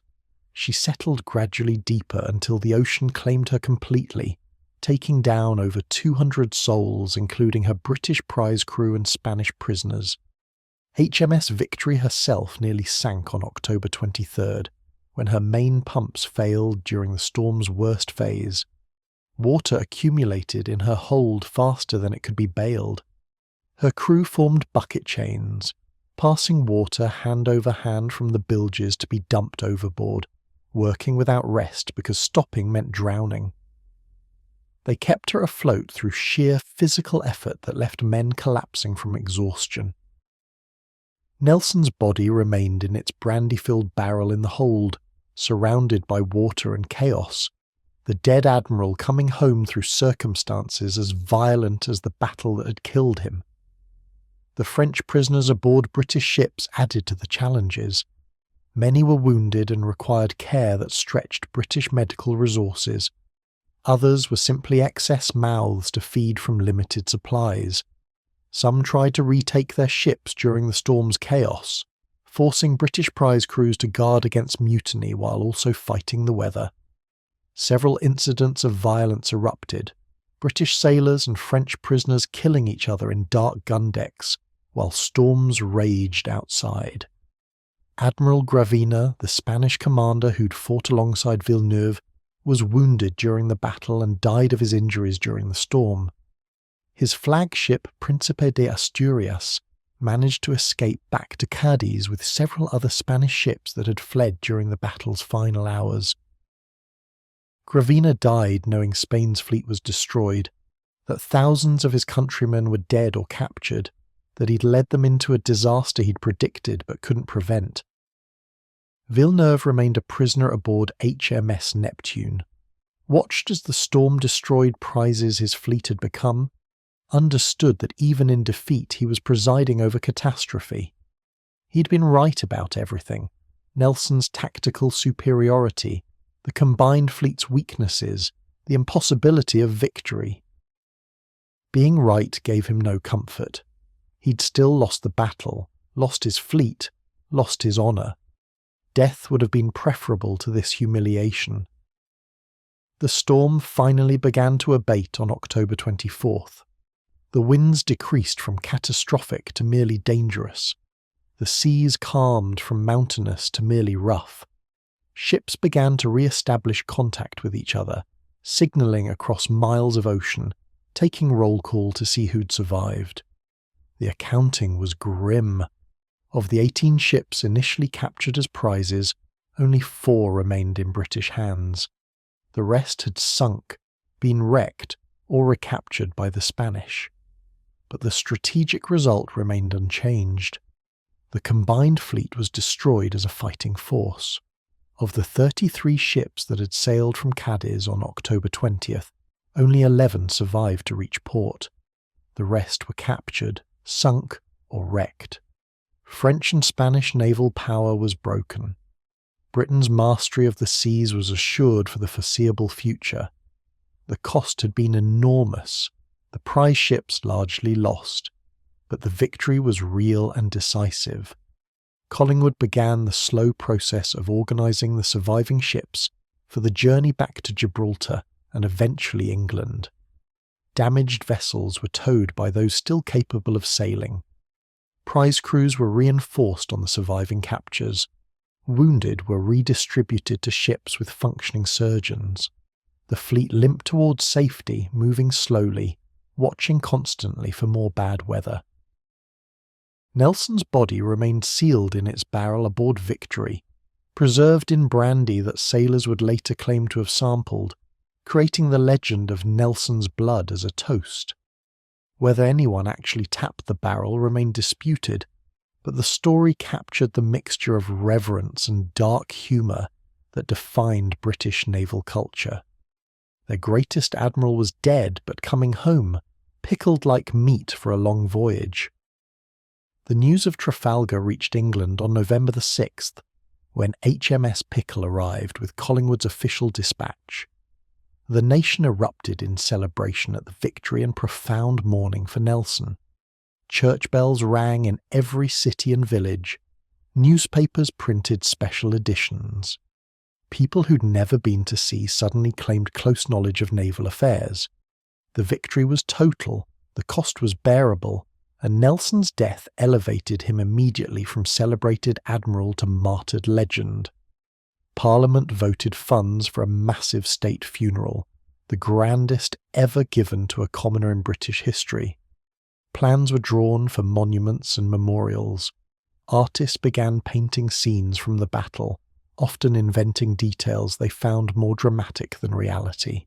[SPEAKER 1] She settled gradually deeper until the ocean claimed her completely, taking down over 200 souls, including her British prize crew and Spanish prisoners. HMS Victory herself nearly sank on October 23rd, when her main pumps failed during the storm's worst phase. Water accumulated in her hold faster than it could be bailed. Her crew formed bucket chains, passing water hand over hand from the bilges to be dumped overboard, working without rest because stopping meant drowning. They kept her afloat through sheer physical effort that left men collapsing from exhaustion. Nelson's body remained in its brandy-filled barrel in the hold, surrounded by water and chaos, the dead admiral coming home through circumstances as violent as the battle that had killed him. The French prisoners aboard British ships added to the challenges. Many were wounded and required care that stretched British medical resources. Others were simply excess mouths to feed from limited supplies. Some tried to retake their ships during the storm's chaos, forcing British prize crews to guard against mutiny while also fighting the weather. Several incidents of violence erupted, British sailors and French prisoners killing each other in dark gun decks, while storms raged outside. Admiral Gravina, the Spanish commander who'd fought alongside Villeneuve, was wounded during the battle and died of his injuries during the storm. His flagship Príncipe de Asturias managed to escape back to Cadiz with several other Spanish ships that had fled during the battle's final hours. Gravina died knowing Spain's fleet was destroyed, that thousands of his countrymen were dead or captured, that he'd led them into a disaster he'd predicted but couldn't prevent. Villeneuve remained a prisoner aboard HMS Neptune, watched as the storm destroyed prizes his fleet had become, understood that even in defeat he was presiding over catastrophe. He'd been right about everything: Nelson's tactical superiority, the combined fleet's weaknesses, the impossibility of victory. Being right gave him no comfort. He'd still lost the battle, lost his fleet, lost his honour. Death would have been preferable to this humiliation. The storm finally began to abate on October 24th. The winds decreased from catastrophic to merely dangerous. The seas calmed from mountainous to merely rough. Ships began to re-establish contact with each other, signalling across miles of ocean, taking roll call to see who'd survived. The accounting was grim. Of the 18 ships initially captured as prizes, only 4 remained in British hands. The rest had sunk, been wrecked, or recaptured by the Spanish. But the strategic result remained unchanged. The combined fleet was destroyed as a fighting force. Of the 33 ships that had sailed from Cadiz on October 20th, only 11 survived to reach port. The rest were captured, sunk, or wrecked. French and Spanish naval power was broken. Britain's mastery of the seas was assured for the foreseeable future. The cost had been enormous, the prize ships largely lost, but the victory was real and decisive. Collingwood began the slow process of organising the surviving ships for the journey back to Gibraltar and eventually England. Damaged vessels were towed by those still capable of sailing. Prize crews were reinforced on the surviving captures. Wounded were redistributed to ships with functioning surgeons. The fleet limped towards safety, moving slowly, watching constantly for more bad weather. Nelson's body remained sealed in its barrel aboard Victory, preserved in brandy that sailors would later claim to have sampled, creating the legend of Nelson's blood as a toast. Whether anyone actually tapped the barrel remained disputed, but the story captured the mixture of reverence and dark humour that defined British naval culture. Their greatest admiral was dead but coming home, pickled like meat for a long voyage. The news of Trafalgar reached England on November the 6th, when HMS Pickle arrived with Collingwood's official dispatch. The nation erupted in celebration at the victory and profound mourning for Nelson. Church bells rang in every city and village. Newspapers printed special editions. People who'd never been to sea suddenly claimed close knowledge of naval affairs. The victory was total, the cost was bearable, and Nelson's death elevated him immediately from celebrated admiral to martyred legend. Parliament voted funds for a massive state funeral, the grandest ever given to a commoner in British history. Plans were drawn for monuments and memorials. Artists began painting scenes from the battle, often inventing details they found more dramatic than reality.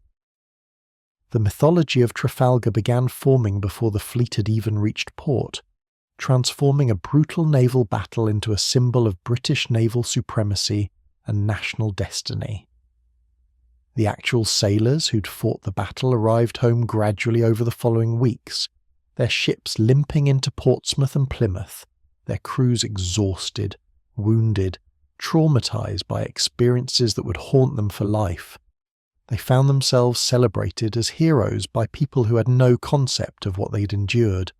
[SPEAKER 1] The mythology of Trafalgar began forming before the fleet had even reached port, transforming a brutal naval battle into a symbol of British naval supremacy and national destiny. The actual sailors who'd fought the battle arrived home gradually over the following weeks, their ships limping into Portsmouth and Plymouth, their crews exhausted, wounded, traumatized by experiences that would haunt them for life. They found themselves celebrated as heroes by people who had no concept of what they'd endured.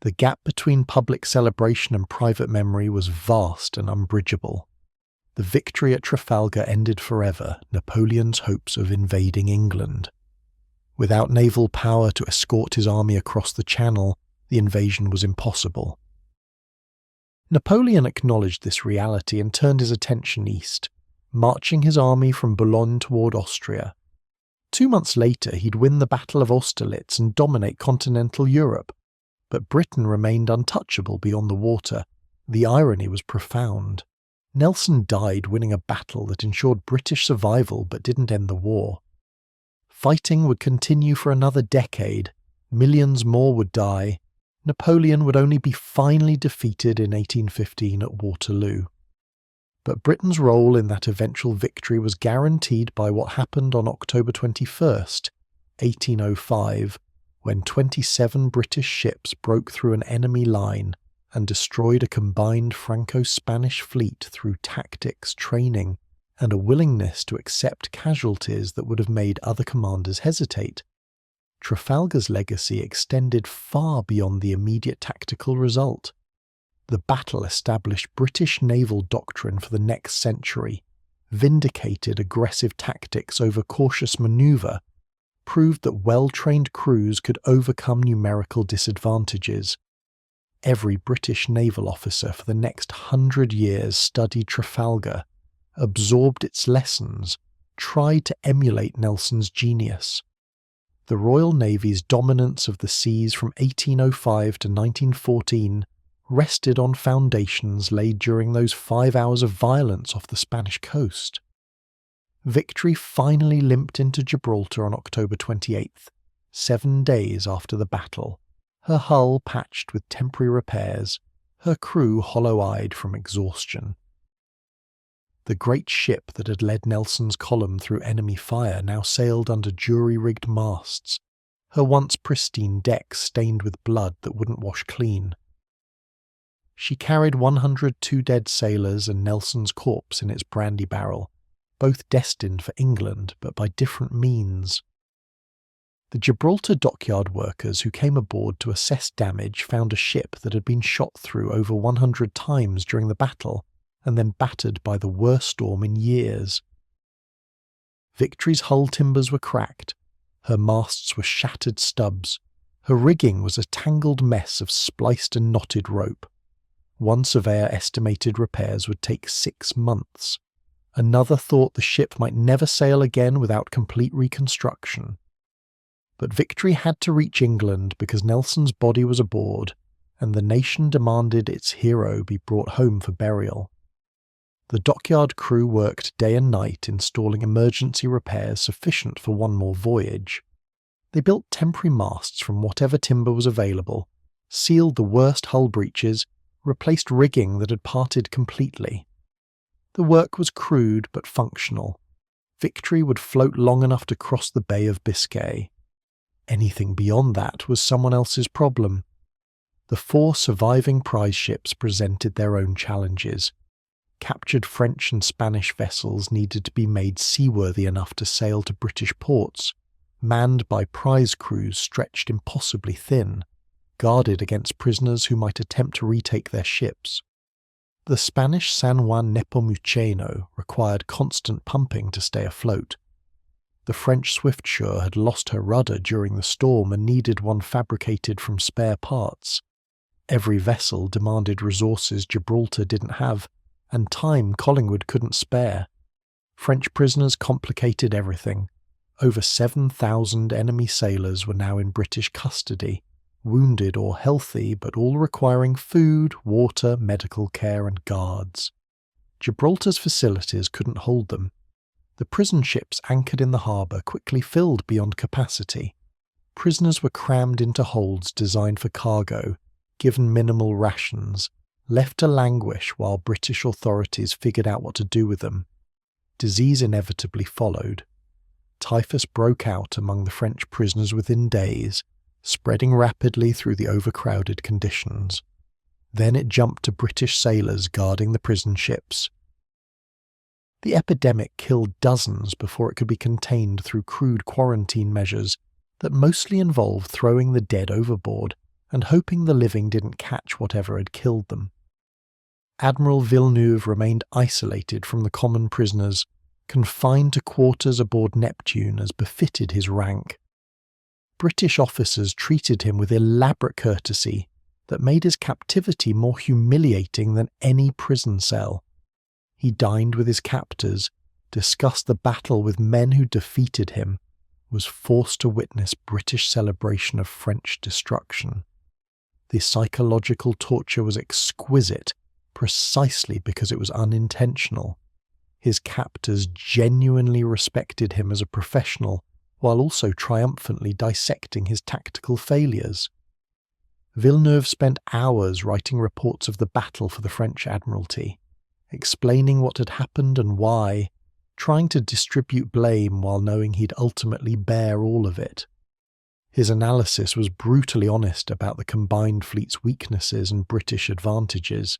[SPEAKER 1] The gap between public celebration and private memory was vast and unbridgeable. The victory at Trafalgar ended forever Napoleon's hopes of invading England. Without naval power to escort his army across the Channel, the invasion was impossible. Napoleon acknowledged this reality and turned his attention east, marching his army from Boulogne toward Austria. 2 months later, he'd win the Battle of Austerlitz and dominate continental Europe. But Britain remained untouchable beyond the water. The irony was profound. Nelson died winning a battle that ensured British survival but didn't end the war. Fighting would continue for another decade. Millions more would die. Napoleon would only be finally defeated in 1815 at Waterloo. But Britain's role in that eventual victory was guaranteed by what happened on October 21st, 1805, when 27 British ships broke through an enemy line and destroyed a combined Franco-Spanish fleet through tactics, training, and a willingness to accept casualties that would have made other commanders hesitate. Trafalgar's legacy extended far beyond the immediate tactical result. The battle established British naval doctrine for the next century, vindicated aggressive tactics over cautious manoeuvre, proved that well-trained crews could overcome numerical disadvantages. Every British naval officer for the next 100 years studied Trafalgar, absorbed its lessons, tried to emulate Nelson's genius. The Royal Navy's dominance of the seas from 1805 to 1914 rested on foundations laid during those 5 hours of violence off the Spanish coast. Victory finally limped into Gibraltar on October 28th, 7 days after the battle, her hull patched with temporary repairs, her crew hollow-eyed from exhaustion. The great ship that had led Nelson's column through enemy fire now sailed under jury-rigged masts, her once pristine decks stained with blood that wouldn't wash clean. She carried 102 dead sailors and Nelson's corpse in its brandy barrel, both destined for England but by different means. The Gibraltar dockyard workers who came aboard to assess damage found a ship that had been shot through over 100 times during the battle and then battered by the worst storm in years. Victory's hull timbers were cracked, her masts were shattered stubs, her rigging was a tangled mess of spliced and knotted rope. One surveyor estimated repairs would take 6 months. Another thought the ship might never sail again without complete reconstruction. But Victory had to reach England because Nelson's body was aboard, and the nation demanded its hero be brought home for burial. The dockyard crew worked day and night installing emergency repairs sufficient for one more voyage. They built temporary masts from whatever timber was available, sealed the worst hull breaches, replaced rigging that had parted completely. The work was crude but functional. Victory would float long enough to cross the Bay of Biscay. Anything beyond that was someone else's problem. The 4 surviving prize ships presented their own challenges. Captured French and Spanish vessels needed to be made seaworthy enough to sail to British ports, manned by prize crews stretched impossibly thin, guarded against prisoners who might attempt to retake their ships. The Spanish San Juan Nepomuceno required constant pumping to stay afloat. The French Swiftsure had lost her rudder during the storm and needed one fabricated from spare parts. Every vessel demanded resources Gibraltar didn't have, and time Collingwood couldn't spare. French prisoners complicated everything. Over 7,000 enemy sailors were now in British custody, wounded or healthy, but all requiring food, water, medical care, and guards. Gibraltar's facilities couldn't hold them. The prison ships anchored in the harbour quickly filled beyond capacity. Prisoners were crammed into holds designed for cargo, given minimal rations, left to languish while British authorities figured out what to do with them. Disease inevitably followed. Typhus broke out among the French prisoners within days, spreading rapidly through the overcrowded conditions. Then it jumped to British sailors guarding the prison ships. The epidemic killed dozens before it could be contained through crude quarantine measures that mostly involved throwing the dead overboard and hoping the living didn't catch whatever had killed them. Admiral Villeneuve remained isolated from the common prisoners, confined to quarters aboard Neptune as befitted his rank. British officers treated him with elaborate courtesy that made his captivity more humiliating than any prison cell. He dined with his captors, discussed the battle with men who defeated him, was forced to witness British celebration of French destruction. The psychological torture was exquisite, precisely because it was unintentional. His captors genuinely respected him as a professional, while also triumphantly dissecting his tactical failures. Villeneuve spent hours writing reports of the battle for the French Admiralty, explaining what had happened and why, trying to distribute blame while knowing he'd ultimately bear all of it. His analysis was brutally honest about the combined fleet's weaknesses and British advantages.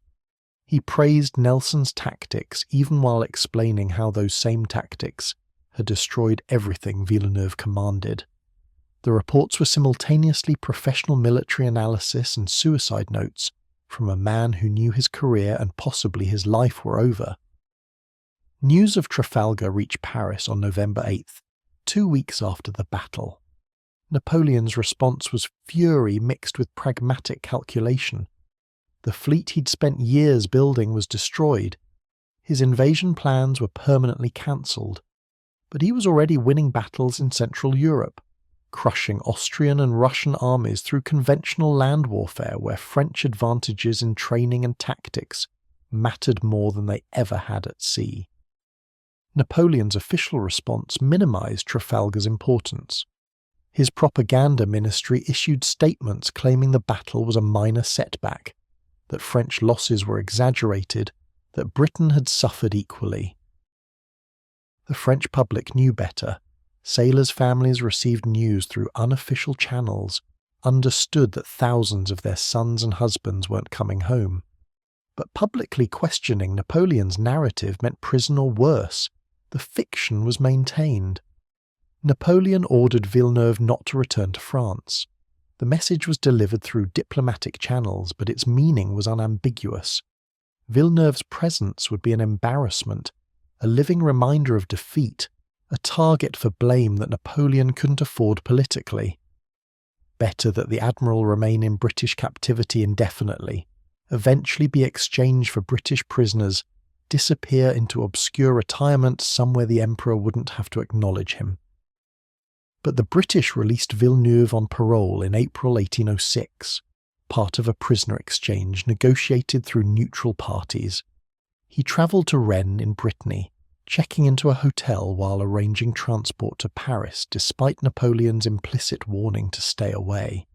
[SPEAKER 1] He praised Nelson's tactics even while explaining how those same tactics had destroyed everything Villeneuve commanded. The reports were simultaneously professional military analysis and suicide notes from a man who knew his career and possibly his life were over. News of Trafalgar reached Paris on November 8th, 2 weeks after the battle. Napoleon's response was fury mixed with pragmatic calculation. The fleet he'd spent years building was destroyed. His invasion plans were permanently cancelled. But he was already winning battles in Central Europe, crushing Austrian and Russian armies through conventional land warfare where French advantages in training and tactics mattered more than they ever had at sea. Napoleon's official response minimized Trafalgar's importance. His propaganda ministry issued statements claiming the battle was a minor setback, that French losses were exaggerated, that Britain had suffered equally. The French public knew better. Sailors' families received news through unofficial channels, understood that thousands of their sons and husbands weren't coming home. But publicly questioning Napoleon's narrative meant prison or worse. The fiction was maintained. Napoleon ordered Villeneuve not to return to France. The message was delivered through diplomatic channels, but its meaning was unambiguous. Villeneuve's presence would be an embarrassment, a living reminder of defeat, a target for blame that Napoleon couldn't afford politically. Better that the admiral remain in British captivity indefinitely, eventually be exchanged for British prisoners, disappear into obscure retirement somewhere the emperor wouldn't have to acknowledge him. But the British released Villeneuve on parole in April 1806, part of a prisoner exchange negotiated through neutral parties. He travelled to Rennes in Brittany, checking into a hotel while arranging transport to Paris despite Napoleon's implicit warning to stay away.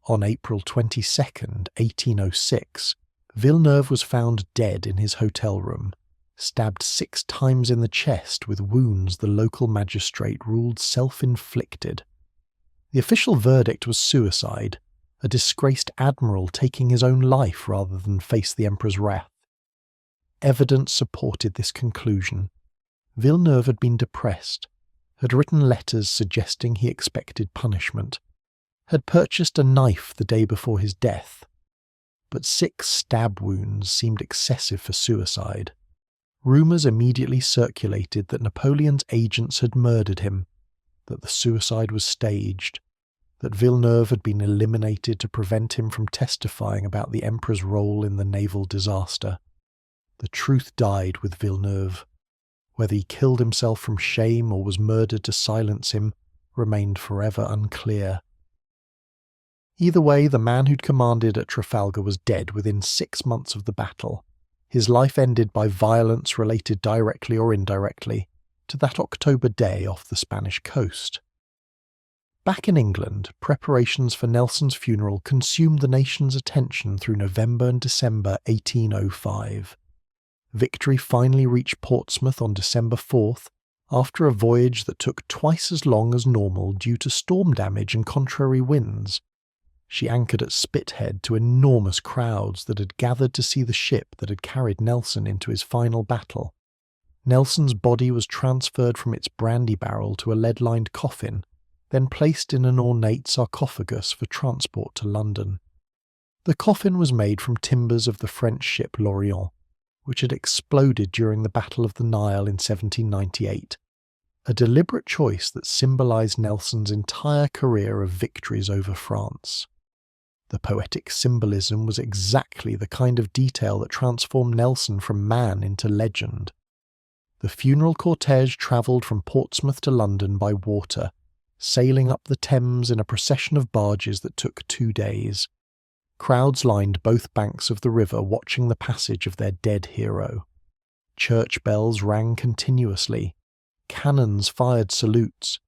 [SPEAKER 1] On April 22, 1806, Villeneuve was found dead in his hotel room, stabbed 6 times in the chest with wounds the local magistrate ruled self-inflicted. The official verdict was suicide, a disgraced admiral taking his own life rather than face the emperor's wrath. Evidence supported this conclusion. Villeneuve had been depressed, had written letters suggesting he expected punishment, had purchased a knife the day before his death. But 6 stab wounds seemed excessive for suicide. Rumours immediately circulated that Napoleon's agents had murdered him, that the suicide was staged, that Villeneuve had been eliminated to prevent him from testifying about the emperor's role in the naval disaster. The truth died with Villeneuve. Whether he killed himself from shame or was murdered to silence him remained forever unclear. Either way, the man who'd commanded at Trafalgar was dead within 6 months of the battle. His life ended by violence related directly or indirectly, to that October day off the Spanish coast. Back in England, preparations for Nelson's funeral consumed the nation's attention through November and December 1805. Victory finally reached Portsmouth on December 4th, after a voyage that took twice as long as normal due to storm damage and contrary winds. She anchored at Spithead to enormous crowds that had gathered to see the ship that had carried Nelson into his final battle. Nelson's body was transferred from its brandy barrel to a lead-lined coffin, then placed in an ornate sarcophagus for transport to London. The coffin was made from timbers of the French ship L'Orient, which had exploded during the Battle of the Nile in 1798, a deliberate choice that symbolised Nelson's entire career of victories over France. The poetic symbolism was exactly the kind of detail that transformed Nelson from man into legend. The funeral cortege travelled from Portsmouth to London by water, sailing up the Thames in a procession of barges that took 2 days. Crowds lined both banks of the river watching the passage of their dead hero. Church bells rang continuously. Cannons fired salutes.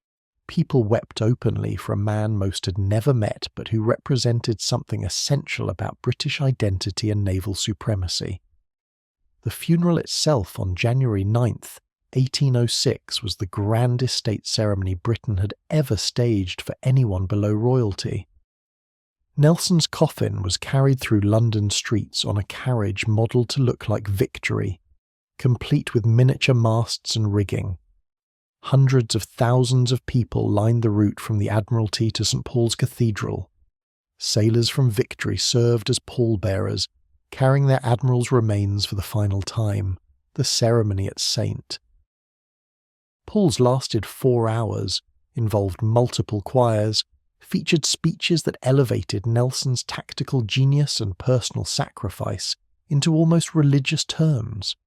[SPEAKER 1] People wept openly for a man most had never met but who represented something essential about British identity and naval supremacy. The funeral itself on January 9th, 1806 was the grandest state ceremony Britain had ever staged for anyone below royalty. Nelson's coffin was carried through London streets on a carriage modelled to look like Victory, complete with miniature masts and rigging. Hundreds of thousands of people lined the route from the Admiralty to St. Paul's Cathedral. Sailors from Victory served as pallbearers, carrying their admiral's remains for the final time, the ceremony at St. Paul's lasted 4 hours, involved multiple choirs, featured speeches that elevated Nelson's tactical genius and personal sacrifice into almost religious terms.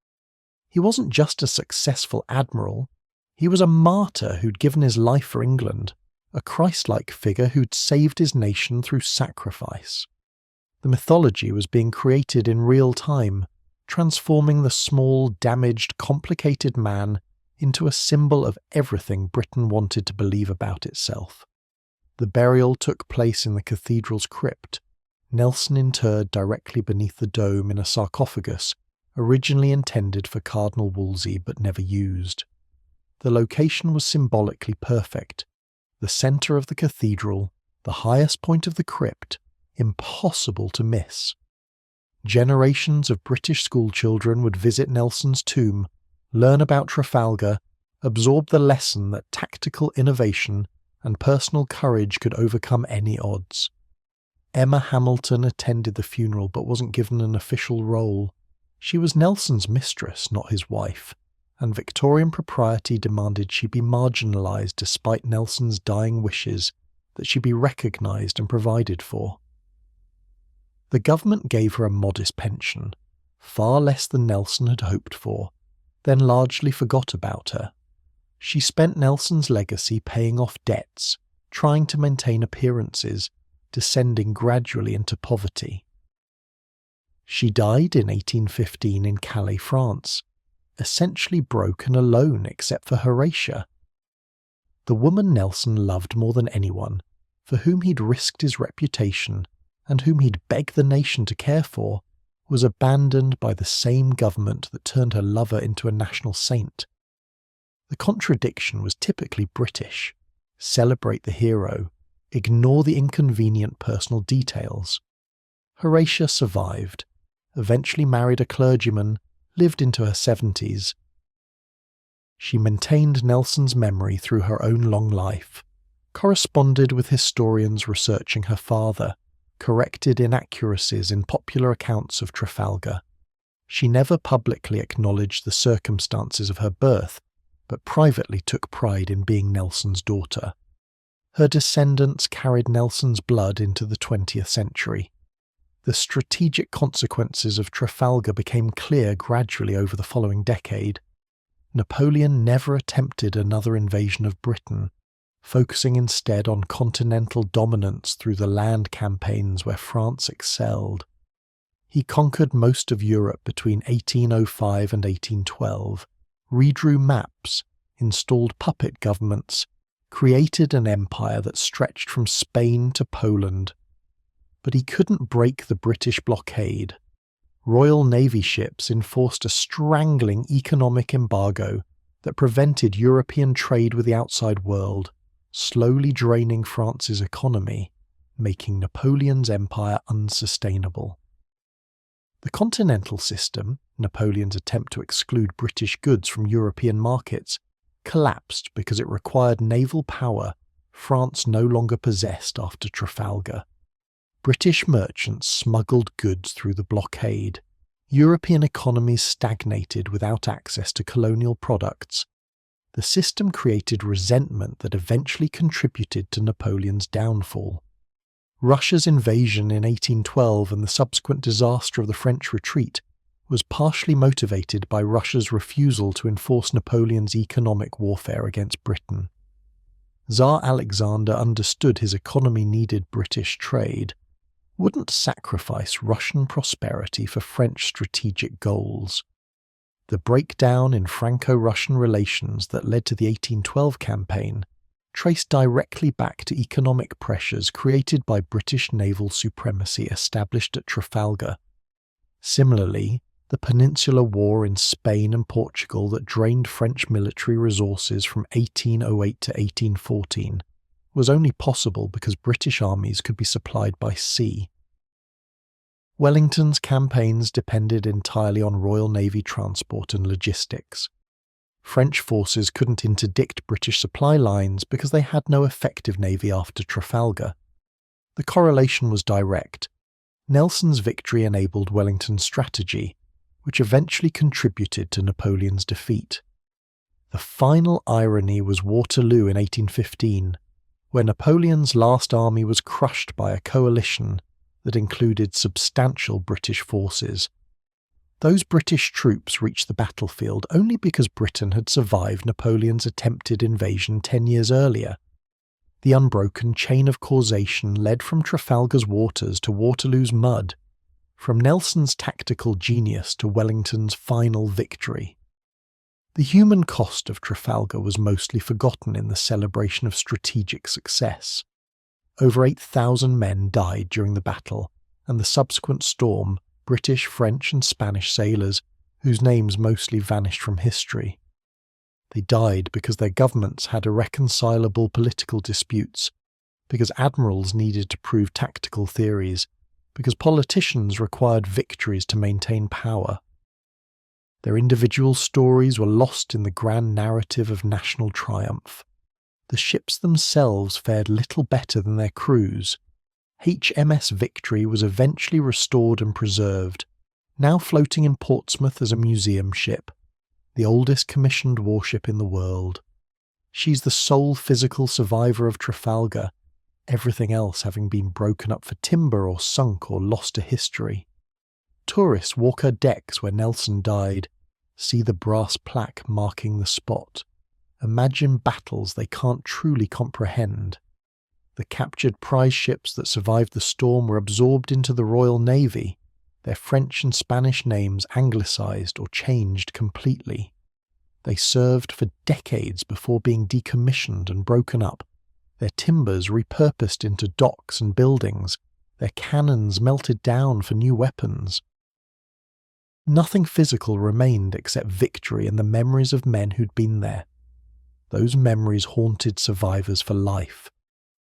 [SPEAKER 1] He wasn't just a successful admiral, he was a martyr who'd given his life for England, a Christ-like figure who'd saved his nation through sacrifice. The mythology was being created in real time, transforming the small, damaged, complicated man into a symbol of everything Britain wanted to believe about itself. The burial took place in the cathedral's crypt, Nelson interred directly beneath the dome in a sarcophagus, originally intended for Cardinal Wolsey but never used. The location was symbolically perfect. The centre of the cathedral, the highest point of the crypt, impossible to miss. Generations of British schoolchildren would visit Nelson's tomb, learn about Trafalgar, absorb the lesson that tactical innovation and personal courage could overcome any odds. Emma Hamilton attended the funeral but wasn't given an official role. She was Nelson's mistress, not his wife, and Victorian propriety demanded she be marginalised despite Nelson's dying wishes that she be recognised and provided for. The government gave her a modest pension, far less than Nelson had hoped for, then largely forgot about her. She spent Nelson's legacy paying off debts, trying to maintain appearances, descending gradually into poverty. She died in 1815 in Calais, France, essentially broke and alone except for Horatia. The woman Nelson loved more than anyone, for whom he'd risked his reputation and whom he'd begged the nation to care for, was abandoned by the same government that turned her lover into a national saint. The contradiction was typically British. Celebrate the hero, ignore the inconvenient personal details. Horatia survived, eventually married a clergyman, lived into her 70s. She maintained Nelson's memory through her own long life, corresponded with historians researching her father, corrected inaccuracies in popular accounts of Trafalgar. She never publicly acknowledged the circumstances of her birth, but privately took pride in being Nelson's daughter. Her descendants carried Nelson's blood into the 20th century. The strategic consequences of Trafalgar became clear gradually over the following decade. Napoleon never attempted another invasion of Britain, focusing instead on continental dominance through the land campaigns where France excelled. He conquered most of Europe between 1805 and 1812, redrew maps, installed puppet governments, created an empire that stretched from Spain to Poland. But he couldn't break the British blockade. Royal Navy ships enforced a strangling economic embargo that prevented European trade with the outside world, slowly draining France's economy, making Napoleon's empire unsustainable. The continental system, Napoleon's attempt to exclude British goods from European markets, collapsed because it required naval power France no longer possessed after Trafalgar. British merchants smuggled goods through the blockade. European economies stagnated without access to colonial products. The system created resentment that eventually contributed to Napoleon's downfall. Russia's invasion in 1812 and the subsequent disaster of the French retreat was partially motivated by Russia's refusal to enforce Napoleon's economic warfare against Britain. Tsar Alexander understood his economy needed British trade, wouldn't sacrifice Russian prosperity for French strategic goals. The breakdown in Franco-Russian relations that led to the 1812 campaign traced directly back to economic pressures created by British naval supremacy established at Trafalgar. Similarly, the Peninsular War in Spain and Portugal that drained French military resources from 1808 to 1814 was only possible because British armies could be supplied by sea. Wellington's campaigns depended entirely on Royal Navy transport and logistics. French forces couldn't interdict British supply lines because they had no effective navy after Trafalgar. The correlation was direct. Nelson's victory enabled Wellington's strategy, which eventually contributed to Napoleon's defeat. The final irony was Waterloo in 1815, where Napoleon's last army was crushed by a coalition that included substantial British forces. Those British troops reached the battlefield only because Britain had survived Napoleon's attempted invasion 10 years earlier. The unbroken chain of causation led from Trafalgar's waters to Waterloo's mud, from Nelson's tactical genius to Wellington's final victory. The human cost of Trafalgar was mostly forgotten in the celebration of strategic success. Over 8,000 men died during the battle, and the subsequent storm, British, French and Spanish sailors, whose names mostly vanished from history. They died because their governments had irreconcilable political disputes, because admirals needed to prove tactical theories, because politicians required victories to maintain power. Their individual stories were lost in the grand narrative of national triumph. The ships themselves fared little better than their crews. HMS Victory was eventually restored and preserved, now floating in Portsmouth as a museum ship, the oldest commissioned warship in the world. She's the sole physical survivor of Trafalgar, everything else having been broken up for timber or sunk or lost to history. Tourists walk her decks where Nelson died, see the brass plaque marking the spot, imagine battles they can't truly comprehend. The captured prize ships that survived the storm were absorbed into the Royal Navy, their French and Spanish names anglicised or changed completely. They served for decades before being decommissioned and broken up, their timbers repurposed into docks and buildings, their cannons melted down for new weapons. Nothing physical remained except victory and the memories of men who'd been there. Those memories haunted survivors for life.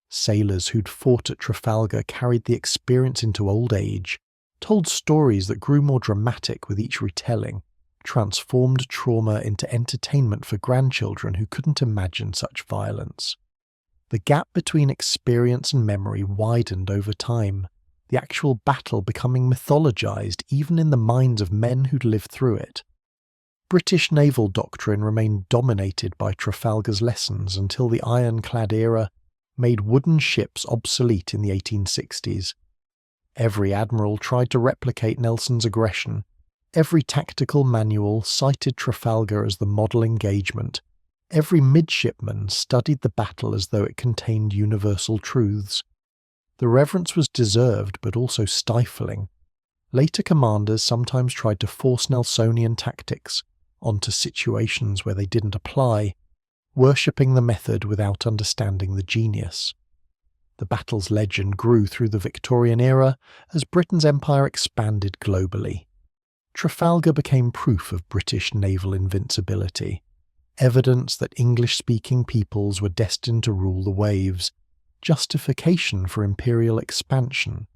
[SPEAKER 1] Sailors who'd fought at Trafalgar carried the experience into old age, told stories that grew more dramatic with each retelling, transformed trauma into entertainment for grandchildren who couldn't imagine such violence. The gap between experience and memory widened over time, the actual battle becoming mythologized even in the minds of men who'd lived through it. British naval doctrine remained dominated by Trafalgar's lessons until the ironclad era made wooden ships obsolete in the 1860s. Every admiral tried to replicate Nelson's aggression. Every tactical manual cited Trafalgar as the model engagement. Every midshipman studied the battle as though it contained universal truths. The reverence was deserved but also stifling. Later commanders sometimes tried to force Nelsonian tactics onto situations where they didn't apply, worshipping the method without understanding the genius. The battle's legend grew through the Victorian era as Britain's empire expanded globally. Trafalgar became proof of British naval invincibility, evidence that English-speaking peoples were destined to rule the waves, justification for imperial expansion.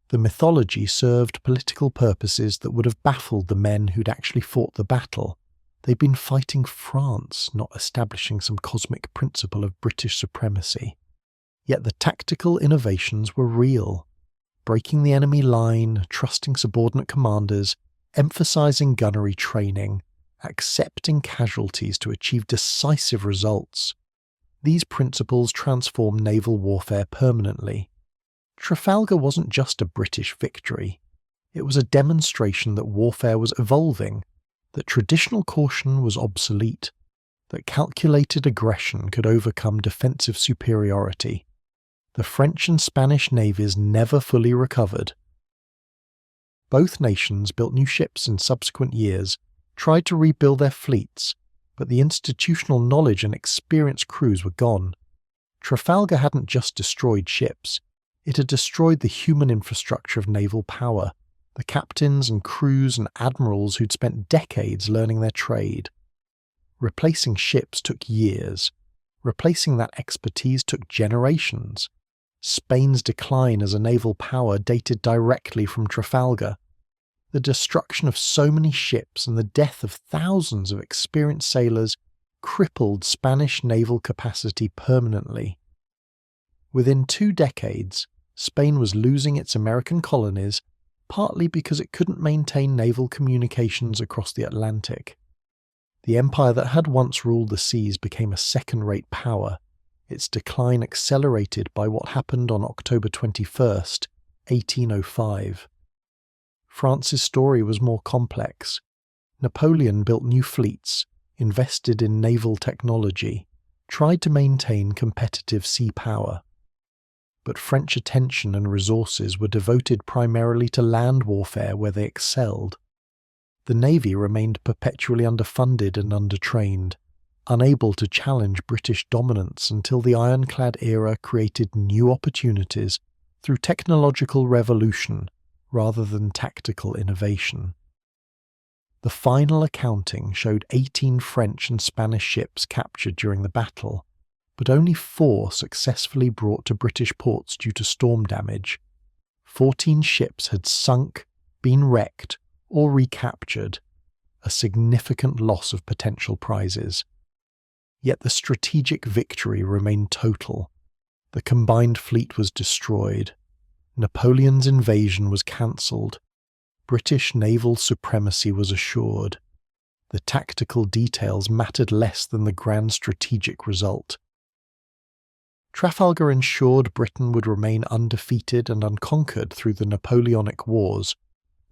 [SPEAKER 1] The mythology served political purposes that would have baffled the men who'd actually fought the battle. They'd been fighting France, not establishing some cosmic principle of British supremacy. Yet the tactical innovations were real. Breaking the enemy line, trusting subordinate commanders, emphasizing gunnery training, accepting casualties to achieve decisive results. These principles transformed naval warfare permanently. Trafalgar wasn't just a British victory. It was a demonstration that warfare was evolving, that traditional caution was obsolete, that calculated aggression could overcome defensive superiority. The French and Spanish navies never fully recovered. Both nations built new ships in subsequent years, tried to rebuild their fleets, but the institutional knowledge and experienced crews were gone. Trafalgar hadn't just destroyed ships, it had destroyed the human infrastructure of naval power, the captains and crews and admirals who'd spent decades learning their trade. Replacing ships took years. Replacing that expertise took generations. Spain's decline as a naval power dated directly from Trafalgar. The destruction of so many ships and the death of thousands of experienced sailors crippled Spanish naval capacity permanently. Within 2 decades, Spain was losing its American colonies, partly because it couldn't maintain naval communications across the Atlantic. The empire that had once ruled the seas became a second-rate power, its decline accelerated by what happened on October 21st, 1805. France's story was more complex. Napoleon built new fleets, invested in naval technology, tried to maintain competitive sea power. But French attention and resources were devoted primarily to land warfare where they excelled. The navy remained perpetually underfunded and undertrained, unable to challenge British dominance until the ironclad era created new opportunities through technological revolution rather than tactical innovation. The final accounting showed 18 French and Spanish ships captured during the battle, but only 4 successfully brought to British ports due to storm damage. 14 ships had sunk, been wrecked, or recaptured, a significant loss of potential prizes. Yet the strategic victory remained total. The combined fleet was destroyed. Napoleon's invasion was cancelled. British naval supremacy was assured. The tactical details mattered less than the grand strategic result. Trafalgar ensured Britain would remain undefeated and unconquered through the Napoleonic Wars,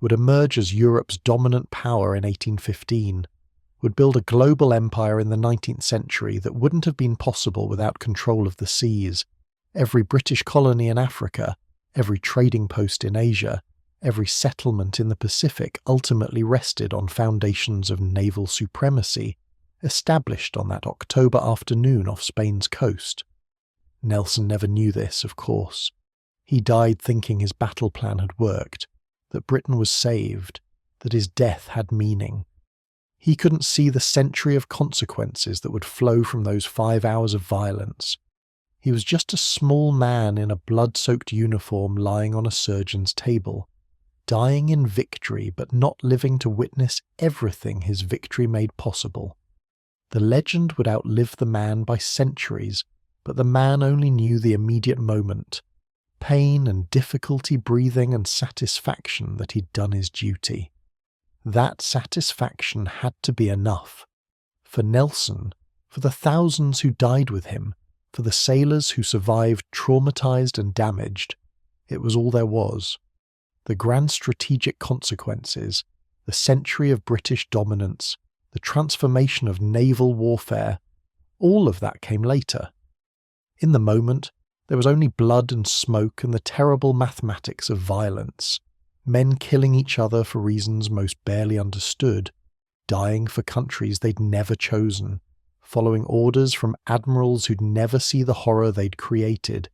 [SPEAKER 1] would emerge as Europe's dominant power in 1815, would build a global empire in the 19th century that wouldn't have been possible without control of the seas. Every British colony in Africa, every trading post in Asia, every settlement in the Pacific ultimately rested on foundations of naval supremacy, established on that October afternoon off Spain's coast. Nelson never knew this, of course. He died thinking his battle plan had worked, that Britain was saved, that his death had meaning. He couldn't see the century of consequences that would flow from those 5 hours of violence. He was just a small man in a blood-soaked uniform lying on a surgeon's table, dying in victory but not living to witness everything his victory made possible. The legend would outlive the man by centuries, but the man only knew the immediate moment, pain and difficulty breathing and satisfaction that he'd done his duty. That satisfaction had to be enough. For Nelson, for the thousands who died with him, for the sailors who survived traumatized and damaged, it was all there was. The grand strategic consequences, the century of British dominance, the transformation of naval warfare, all of that came later. In the moment, there was only blood and smoke and the terrible mathematics of violence, men killing each other for reasons most barely understood, dying for countries they'd never chosen, following orders from admirals who'd never see the horror they'd created.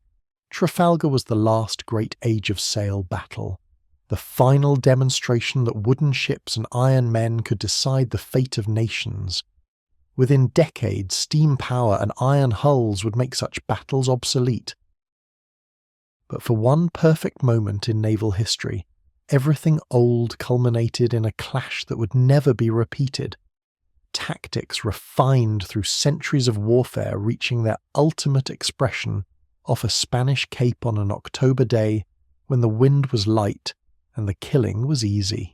[SPEAKER 1] Trafalgar was the last great Age of Sail battle, the final demonstration that wooden ships and iron men could decide the fate of nations. Within decades, steam power and iron hulls would make such battles obsolete. But for one perfect moment in naval history, everything old culminated in a clash that would never be repeated. Tactics refined through centuries of warfare reaching their ultimate expression off a Spanish cape on an October day when the wind was light and the killing was easy.